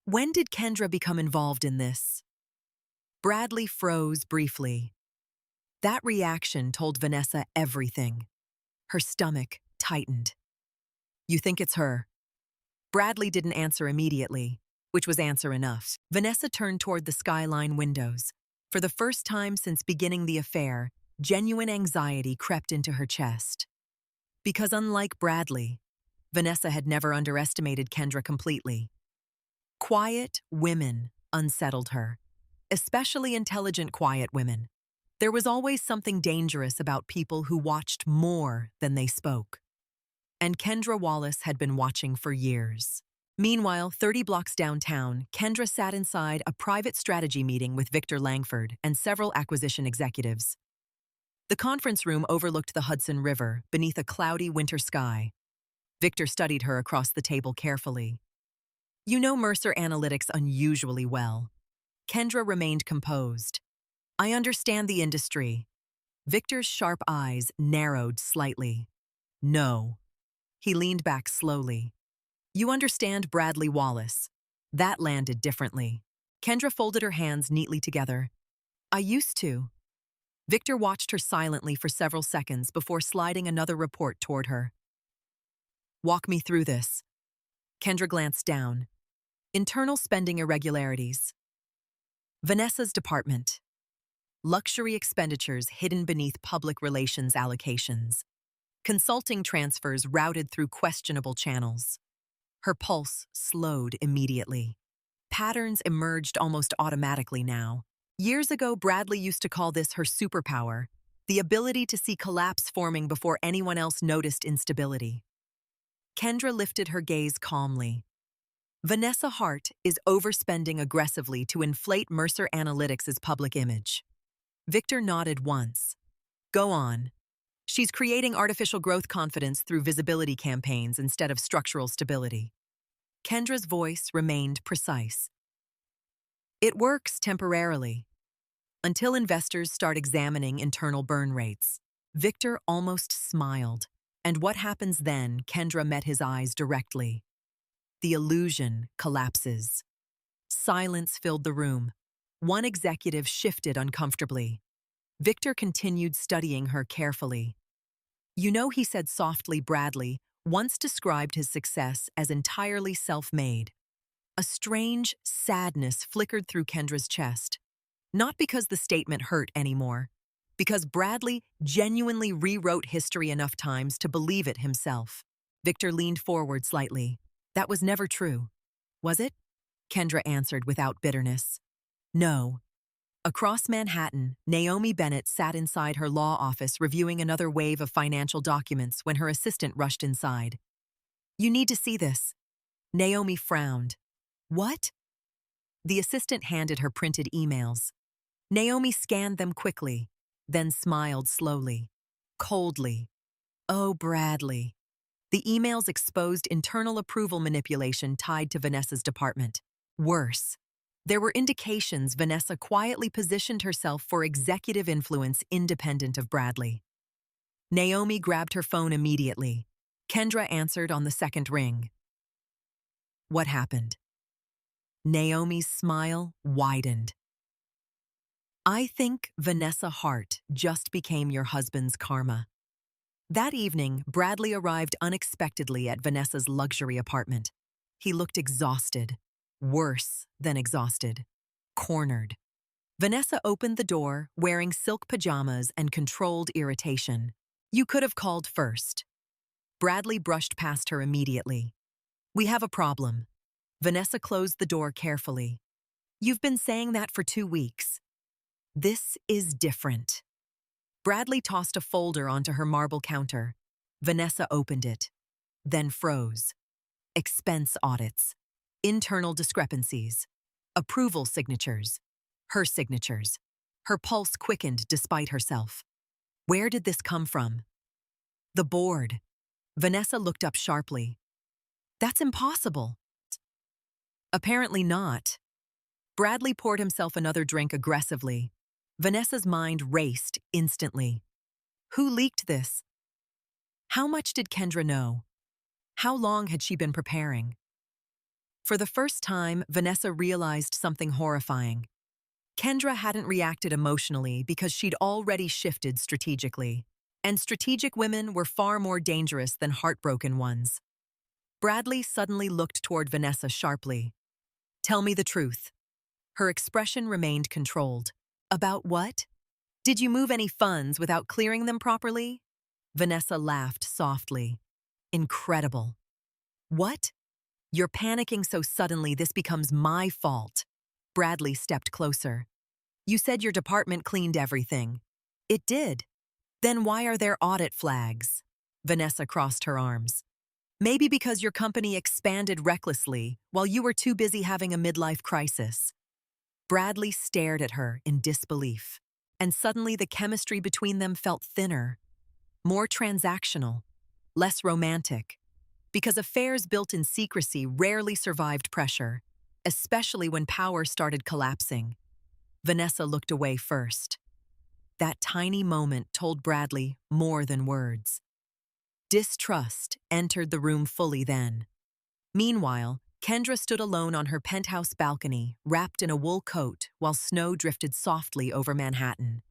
"When did Kendra become involved in this?" Bradley froze briefly. That reaction told Vanessa everything. Her stomach tightened. "You think it's her?" Bradley didn't answer immediately, which was answer enough. Vanessa turned toward the skyline windows. For the first time since beginning the affair, genuine anxiety crept into her chest. Because unlike Bradley, Vanessa had never underestimated Kendra completely. Quiet women unsettled her, especially intelligent quiet women. There was always something dangerous about people who watched more than they spoke. And Kendra Wallace had been watching for years. Meanwhile, 30 blocks downtown, Kendra sat inside a private strategy meeting with Victor Langford and several acquisition executives. The conference room overlooked the Hudson River beneath a cloudy winter sky. Victor studied her across the table carefully. "You know Mercer Analytics unusually well." Kendra remained composed. "I understand the industry." Victor's sharp eyes narrowed slightly. "No." He leaned back slowly. "You understand Bradley Wallace." That landed differently. Kendra folded her hands neatly together. "I used to." Victor watched her silently for several seconds before sliding another report toward her. "Walk me through this." Kendra glanced down. Internal spending irregularities. Vanessa's department. Luxury expenditures hidden beneath public relations allocations. Consulting transfers routed through questionable channels. Her pulse slowed immediately. Patterns emerged almost automatically now. Years ago, Bradley used to call this her superpower, the ability to see collapse forming before anyone else noticed instability. Kendra lifted her gaze calmly. Vanessa Hart is overspending aggressively to inflate Mercer Analytics' public image. Victor nodded once. "Go on." "She's creating artificial growth confidence through visibility campaigns instead of structural stability." Kendra's voice remained precise. "It works temporarily, until investors start examining internal burn rates." Victor almost smiled. "And what happens then?" Kendra met his eyes directly. "The illusion collapses." Silence filled the room. One executive shifted uncomfortably. Victor continued studying her carefully. "You know," he said softly, "Bradley once described his success as entirely self-made." A strange sadness flickered through Kendra's chest. Not because the statement hurt anymore, because Bradley genuinely rewrote history enough times to believe it himself. Victor leaned forward slightly. "That was never true, was it?" Kendra answered without bitterness. "No." Across Manhattan, Naomi Bennett sat inside her law office reviewing another wave of financial documents when her assistant rushed inside. "You need to see this." Naomi frowned. "What?" The assistant handed her printed emails. Naomi scanned them quickly, then smiled slowly, coldly. "Oh, Bradley." The emails exposed internal approval manipulation tied to Vanessa's department. Worse, there were indications Vanessa quietly positioned herself for executive influence independent of Bradley. Naomi grabbed her phone immediately. Kendra answered on the second ring. "What happened?" Naomi's smile widened. "I think Vanessa Hart just became your husband's karma." That evening, Bradley arrived unexpectedly at Vanessa's luxury apartment. He looked exhausted, worse than exhausted, cornered. Vanessa opened the door, wearing silk pajamas and controlled irritation. "You could have called first." Bradley brushed past her immediately. "We have a problem." Vanessa closed the door carefully. "You've been saying that for 2 weeks." "This is different." Bradley tossed a folder onto her marble counter. Vanessa opened it, then froze. Expense audits, internal discrepancies, approval signatures, her signatures. Her pulse quickened despite herself. Where did this come from? "The board." Vanessa looked up sharply. "That's impossible." "Apparently not." Bradley poured himself another drink aggressively. Vanessa's mind raced instantly. Who leaked this? How much did Kendra know? How long had she been preparing? For the first time, Vanessa realized something horrifying. Kendra hadn't reacted emotionally because she'd already shifted strategically. And strategic women were far more dangerous than heartbroken ones. Bradley suddenly looked toward Vanessa sharply. "Tell me the truth." Her expression remained controlled. "About what? Did you move any funds without clearing them properly?" Vanessa laughed softly. Incredible. What? You're panicking so suddenly this becomes my fault. Bradley stepped closer. You said your department cleaned everything. It did. Then why are there audit flags? Vanessa crossed her arms. Maybe because your company expanded recklessly while you were too busy having a midlife crisis. Bradley stared at her in disbelief, and suddenly the chemistry between them felt thinner, more transactional, less romantic, because affairs built in secrecy rarely survived pressure, especially when power started collapsing. Vanessa looked away first. That tiny moment told Bradley more than words. Distrust entered the room fully then. Meanwhile, Kendra stood alone on her penthouse balcony, wrapped in a wool coat, while snow drifted softly over Manhattan.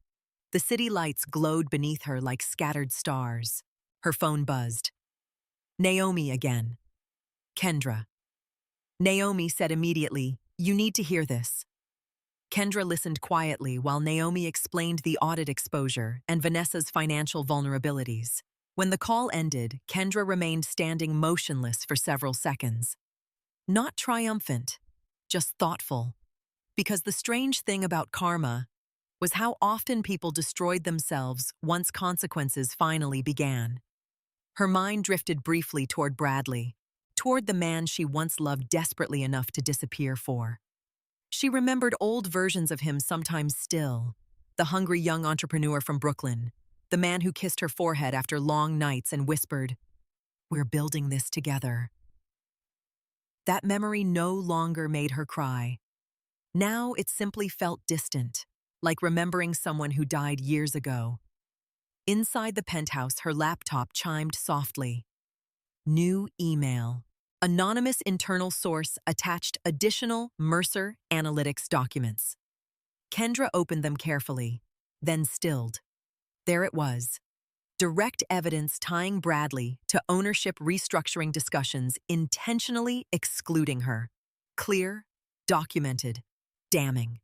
The city lights glowed beneath her like scattered stars. Her phone buzzed. Naomi again. Kendra. Naomi said immediately, "You need to hear this." Kendra listened quietly while Naomi explained the audit exposure and Vanessa's financial vulnerabilities. When the call ended, Kendra remained standing motionless for several seconds. Not triumphant, just thoughtful. Because the strange thing about karma was how often people destroyed themselves once consequences finally began. Her mind drifted briefly toward Bradley, toward the man she once loved desperately enough to disappear for. She remembered old versions of him sometimes still, the hungry young entrepreneur from Brooklyn, the man who kissed her forehead after long nights and whispered, "We're building this together." That memory no longer made her cry. Now it simply felt distant, like remembering someone who died years ago. Inside the penthouse, her laptop chimed softly. New email. Anonymous internal source attached additional Mercer Analytics documents. Kendra opened them carefully, then stilled. There it was. Direct evidence tying Bradley to ownership restructuring discussions, intentionally excluding her. Clear, documented, damning.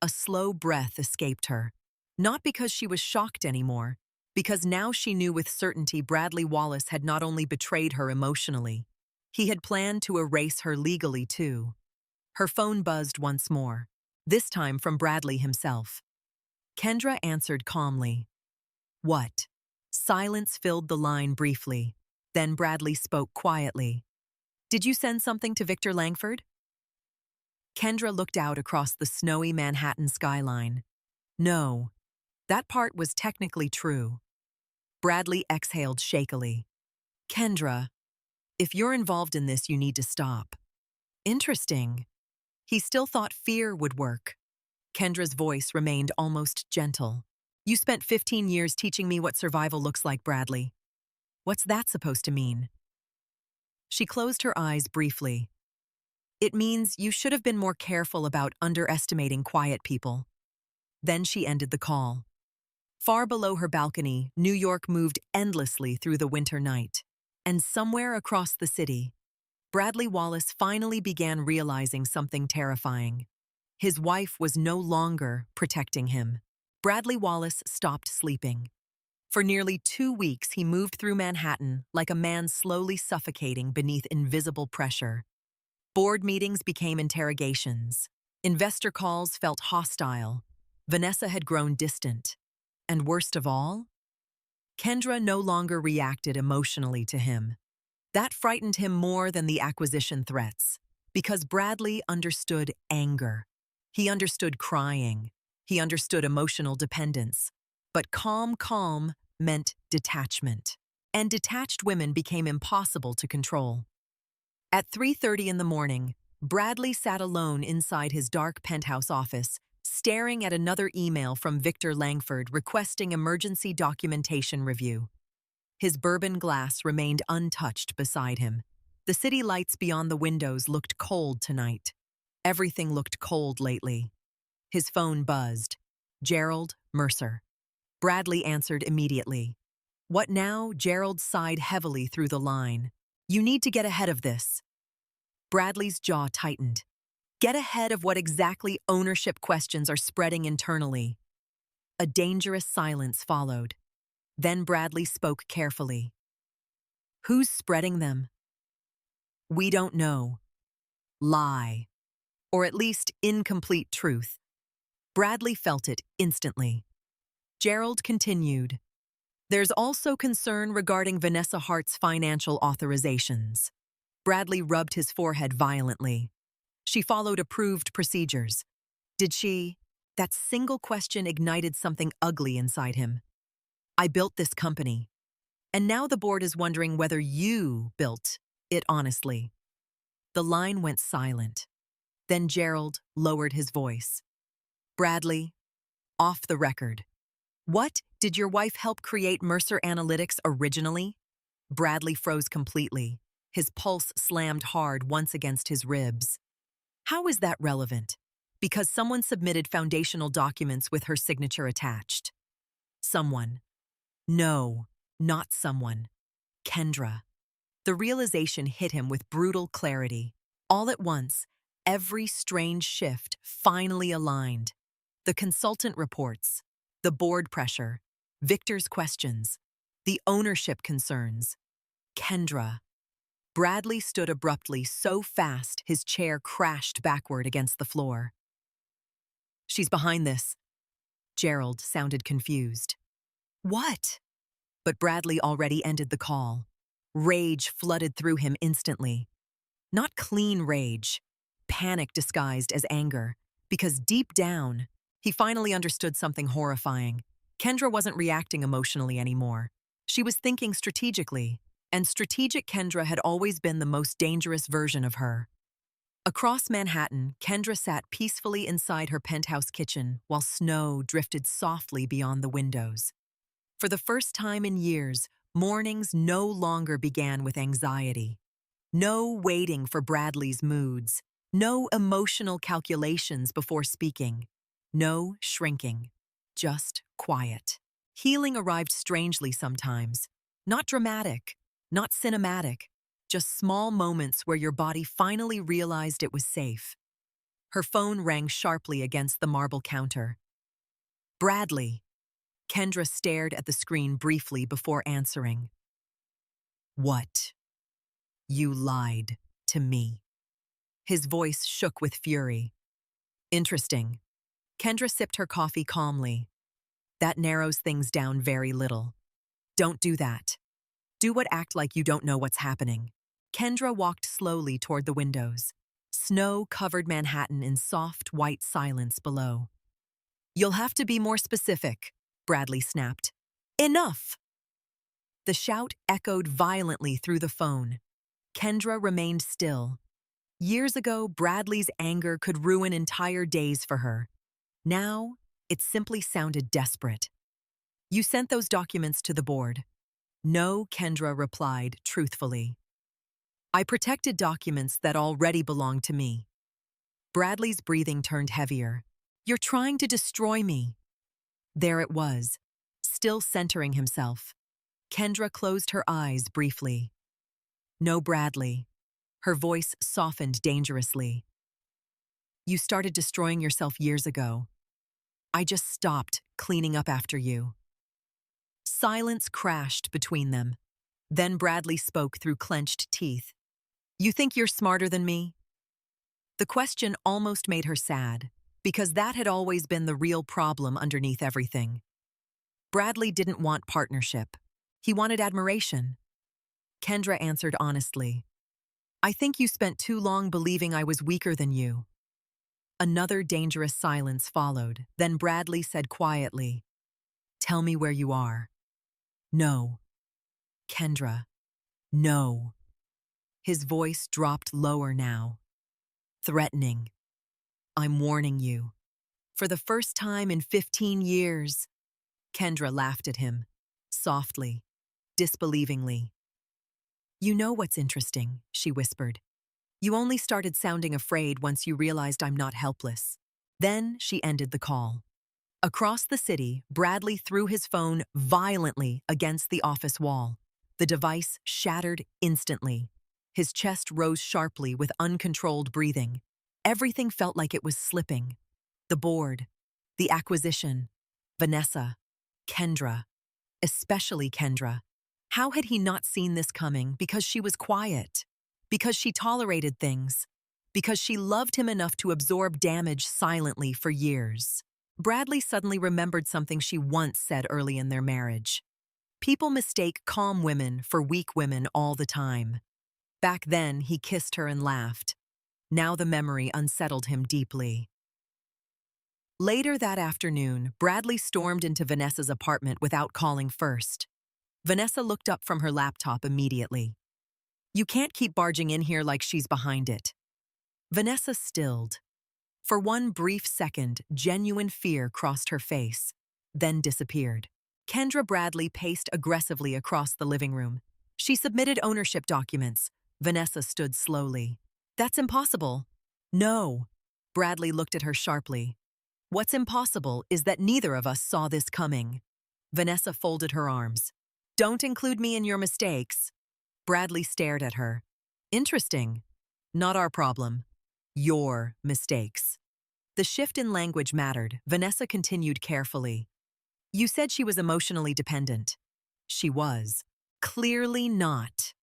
A slow breath escaped her. Not because she was shocked anymore, because now she knew with certainty Bradley Wallace had not only betrayed her emotionally, he had planned to erase her legally too. Her phone buzzed once more, this time from Bradley himself. Kendra answered calmly. What? Silence filled the line briefly. Then Bradley spoke quietly. Did you send something to Victor Langford? Kendra looked out across the snowy Manhattan skyline. No, that part was technically true. Bradley exhaled shakily. Kendra, if you're involved in this, you need to stop. Interesting. He still thought fear would work. Kendra's voice remained almost gentle. You spent 15 years teaching me what survival looks like, Bradley. What's that supposed to mean? She closed her eyes briefly. It means you should have been more careful about underestimating quiet people. Then she ended the call. Far below her balcony, New York moved endlessly through the winter night. And somewhere across the city, Bradley Wallace finally began realizing something terrifying. His wife was no longer protecting him. Bradley Wallace stopped sleeping. For nearly 2 weeks, he moved through Manhattan like a man slowly suffocating beneath invisible pressure. Board meetings became interrogations. Investor calls felt hostile. Vanessa had grown distant. And worst of all, Kendra no longer reacted emotionally to him. That frightened him more than the acquisition threats, because Bradley understood anger. He understood crying. He understood emotional dependence. But calm meant detachment. And detached women became impossible to control. At 3:30 in the morning, Bradley sat alone inside his dark penthouse office, staring at another email from Victor Langford requesting emergency documentation review. His bourbon glass remained untouched beside him. The city lights beyond the windows looked cold tonight. Everything looked cold lately. His phone buzzed. Gerald Mercer. Bradley answered immediately. What now? Gerald sighed heavily through the line. You need to get ahead of this. Bradley's jaw tightened. Get ahead of what exactly ownership questions are spreading internally. A dangerous silence followed. Then Bradley spoke carefully. Who's spreading them? We don't know. Lie. Or at least incomplete truth. Bradley felt it instantly. Gerald continued. There's also concern regarding Vanessa Hart's financial authorizations. Bradley rubbed his forehead violently. She followed approved procedures. Did she? That single question ignited something ugly inside him. I built this company. And now the board is wondering whether you built it honestly. The line went silent. Then Gerald lowered his voice. Bradley, off the record. What? Did your wife help create Mercer Analytics originally? Bradley froze completely. His pulse slammed hard once against his ribs. How is that relevant? Because someone submitted foundational documents with her signature attached. Someone. No, not someone. Kendra. The realization hit him with brutal clarity. All at once, every strange shift finally aligned. The consultant reports, the board pressure, Victor's questions, the ownership concerns. Kendra. Bradley stood abruptly so fast his chair crashed backward against the floor. She's behind this. Gerald sounded confused. What? But Bradley already ended the call. Rage flooded through him instantly. Not clean rage, panic disguised as anger, because deep down, he finally understood something horrifying. Kendra wasn't reacting emotionally anymore. She was thinking strategically, and strategic Kendra had always been the most dangerous version of her. Across Manhattan, Kendra sat peacefully inside her penthouse kitchen while snow drifted softly beyond the windows. For the first time in years, mornings no longer began with anxiety. No waiting for Bradley's moods. No emotional calculations before speaking. No shrinking. Just quiet. Healing arrived strangely sometimes. Not dramatic, not cinematic. Just small moments where your body finally realized it was safe. Her phone rang sharply against the marble counter. Bradley. Kendra stared at the screen briefly before answering. What? You lied to me. His voice shook with fury. Interesting. Kendra sipped her coffee calmly. That narrows things down very little. Don't do that. Do what act like you don't know what's happening. Kendra walked slowly toward the windows. Snow covered Manhattan in soft white silence below. You'll have to be more specific, Bradley snapped. Enough! The shout echoed violently through the phone. Kendra remained still. Years ago, Bradley's anger could ruin entire days for her. Now, it simply sounded desperate. You sent those documents to the board. No, Kendra replied truthfully. I protected documents that already belonged to me. Bradley's breathing turned heavier. You're trying to destroy me. There it was, still centering himself. Kendra closed her eyes briefly. No, Bradley. Her voice softened dangerously. You started destroying yourself years ago. I just stopped cleaning up after you. Silence crashed between them. Then Bradley spoke through clenched teeth. You think you're smarter than me? The question almost made her sad, because that had always been the real problem underneath everything. Bradley didn't want partnership. He wanted admiration. Kendra answered honestly. I think you spent too long believing I was weaker than you. Another dangerous silence followed. Then Bradley said quietly, Tell me where you are. No. Kendra. No. His voice dropped lower now. Threatening. I'm warning you. For the first time in 15 years. Kendra laughed at him, softly, disbelievingly. You know what's interesting, she whispered. You only started sounding afraid once you realized I'm not helpless. Then she ended the call. Across the city, Bradley threw his phone violently against the office wall. The device shattered instantly. His chest rose sharply with uncontrolled breathing. Everything felt like it was slipping. The board, the acquisition, Vanessa, Kendra. especially Kendra. How had he not seen this coming? Because she was quiet, because she tolerated things, because she loved him enough to absorb damage silently for years. Bradley suddenly remembered something she once said early in their marriage. People mistake calm women for weak women all the time. Back then, he kissed her and laughed. Now the memory unsettled him deeply. Later that afternoon, Bradley stormed into Vanessa's apartment without calling first. Vanessa looked up from her laptop immediately. "You can't keep barging in here like she's behind it." Vanessa stilled. For one brief second, genuine fear crossed her face, then disappeared. Kendra Bradley paced aggressively across the living room. She submitted ownership documents. Vanessa stood slowly. "That's impossible." "No." Bradley looked at her sharply. "What's impossible is that neither of us saw this coming." Vanessa folded her arms. "Don't include me in your mistakes." Bradley stared at her. "Interesting. Not our problem. Your mistakes." The shift in language mattered. Vanessa continued carefully. "You said she was emotionally dependent." She was. Clearly not.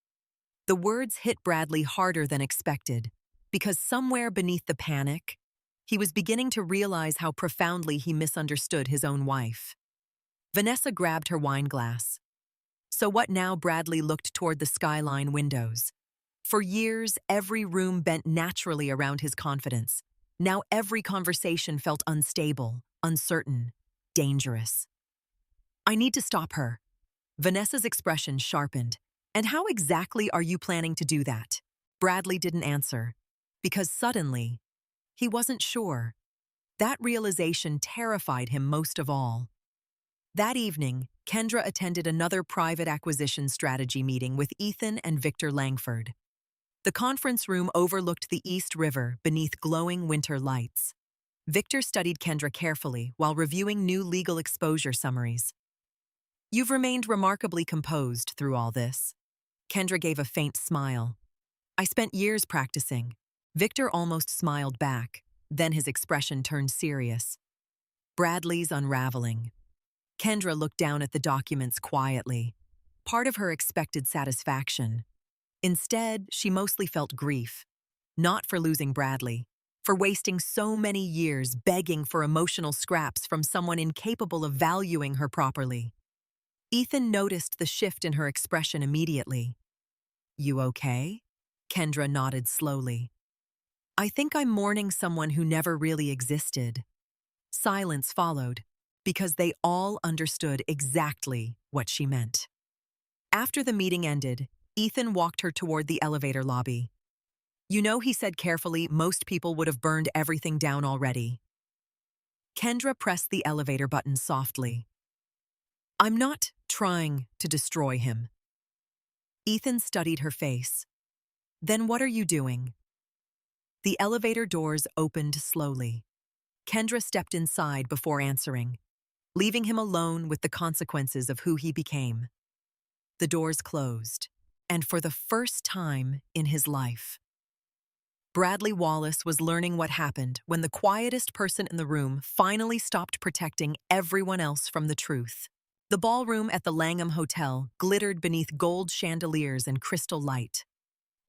The words hit Bradley harder than expected, because somewhere beneath the panic, he was beginning to realize how profoundly he misunderstood his own wife. Vanessa grabbed her wine glass. "So what now?" Bradley looked toward the skyline windows. For years, every room bent naturally around his confidence. Now every conversation felt unstable, uncertain, dangerous. "I need to stop her." Vanessa's expression sharpened. "And how exactly are you planning to do that?" Bradley didn't answer, because suddenly, he wasn't sure. That realization terrified him most of all. That evening, Kendra attended another private acquisition strategy meeting with Ethan and Victor Langford. The conference room overlooked the East River beneath glowing winter lights. Victor studied Kendra carefully while reviewing new legal exposure summaries. "You've remained remarkably composed through all this." Kendra gave a faint smile. "I spent years practicing." Victor almost smiled back, then his expression turned serious. "Bradley's unraveling." Kendra looked down at the documents quietly. Part of her expected satisfaction. Instead, she mostly felt grief. Not for losing Bradley, for wasting so many years begging for emotional scraps from someone incapable of valuing her properly. Ethan noticed the shift in her expression immediately. "You okay?" Kendra nodded slowly. "I think I'm mourning someone who never really existed." Silence followed, because they all understood exactly what she meant. After the meeting ended, Ethan walked her toward the elevator lobby. "You know," he said carefully, "most people would have burned everything down already." Kendra pressed the elevator button softly. "I'm not trying to destroy him." Ethan studied her face. "Then what are you doing?" The elevator doors opened slowly. Kendra stepped inside before answering, leaving him alone with the consequences of who he became. The doors closed, and for the first time in his life, Bradley Wallace was learning what happened when the quietest person in the room finally stopped protecting everyone else from the truth. The ballroom at the Langham Hotel glittered beneath gold chandeliers and crystal light.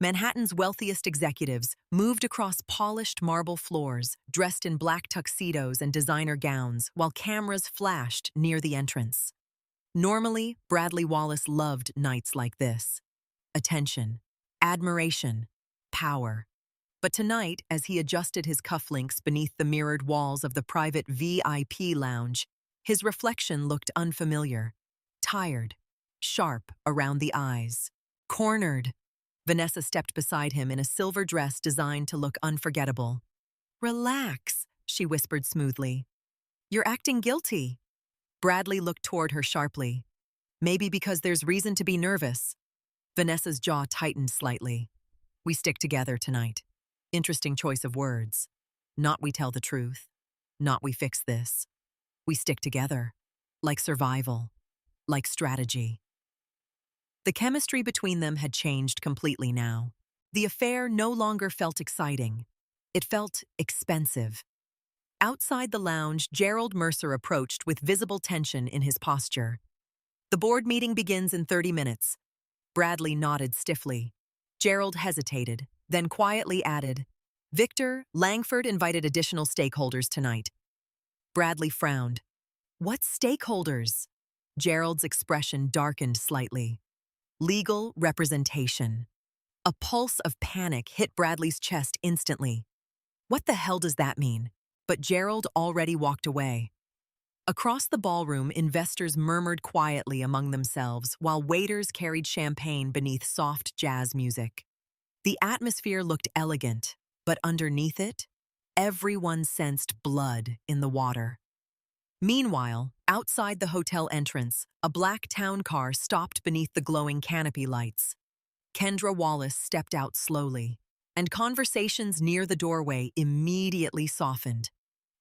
Manhattan's wealthiest executives moved across polished marble floors, dressed in black tuxedos and designer gowns, while cameras flashed near the entrance. Normally, Bradley Wallace loved nights like this. Attention, admiration, power. But tonight, as he adjusted his cufflinks beneath the mirrored walls of the private VIP lounge, his reflection looked unfamiliar, tired, sharp around the eyes, cornered. Vanessa stepped beside him in a silver dress designed to look unforgettable. "Relax," she whispered smoothly. "You're acting guilty." Bradley looked toward her sharply. "Maybe because there's reason to be nervous." Vanessa's jaw tightened slightly. "We stick together tonight." Interesting choice of words. Not we tell the truth. Not we fix this. We stick together. Like survival. Like strategy. The chemistry between them had changed completely now. The affair no longer felt exciting. It felt expensive. Outside the lounge, Gerald Mercer approached with visible tension in his posture. The board meeting begins in 30 minutes. Bradley nodded stiffly. Gerald hesitated, then quietly added, Victor, Langford invited additional stakeholders tonight. Bradley frowned. What stakeholders? Gerald's expression darkened slightly. Legal representation. A pulse of panic hit Bradley's chest instantly. What the hell does that mean? But Gerald already walked away. Across the ballroom, investors murmured quietly among themselves while waiters carried champagne beneath soft jazz music. The atmosphere looked elegant, but underneath it, everyone sensed blood in the water. Meanwhile, outside the hotel entrance, a black town car stopped beneath the glowing canopy lights. Kendra Wallace stepped out slowly, and conversations near the doorway immediately softened.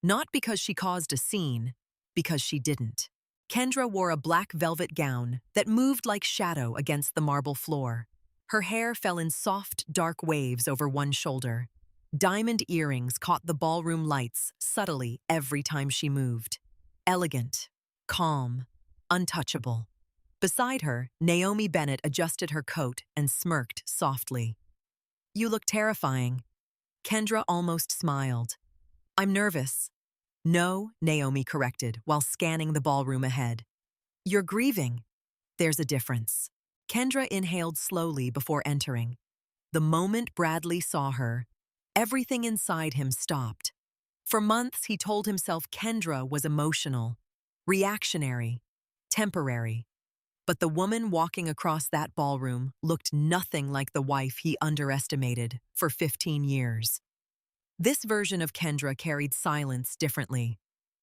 Not because she caused a scene, because she didn't. Kendra wore a black velvet gown that moved like shadow against the marble floor. Her hair fell in soft, dark waves over one shoulder. Diamond earrings caught the ballroom lights subtly every time she moved. Elegant, calm, untouchable. Beside her, Naomi Bennett adjusted her coat and smirked softly. You look terrifying. Kendra almost smiled. I'm nervous. No, Naomi corrected while scanning the ballroom ahead. You're grieving. There's a difference. Kendra inhaled slowly before entering. The moment Bradley saw her, everything inside him stopped. For months, he told himself Kendra was emotional, reactionary, temporary. But the woman walking across that ballroom looked nothing like the wife he underestimated for 15 years. This version of Kendra carried silence differently.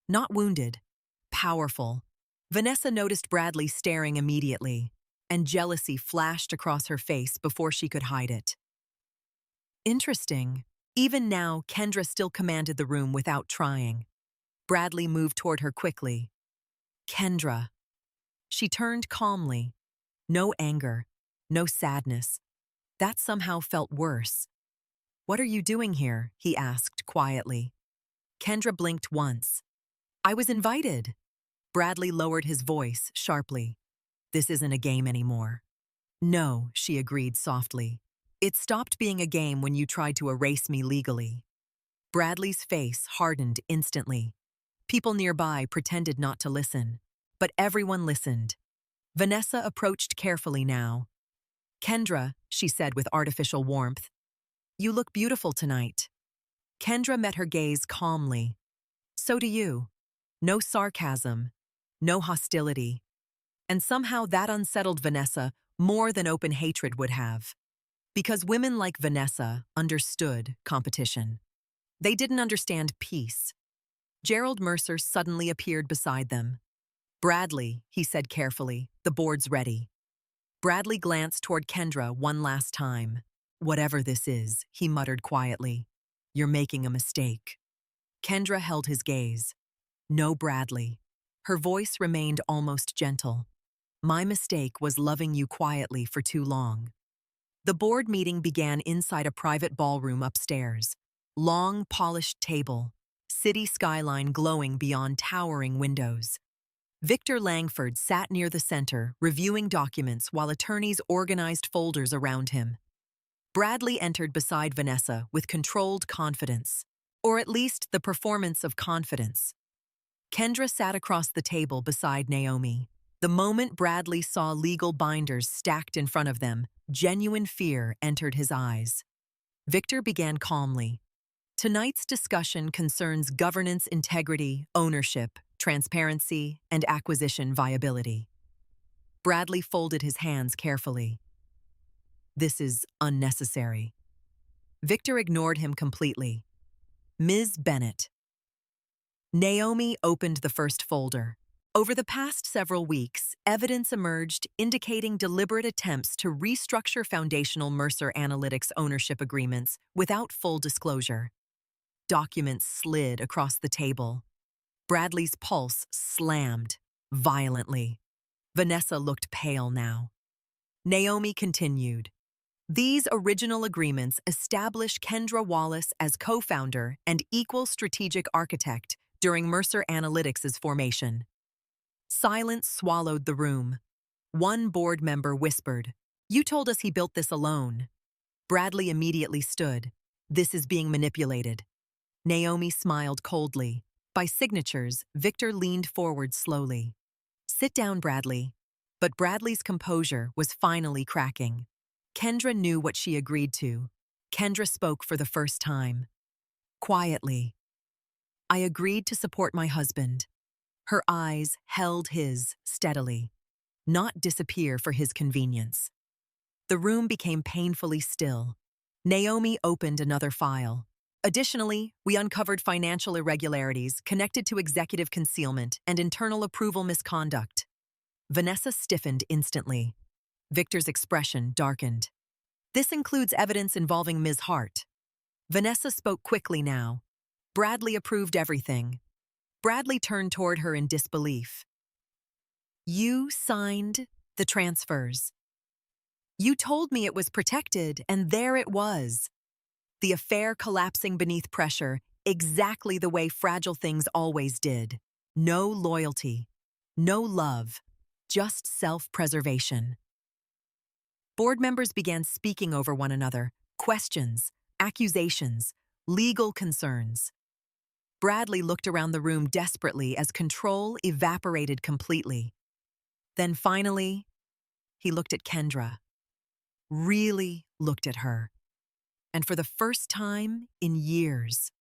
Not wounded, powerful. Vanessa noticed Bradley staring immediately, and jealousy flashed across her face before she could hide it. Interesting. Even now, Kendra still commanded the room without trying. Bradley moved toward her quickly. Kendra. She turned calmly. No anger, no sadness. That somehow felt worse. What are you doing here? He asked quietly. Kendra blinked once. I was invited. Bradley lowered his voice sharply. This isn't a game anymore. No, she agreed softly. It stopped being a game when you tried to erase me legally. Bradley's face hardened instantly. People nearby pretended not to listen, but everyone listened. Vanessa approached carefully now. Kendra, she said with artificial warmth, you look beautiful tonight. Kendra met her gaze calmly. So do you. No sarcasm, no hostility. And somehow that unsettled Vanessa more than open hatred would have. Because women like Vanessa understood competition. They didn't understand peace. Gerald Mercer suddenly appeared beside them. Bradley, he said carefully, the board's ready. Bradley glanced toward Kendra one last time. Whatever this is, he muttered quietly. You're making a mistake. Kendra held his gaze. No, Bradley. Her voice remained almost gentle. My mistake was loving you quietly for too long. The board meeting began inside a private ballroom upstairs. Long, polished table, city skyline glowing beyond towering windows. Victor Langford sat near the center, reviewing documents while attorneys organized folders around him. Bradley entered beside Vanessa with controlled confidence, or at least the performance of confidence. Kendra sat across the table beside Naomi. The moment Bradley saw legal binders stacked in front of them, genuine fear entered his eyes. Victor began calmly. Tonight's discussion concerns governance integrity, ownership, transparency, and acquisition viability. Bradley folded his hands carefully. This is unnecessary. Victor ignored him completely. Ms. Bennett. Naomi opened the first folder. Over the past several weeks, evidence emerged indicating deliberate attempts to restructure foundational Mercer Analytics ownership agreements without full disclosure. Documents slid across the table. Bradley's pulse slammed violently. Vanessa looked pale now. Naomi continued. These original agreements establish Kendra Wallace as co-founder and equal strategic architect during Mercer Analytics' formation. Silence swallowed the room. One board member whispered, "You told us he built this alone." Bradley immediately stood. "This is being manipulated." Naomi smiled coldly. By signatures, Victor leaned forward slowly. "Sit down, Bradley." But Bradley's composure was finally cracking. Kendra knew what she agreed to. Kendra spoke for the first time. Quietly, "I agreed to support my husband." Her eyes held his steadily, not disappear for his convenience. The room became painfully still. Naomi opened another file. "Additionally, we uncovered financial irregularities connected to executive concealment and internal approval misconduct." Vanessa stiffened instantly. Victor's expression darkened. "This includes evidence involving Ms. Hart." Vanessa spoke quickly now. "Bradley approved everything." Bradley turned toward her in disbelief. "You signed the transfers. You told me it was protected, and there it was." The affair collapsing beneath pressure, exactly the way fragile things always did. No loyalty, no love, just self-preservation. Board members began speaking over one another, questions, accusations, legal concerns. Bradley looked around the room desperately as control evaporated completely. Then finally, he looked at Kendra. Really looked at her. And for the first time in years,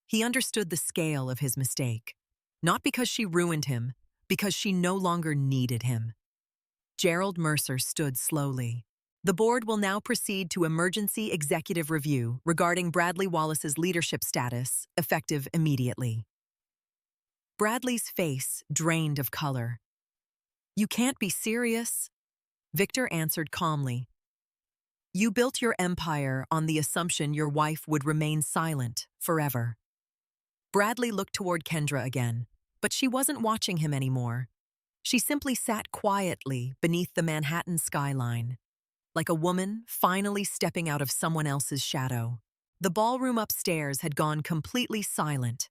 he understood the scale of his mistake. Not because she ruined him, because she no longer needed him. Gerald Mercer stood slowly. "The board will now proceed to emergency executive review regarding Bradley Wallace's leadership status, effective immediately." Bradley's face drained of color. "You can't be serious." Victor answered calmly. "You built your empire on the assumption your wife would remain silent forever." Bradley looked toward Kendra again, but she wasn't watching him anymore. She simply sat quietly beneath the Manhattan skyline, like a woman finally stepping out of someone else's shadow. The ballroom upstairs had gone completely silent.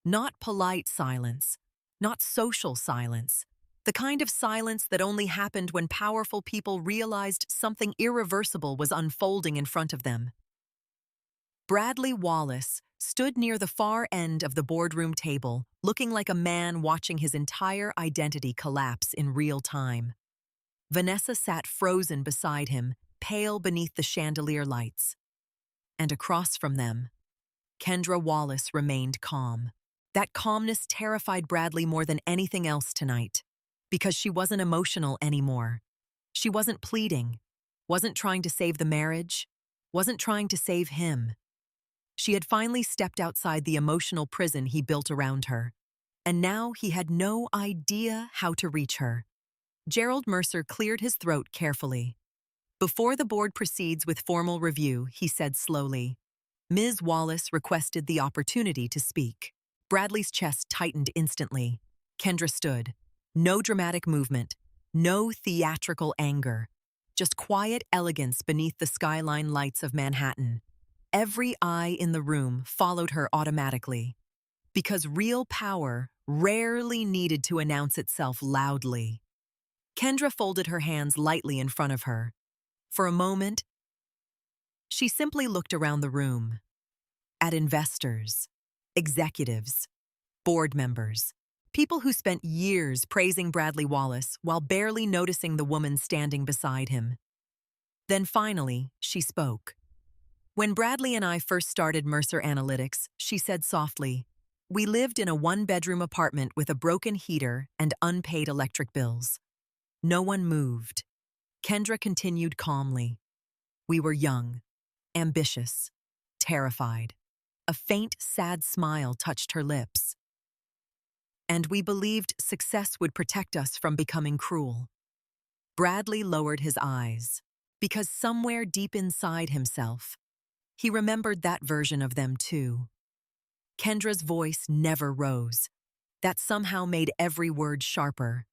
Not polite silence, not social silence, the kind of silence that only happened when powerful people realized something irreversible was unfolding in front of them. Bradley Wallace stood near the far end of the boardroom table, looking like a man watching his entire identity collapse in real time. Vanessa sat frozen beside him, pale beneath the chandelier lights. And across from them, Kendra Wallace remained calm. That calmness terrified Bradley more than anything else tonight, because she wasn't emotional anymore. She wasn't pleading, wasn't trying to save the marriage, wasn't trying to save him. She had finally stepped outside the emotional prison he built around her, and now he had no idea how to reach her. Gerald Mercer cleared his throat carefully. "Before the board proceeds with formal review," he said slowly, "Ms. Wallace requested the opportunity to speak." Bradley's chest tightened instantly. Kendra stood. No dramatic movement, no theatrical anger, just quiet elegance beneath the skyline lights of Manhattan. Every eye in the room followed her automatically, because real power rarely needed to announce itself loudly. Kendra folded her hands lightly in front of her. For a moment, she simply looked around the room, at investors, executives, board members, people who spent years praising Bradley Wallace while barely noticing the woman standing beside him. Then finally, she spoke. "When Bradley and I first started Mercer Analytics," she said softly, "we lived in a one-bedroom apartment with a broken heater and unpaid electric bills. No one moved." Kendra continued calmly. "We were young, ambitious, terrified. A faint, sad smile touched her lips. And we believed success would protect us from becoming cruel." Bradley lowered his eyes, because somewhere deep inside himself, he remembered that version of them too. Kendra's voice never rose. That somehow made every word sharper.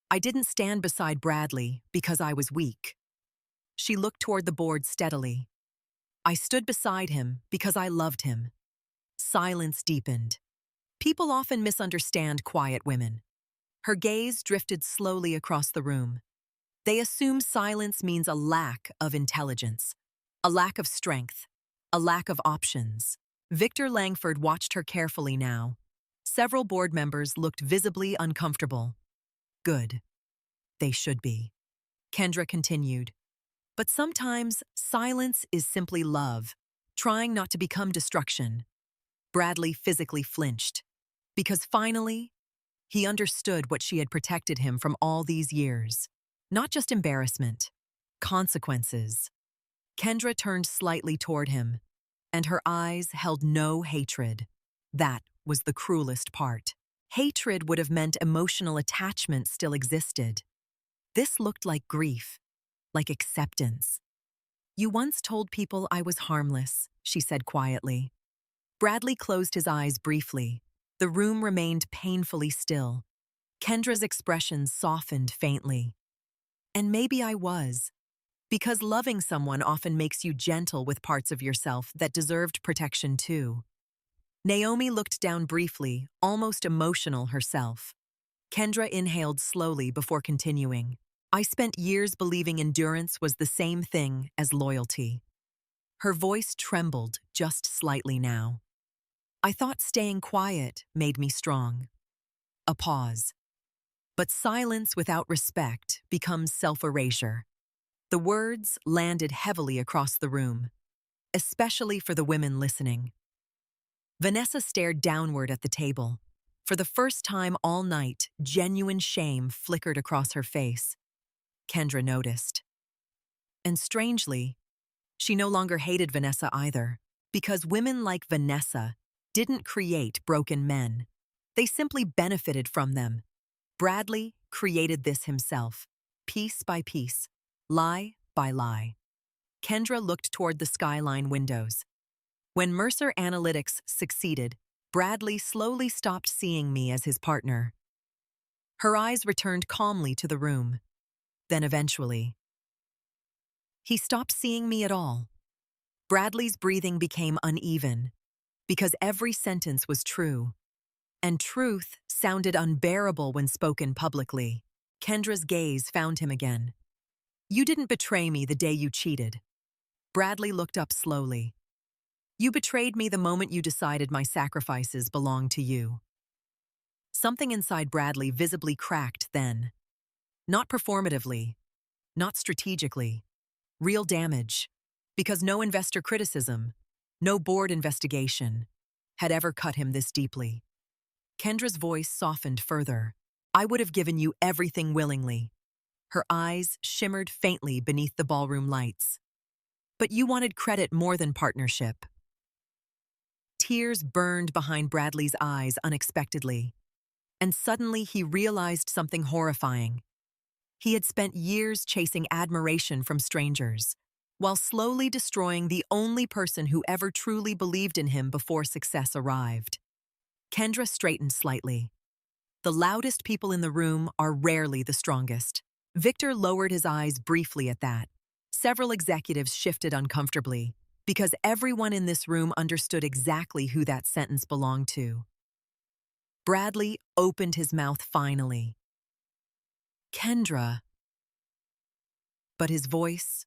"I didn't stand beside Bradley because I was weak." She looked toward the board steadily. "I stood beside him because I loved him." Silence deepened. People often misunderstand quiet women. Her gaze drifted slowly across the room. They assume silence means a lack of intelligence, a lack of strength, a lack of options. Victor Langford watched her carefully now. Several board members looked visibly uncomfortable. Good. They should be. Kendra continued. But sometimes silence is simply love, trying not to become destruction. Bradley physically flinched, because finally, he understood what she had protected him from all these years. Not just embarrassment, consequences. Kendra turned slightly toward him, and her eyes held no hatred. That was the cruelest part. Hatred would have meant emotional attachment still existed. This looked like grief, like acceptance. You once told people I was harmless, she said quietly. Bradley closed his eyes briefly. The room remained painfully still. Kendra's expression softened faintly. And maybe I was, because loving someone often makes you gentle with parts of yourself that deserved protection too. Naomi looked down briefly, almost emotional herself. Kendra inhaled slowly before continuing. I spent years believing endurance was the same thing as loyalty. Her voice trembled just slightly now. I thought staying quiet made me strong. A pause. But silence without respect becomes self-erasure. The words landed heavily across the room, especially for the women listening. Vanessa stared downward at the table. For the first time all night, genuine shame flickered across her face. Kendra noticed. And strangely, she no longer hated Vanessa either, because women like Vanessa didn't create broken men. They simply benefited from them. Bradley created this himself, piece by piece, lie by lie. Kendra looked toward the skyline windows. When Mercer Analytics succeeded, Bradley slowly stopped seeing me as his partner. Her eyes returned calmly to the room. Then eventually, he stopped seeing me at all. Bradley's breathing became uneven, because every sentence was true. And truth sounded unbearable when spoken publicly. Kendra's gaze found him again. You didn't betray me the day you cheated. Bradley looked up slowly. You betrayed me the moment you decided my sacrifices belonged to you. Something inside Bradley visibly cracked then. Not performatively, not strategically. Real damage. Because no investor criticism, no board investigation, had ever cut him this deeply. Kendra's voice softened further. I would have given you everything willingly. Her eyes shimmered faintly beneath the ballroom lights. But you wanted credit more than partnership. Tears burned behind Bradley's eyes unexpectedly. And suddenly he realized something horrifying. He had spent years chasing admiration from strangers, while slowly destroying the only person who ever truly believed in him before success arrived. Kendra straightened slightly. The loudest people in the room are rarely the strongest. Victor lowered his eyes briefly at that. Several executives shifted uncomfortably, because everyone in this room understood exactly who that sentence belonged to. Bradley opened his mouth finally. Kendra. But his voice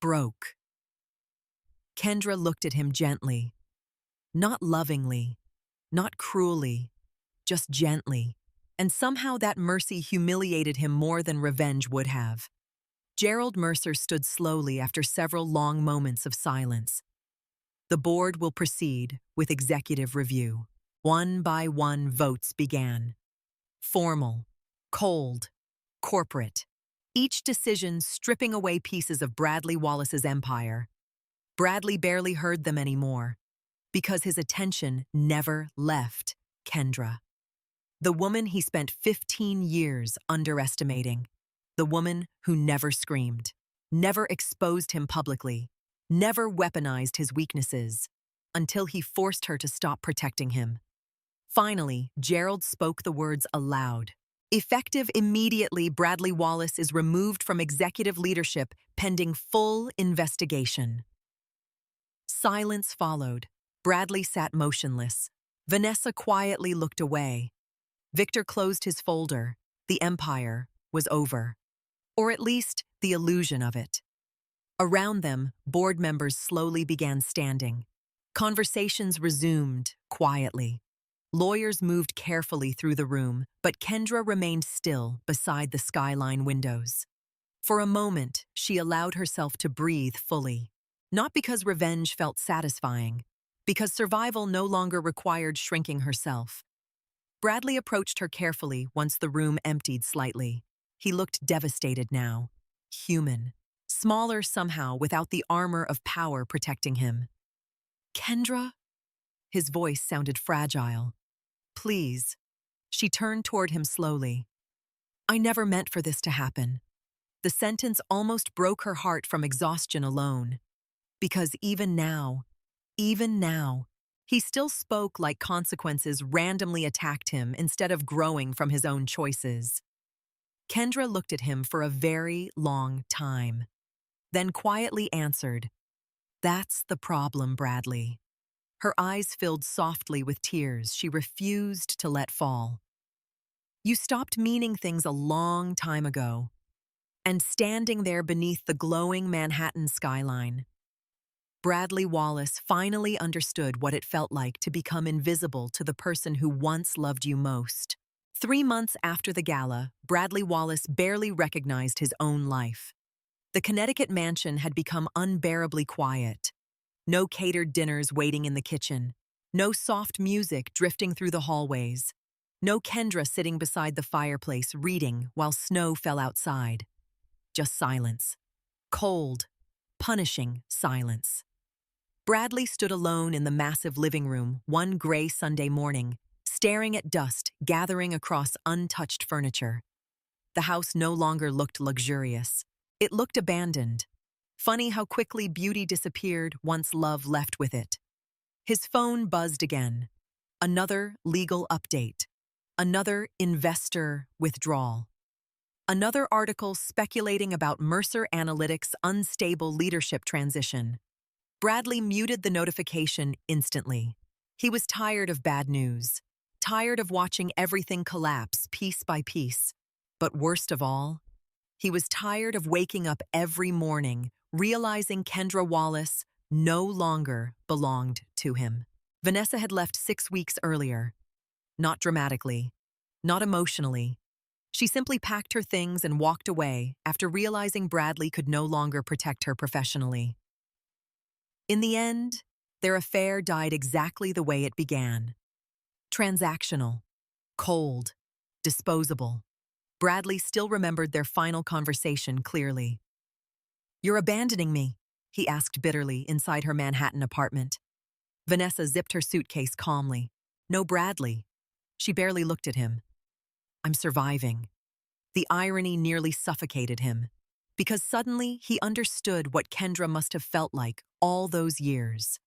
broke. Kendra looked at him gently. Not lovingly, not cruelly, just gently. And somehow that mercy humiliated him more than revenge would have. Gerald Mercer stood slowly after several long moments of silence. The board will proceed with executive review. One by one votes began. Formal, cold, corporate. Each decision stripping away pieces of Bradley Wallace's empire. Bradley barely heard them anymore, because his attention never left Kendra. The woman he spent 15 years underestimating. The woman who never screamed, never exposed him publicly, never weaponized his weaknesses, until he forced her to stop protecting him. Finally, Gerald spoke the words aloud. Effective immediately, Bradley Wallace is removed from executive leadership pending full investigation. Silence followed. Bradley sat motionless. Vanessa quietly looked away. Victor closed his folder, The empire was over, or at least the illusion of it. Around them, board members slowly began standing. Conversations resumed quietly. Lawyers moved carefully through the room, but Kendra remained still beside the skyline windows. For a moment, she allowed herself to breathe fully. Not because revenge felt satisfying, because survival no longer required shrinking herself. Bradley approached her carefully once the room emptied slightly. He looked devastated now. Human. Smaller somehow without the armor of power protecting him. "Kendra?" His voice sounded fragile. "Please." She turned toward him slowly. "I never meant for this to happen." The sentence almost broke her heart from exhaustion alone. Because even now, he still spoke like consequences randomly attacked him instead of growing from his own choices. Kendra looked at him for a very long time, then quietly answered, "That's the problem, Bradley." Her eyes filled softly with tears she refused to let fall. "You stopped meaning things a long time ago." And standing there beneath the glowing Manhattan skyline, Bradley Wallace finally understood what it felt like to become invisible to the person who once loved you most. 3 months after the gala, Bradley Wallace barely recognized his own life. The Connecticut mansion had become unbearably quiet. No catered dinners waiting in the kitchen. No soft music drifting through the hallways. No Kendra sitting beside the fireplace reading while snow fell outside. Just silence. Cold, punishing silence. Bradley stood alone in the massive living room one gray Sunday morning, staring at dust gathering across untouched furniture. The house no longer looked luxurious. It looked abandoned. Funny how quickly beauty disappeared once love left with it. His phone buzzed again. Another legal update. Another investor withdrawal. Another article speculating about Mercer Analytics' unstable leadership transition. Bradley muted the notification instantly. He was tired of bad news, tired of watching everything collapse piece by piece. But worst of all, he was tired of waking up every morning, realizing Kendra Wallace no longer belonged to him. Vanessa had left 6 weeks earlier. Not dramatically, not emotionally. She simply packed her things and walked away after realizing Bradley could no longer protect her professionally. In the end, their affair died exactly the way it began. Transactional, cold, disposable. Bradley still remembered their final conversation clearly. "You're abandoning me?" he asked bitterly inside her Manhattan apartment. Vanessa zipped her suitcase calmly. "No, Bradley." She barely looked at him. "I'm surviving." The irony nearly suffocated him, because suddenly he understood what Kendra must have felt like all those years.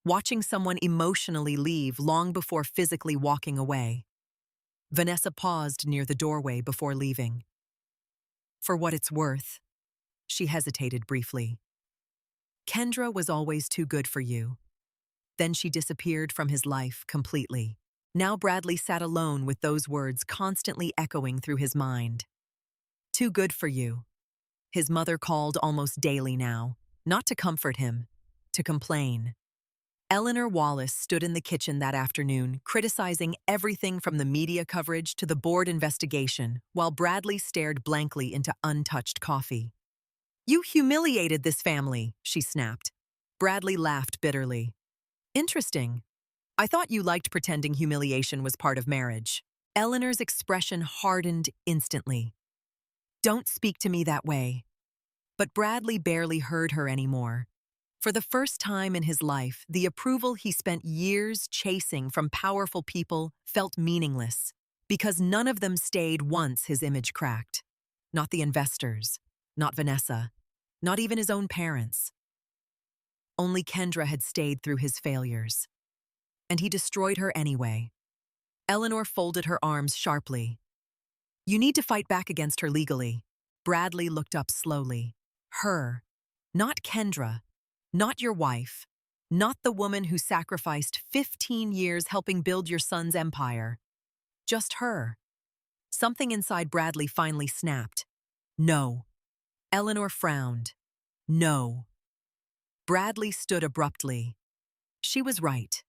Watching someone emotionally leave long before physically walking away. Vanessa paused near the doorway before leaving. "For what it's worth," she hesitated briefly. "Kendra was always too good for you." Then she disappeared from his life completely. Now Bradley sat alone with those words constantly echoing through his mind. "Too good for you." His mother called almost daily now, not to comfort him, to complain. Eleanor Wallace stood in the kitchen that afternoon, criticizing everything from the media coverage to the board investigation, while Bradley stared blankly into untouched coffee. "You humiliated this family," she snapped. Bradley laughed bitterly. "Interesting. I thought you liked pretending humiliation was part of marriage." Eleanor's expression hardened instantly. "Don't speak to me that way." But Bradley barely heard her anymore. For the first time in his life, the approval he spent years chasing from powerful people felt meaningless, because none of them stayed once his image cracked. Not the investors, not Vanessa, not even his own parents. Only Kendra had stayed through his failures. And he destroyed her anyway. Eleanor folded her arms sharply. "You need to fight back against her legally." Bradley looked up slowly. Her, not Kendra, not your wife, not the woman who sacrificed 15 years helping build your son's empire. Just her. Something inside Bradley finally snapped. No. Eleanor frowned. No. Bradley stood abruptly. She was right.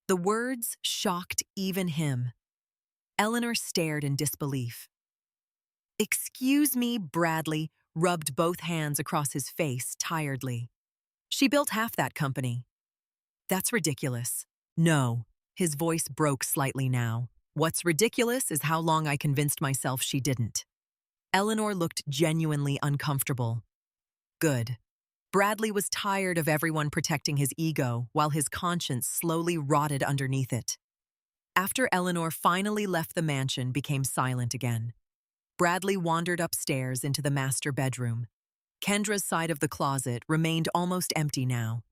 The words shocked even him. Eleanor stared in disbelief. "Excuse me," Bradley rubbed both hands across his face tiredly. "She built half that company." "That's ridiculous." "No." His voice broke slightly now. "What's ridiculous is how long I convinced myself she didn't." Eleanor looked genuinely uncomfortable. Good. Bradley was tired of everyone protecting his ego while his conscience slowly rotted underneath it. After Eleanor finally left the mansion became silent again, Bradley wandered upstairs into the master bedroom. Kendra's side of the closet remained almost empty now.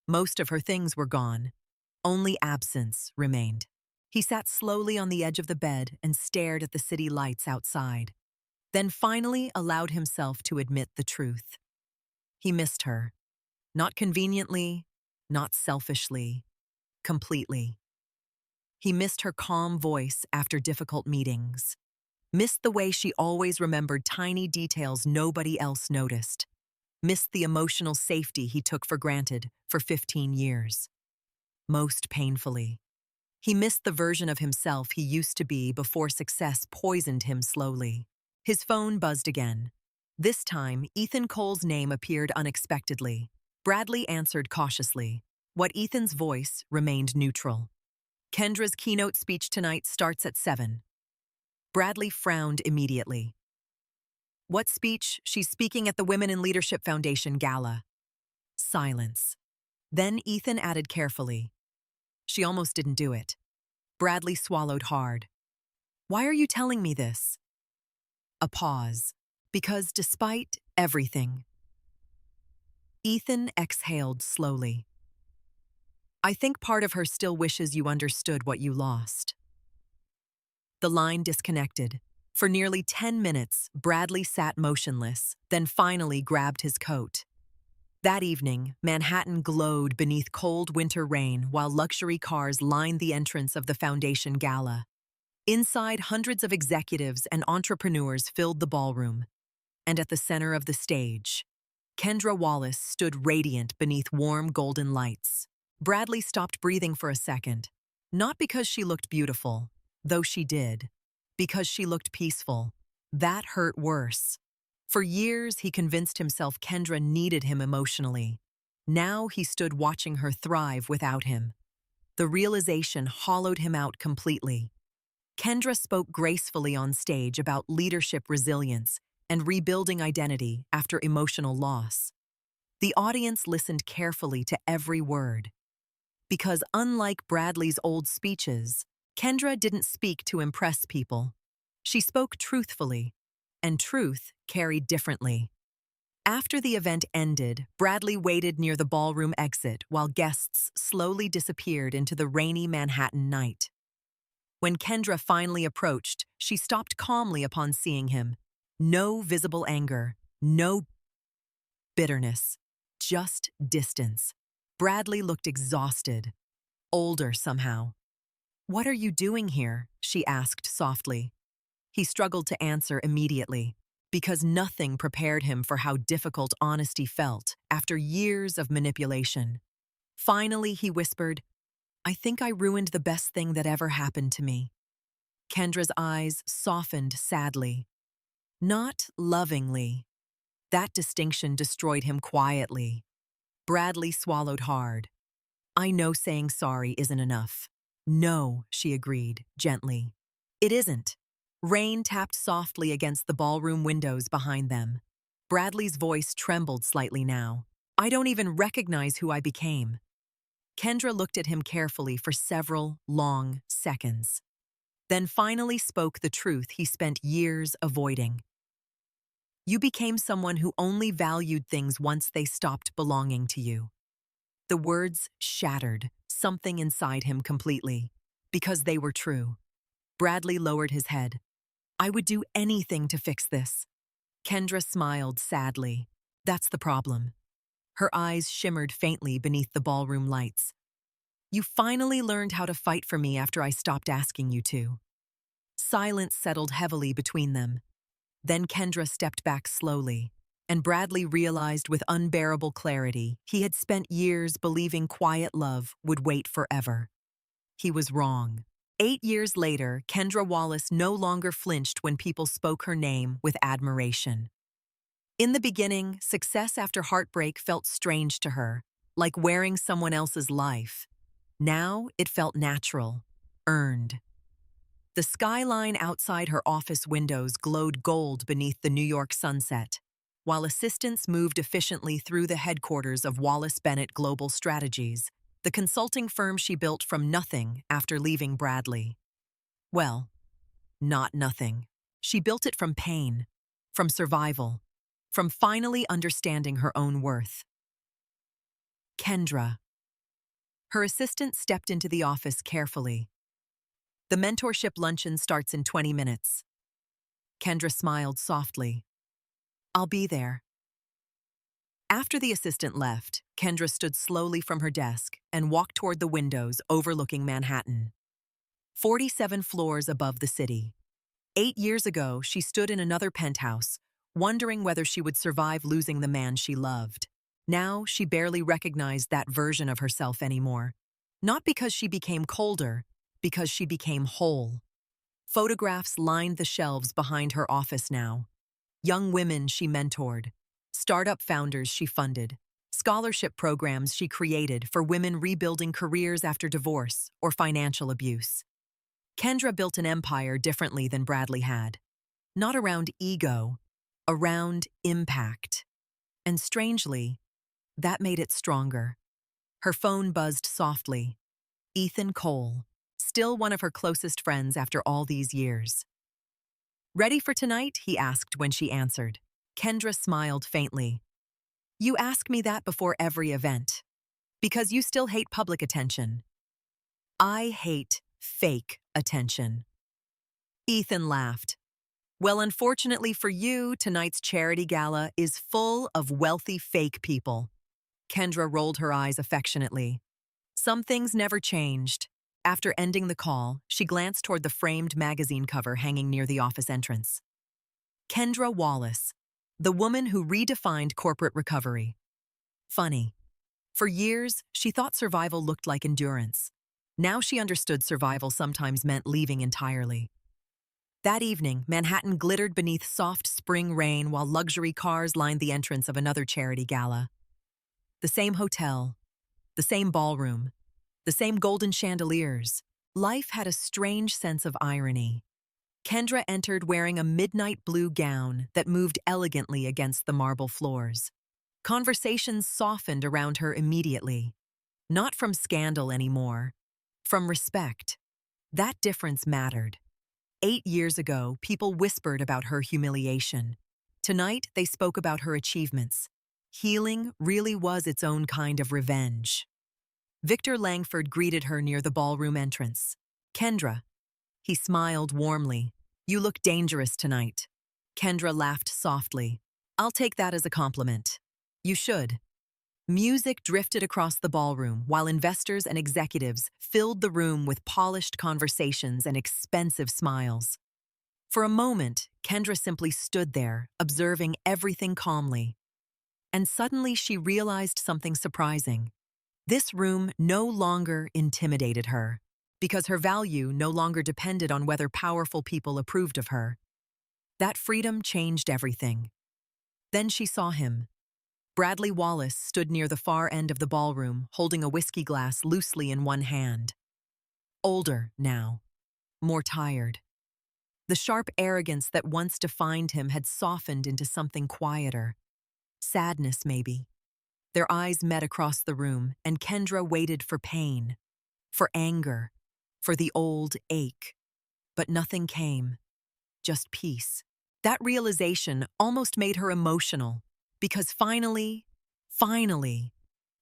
Most of her things were gone. Only absence remained. He sat slowly on the edge of the bed and stared at the city lights outside, then finally allowed himself to admit the truth. He missed her. Not conveniently, not selfishly, completely. He missed her calm voice after difficult meetings. Missed the way she always remembered tiny details nobody else noticed. Missed the emotional safety he took for granted for 15 years. Most painfully, he missed the version of himself he used to be before success poisoned him slowly. His phone buzzed again. This time, Ethan Cole's name appeared unexpectedly. Bradley answered cautiously. What Ethan's voice remained neutral. "Kendra's keynote speech tonight starts at 7. Bradley frowned immediately. "What speech? She's speaking at the Women in Leadership Foundation gala." Silence. Then Ethan added carefully. "She almost didn't do it." Bradley swallowed hard. "Why are you telling me this?" A pause. "Because despite everything." Ethan exhaled slowly. "I think part of her still wishes you understood what you lost." The line disconnected. For nearly 10 minutes, Bradley sat motionless, then finally grabbed his coat. That evening, Manhattan glowed beneath cold winter rain while luxury cars lined the entrance of the Foundation Gala. Inside, hundreds of executives and entrepreneurs filled the ballroom. And at the center of the stage, Kendra Wallace stood radiant beneath warm golden lights. Bradley stopped breathing for a second. Not because she looked beautiful, though she did. Because she looked peaceful. That hurt worse. For years, he convinced himself Kendra needed him emotionally. Now he stood watching her thrive without him. The realization hollowed him out completely. Kendra spoke gracefully on stage about leadership resilience and rebuilding identity after emotional loss. The audience listened carefully to every word. Because unlike Bradley's old speeches, Kendra didn't speak to impress people. She spoke truthfully, and truth carried differently. After the event ended, Bradley waited near the ballroom exit while guests slowly disappeared into the rainy Manhattan night. When Kendra finally approached, she stopped calmly upon seeing him. No visible anger, no bitterness, just distance. Bradley looked exhausted, older somehow. "What are you doing here?" she asked softly. He struggled to answer immediately, because nothing prepared him for how difficult honesty felt after years of manipulation. Finally, he whispered, "I think I ruined the best thing that ever happened to me." Kendra's eyes softened sadly. Not lovingly. That distinction destroyed him quietly. Bradley swallowed hard. "I know saying sorry isn't enough." "No," she agreed, gently. "It isn't." Rain tapped softly against the ballroom windows behind them. Bradley's voice trembled slightly now. "I don't even recognize who I became." Kendra looked at him carefully for several long seconds, then finally spoke the truth he spent years avoiding. "You became someone who only valued things once they stopped belonging to you." The words shattered something inside him completely, because they were true. Bradley lowered his head. "I would do anything to fix this." Kendra smiled sadly. "That's the problem." Her eyes shimmered faintly beneath the ballroom lights. "You finally learned how to fight for me after I stopped asking you to." Silence settled heavily between them. Then Kendra stepped back slowly, and Bradley realized with unbearable clarity he had spent years believing quiet love would wait forever. He was wrong. 8 years later, Kendra Wallace no longer flinched when people spoke her name with admiration. In the beginning, success after heartbreak felt strange to her, like wearing someone else's life. Now it felt natural, earned. The skyline outside her office windows glowed gold beneath the New York sunset, while assistants moved efficiently through the headquarters of Wallace Bennett Global Strategies, the consulting firm she built from nothing after leaving Bradley. Well, not nothing. She built it from pain, from survival, from finally understanding her own worth. Kendra. Her assistant stepped into the office carefully. The mentorship luncheon starts in 20 minutes. Kendra smiled softly. I'll be there. After the assistant left, Kendra stood slowly from her desk and walked toward the windows overlooking Manhattan. 47 floors above the city. 8 years ago, she stood in another penthouse, wondering whether she would survive losing the man she loved. Now, she barely recognized that version of herself anymore. Not because she became colder, because she became whole. Photographs lined the shelves behind her office now. Young women she mentored, startup founders she funded, scholarship programs she created for women rebuilding careers after divorce or financial abuse. Kendra built an empire differently than Bradley had. Not around ego, around impact. And strangely, that made it stronger. Her phone buzzed softly. Ethan Cole, still one of her closest friends after all these years. Ready for tonight? He asked when she answered. Kendra smiled faintly. You ask me that before every event. Because you still hate public attention. I hate fake attention. Ethan laughed. Well, unfortunately for you, tonight's charity gala is full of wealthy fake people. Kendra rolled her eyes affectionately. Some things never changed. After ending the call, she glanced toward the framed magazine cover hanging near the office entrance. Kendra Wallace, the woman who redefined corporate recovery. Funny. For years, she thought survival looked like endurance. Now she understood survival sometimes meant leaving entirely. That evening, Manhattan glittered beneath soft spring rain while luxury cars lined the entrance of another charity gala. The same hotel, the same ballroom, the same golden chandeliers. Life had a strange sense of irony. Kendra entered wearing a midnight blue gown that moved elegantly against the marble floors. Conversations softened around her immediately. Not from scandal anymore, from respect. That difference mattered. 8 years ago, people whispered about her humiliation. Tonight, they spoke about her achievements. Healing really was its own kind of revenge. Victor Langford greeted her near the ballroom entrance. Kendra. He smiled warmly. You look dangerous tonight. Kendra laughed softly. I'll take that as a compliment. You should. Music drifted across the ballroom while investors and executives filled the room with polished conversations and expensive smiles. For a moment, Kendra simply stood there, observing everything calmly. And suddenly she realized something surprising. This room no longer intimidated her, because her value no longer depended on whether powerful people approved of her. That freedom changed everything. Then she saw him. Bradley Wallace stood near the far end of the ballroom, holding a whiskey glass loosely in one hand. Older now, more tired. The sharp arrogance that once defined him had softened into something quieter. Sadness, maybe. Their eyes met across the room, and Kendra waited for pain, for anger, for the old ache. But nothing came, just peace. That realization almost made her emotional, because finally,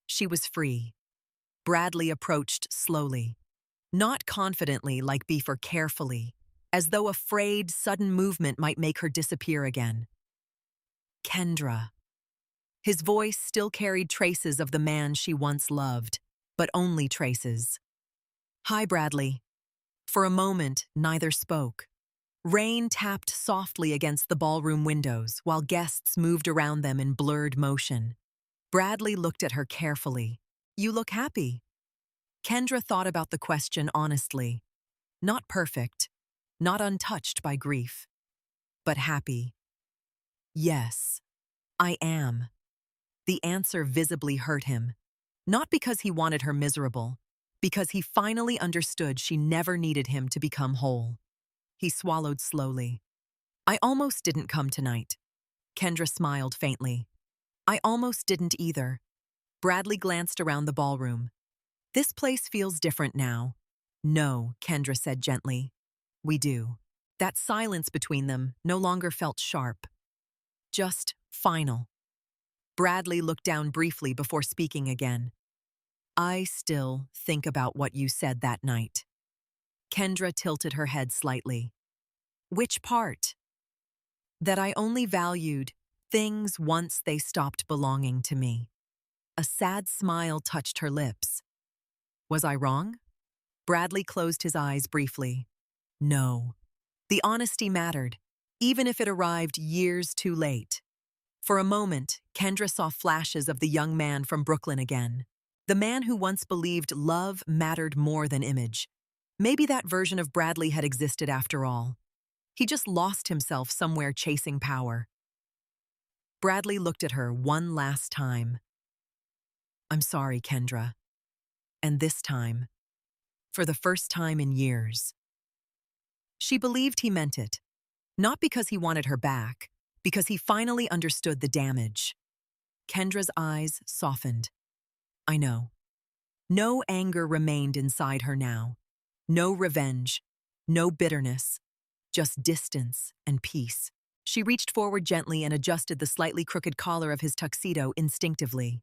she was free. Bradley approached slowly, not confidently like before, carefully, as though afraid sudden movement might make her disappear again. Kendra. His voice still carried traces of the man she once loved, but only traces. Hi, Bradley. For a moment, neither spoke. Rain tapped softly against the ballroom windows while guests moved around them in blurred motion. Bradley looked at her carefully. "You look happy." Kendra thought about the question honestly. Not perfect, not untouched by grief, but happy. "Yes, I am." The answer visibly hurt him. Not because he wanted her miserable, because he finally understood she never needed him to become whole. He swallowed slowly. "I almost didn't come tonight." Kendra smiled faintly. "I almost didn't either." Bradley glanced around the ballroom. "This place feels different now." "No," Kendra said gently. "We do." That silence between them no longer felt sharp. Just final. Bradley looked down briefly before speaking again. "I still think about what you said that night." Kendra tilted her head slightly. "Which part?" "That I only valued things once they stopped belonging to me." A sad smile touched her lips. "Was I wrong?" Bradley closed his eyes briefly. "No." The honesty mattered, even if it arrived years too late. For a moment, Kendra saw flashes of the young man from Brooklyn again. The man who once believed love mattered more than image. Maybe that version of Bradley had existed after all. He just lost himself somewhere chasing power. Bradley looked at her one last time. "I'm sorry, Kendra." And this time, for the first time in years. She believed he meant it, not because he wanted her back, because he finally understood the damage. Kendra's eyes softened. "I know." No anger remained inside her now. No revenge, no bitterness, just distance and peace. She reached forward gently and adjusted the slightly crooked collar of his tuxedo instinctively.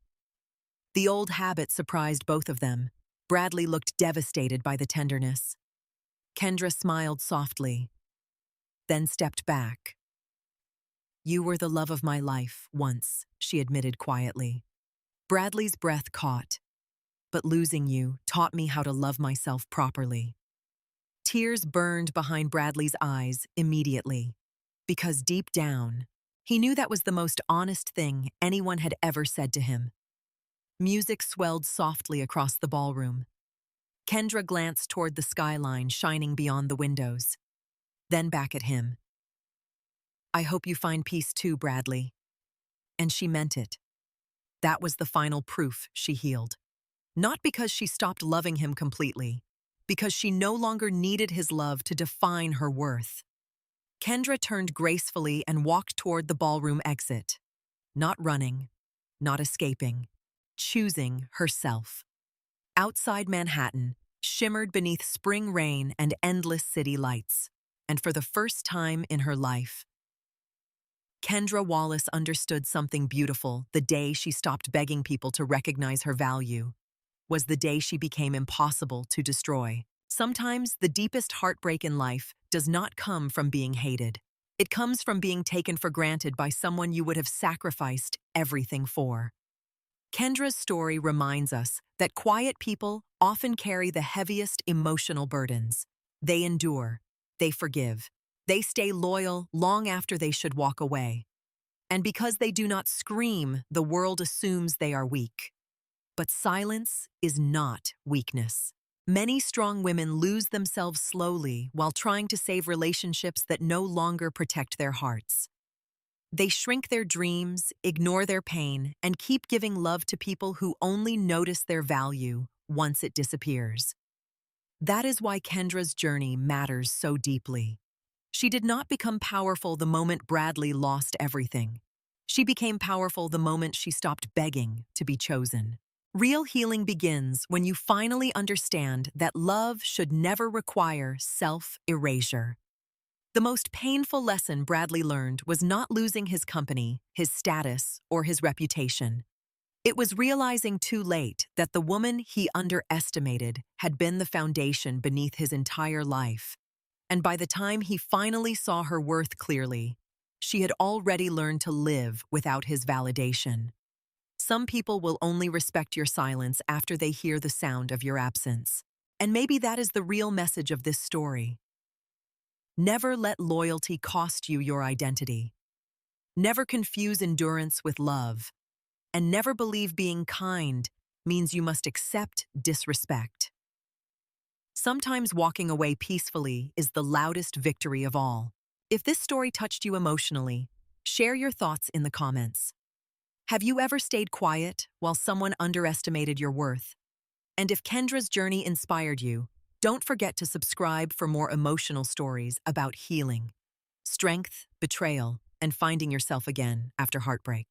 The old habit surprised both of them. Bradley looked devastated by the tenderness. Kendra smiled softly, then stepped back. "You were the love of my life once," she admitted quietly. Bradley's breath caught. "But losing you taught me how to love myself properly." Tears burned behind Bradley's eyes immediately, because deep down, he knew that was the most honest thing anyone had ever said to him. Music swelled softly across the ballroom. Kendra glanced toward the skyline shining beyond the windows, then back at him. "I hope you find peace too, Bradley." And she meant it. That was the final proof she healed. Not because she stopped loving him completely, because she no longer needed his love to define her worth. Kendra turned gracefully and walked toward the ballroom exit. Not running, not escaping, choosing herself. Outside Manhattan shimmered beneath spring rain and endless city lights. And for the first time in her life, Kendra Wallace understood something beautiful the day she stopped begging people to recognize her value. Was the day she became impossible to destroy. Sometimes the deepest heartbreak in life does not come from being hated. It comes from being taken for granted by someone you would have sacrificed everything for. Kendra's story reminds us that quiet people often carry the heaviest emotional burdens. They endure, they forgive, they stay loyal long after they should walk away. And because they do not scream, the world assumes they are weak. But silence is not weakness. Many strong women lose themselves slowly while trying to save relationships that no longer protect their hearts. They shrink their dreams, ignore their pain, and keep giving love to people who only notice their value once it disappears. That is why Kendra's journey matters so deeply. She did not become powerful the moment Bradley lost everything. She became powerful the moment she stopped begging to be chosen. Real healing begins when you finally understand that love should never require self-erasure. The most painful lesson Bradley learned was not losing his company, his status, or his reputation. It was realizing too late that the woman he underestimated had been the foundation beneath his entire life. And by the time he finally saw her worth clearly, she had already learned to live without his validation. Some people will only respect your silence after they hear the sound of your absence. And maybe that is the real message of this story. Never let loyalty cost you your identity. Never confuse endurance with love. And never believe being kind means you must accept disrespect. Sometimes walking away peacefully is the loudest victory of all. If this story touched you emotionally, share your thoughts in the comments. Have you ever stayed quiet while someone underestimated your worth? And if Kendra's journey inspired you, don't forget to subscribe for more emotional stories about healing, strength, betrayal, and finding yourself again after heartbreak.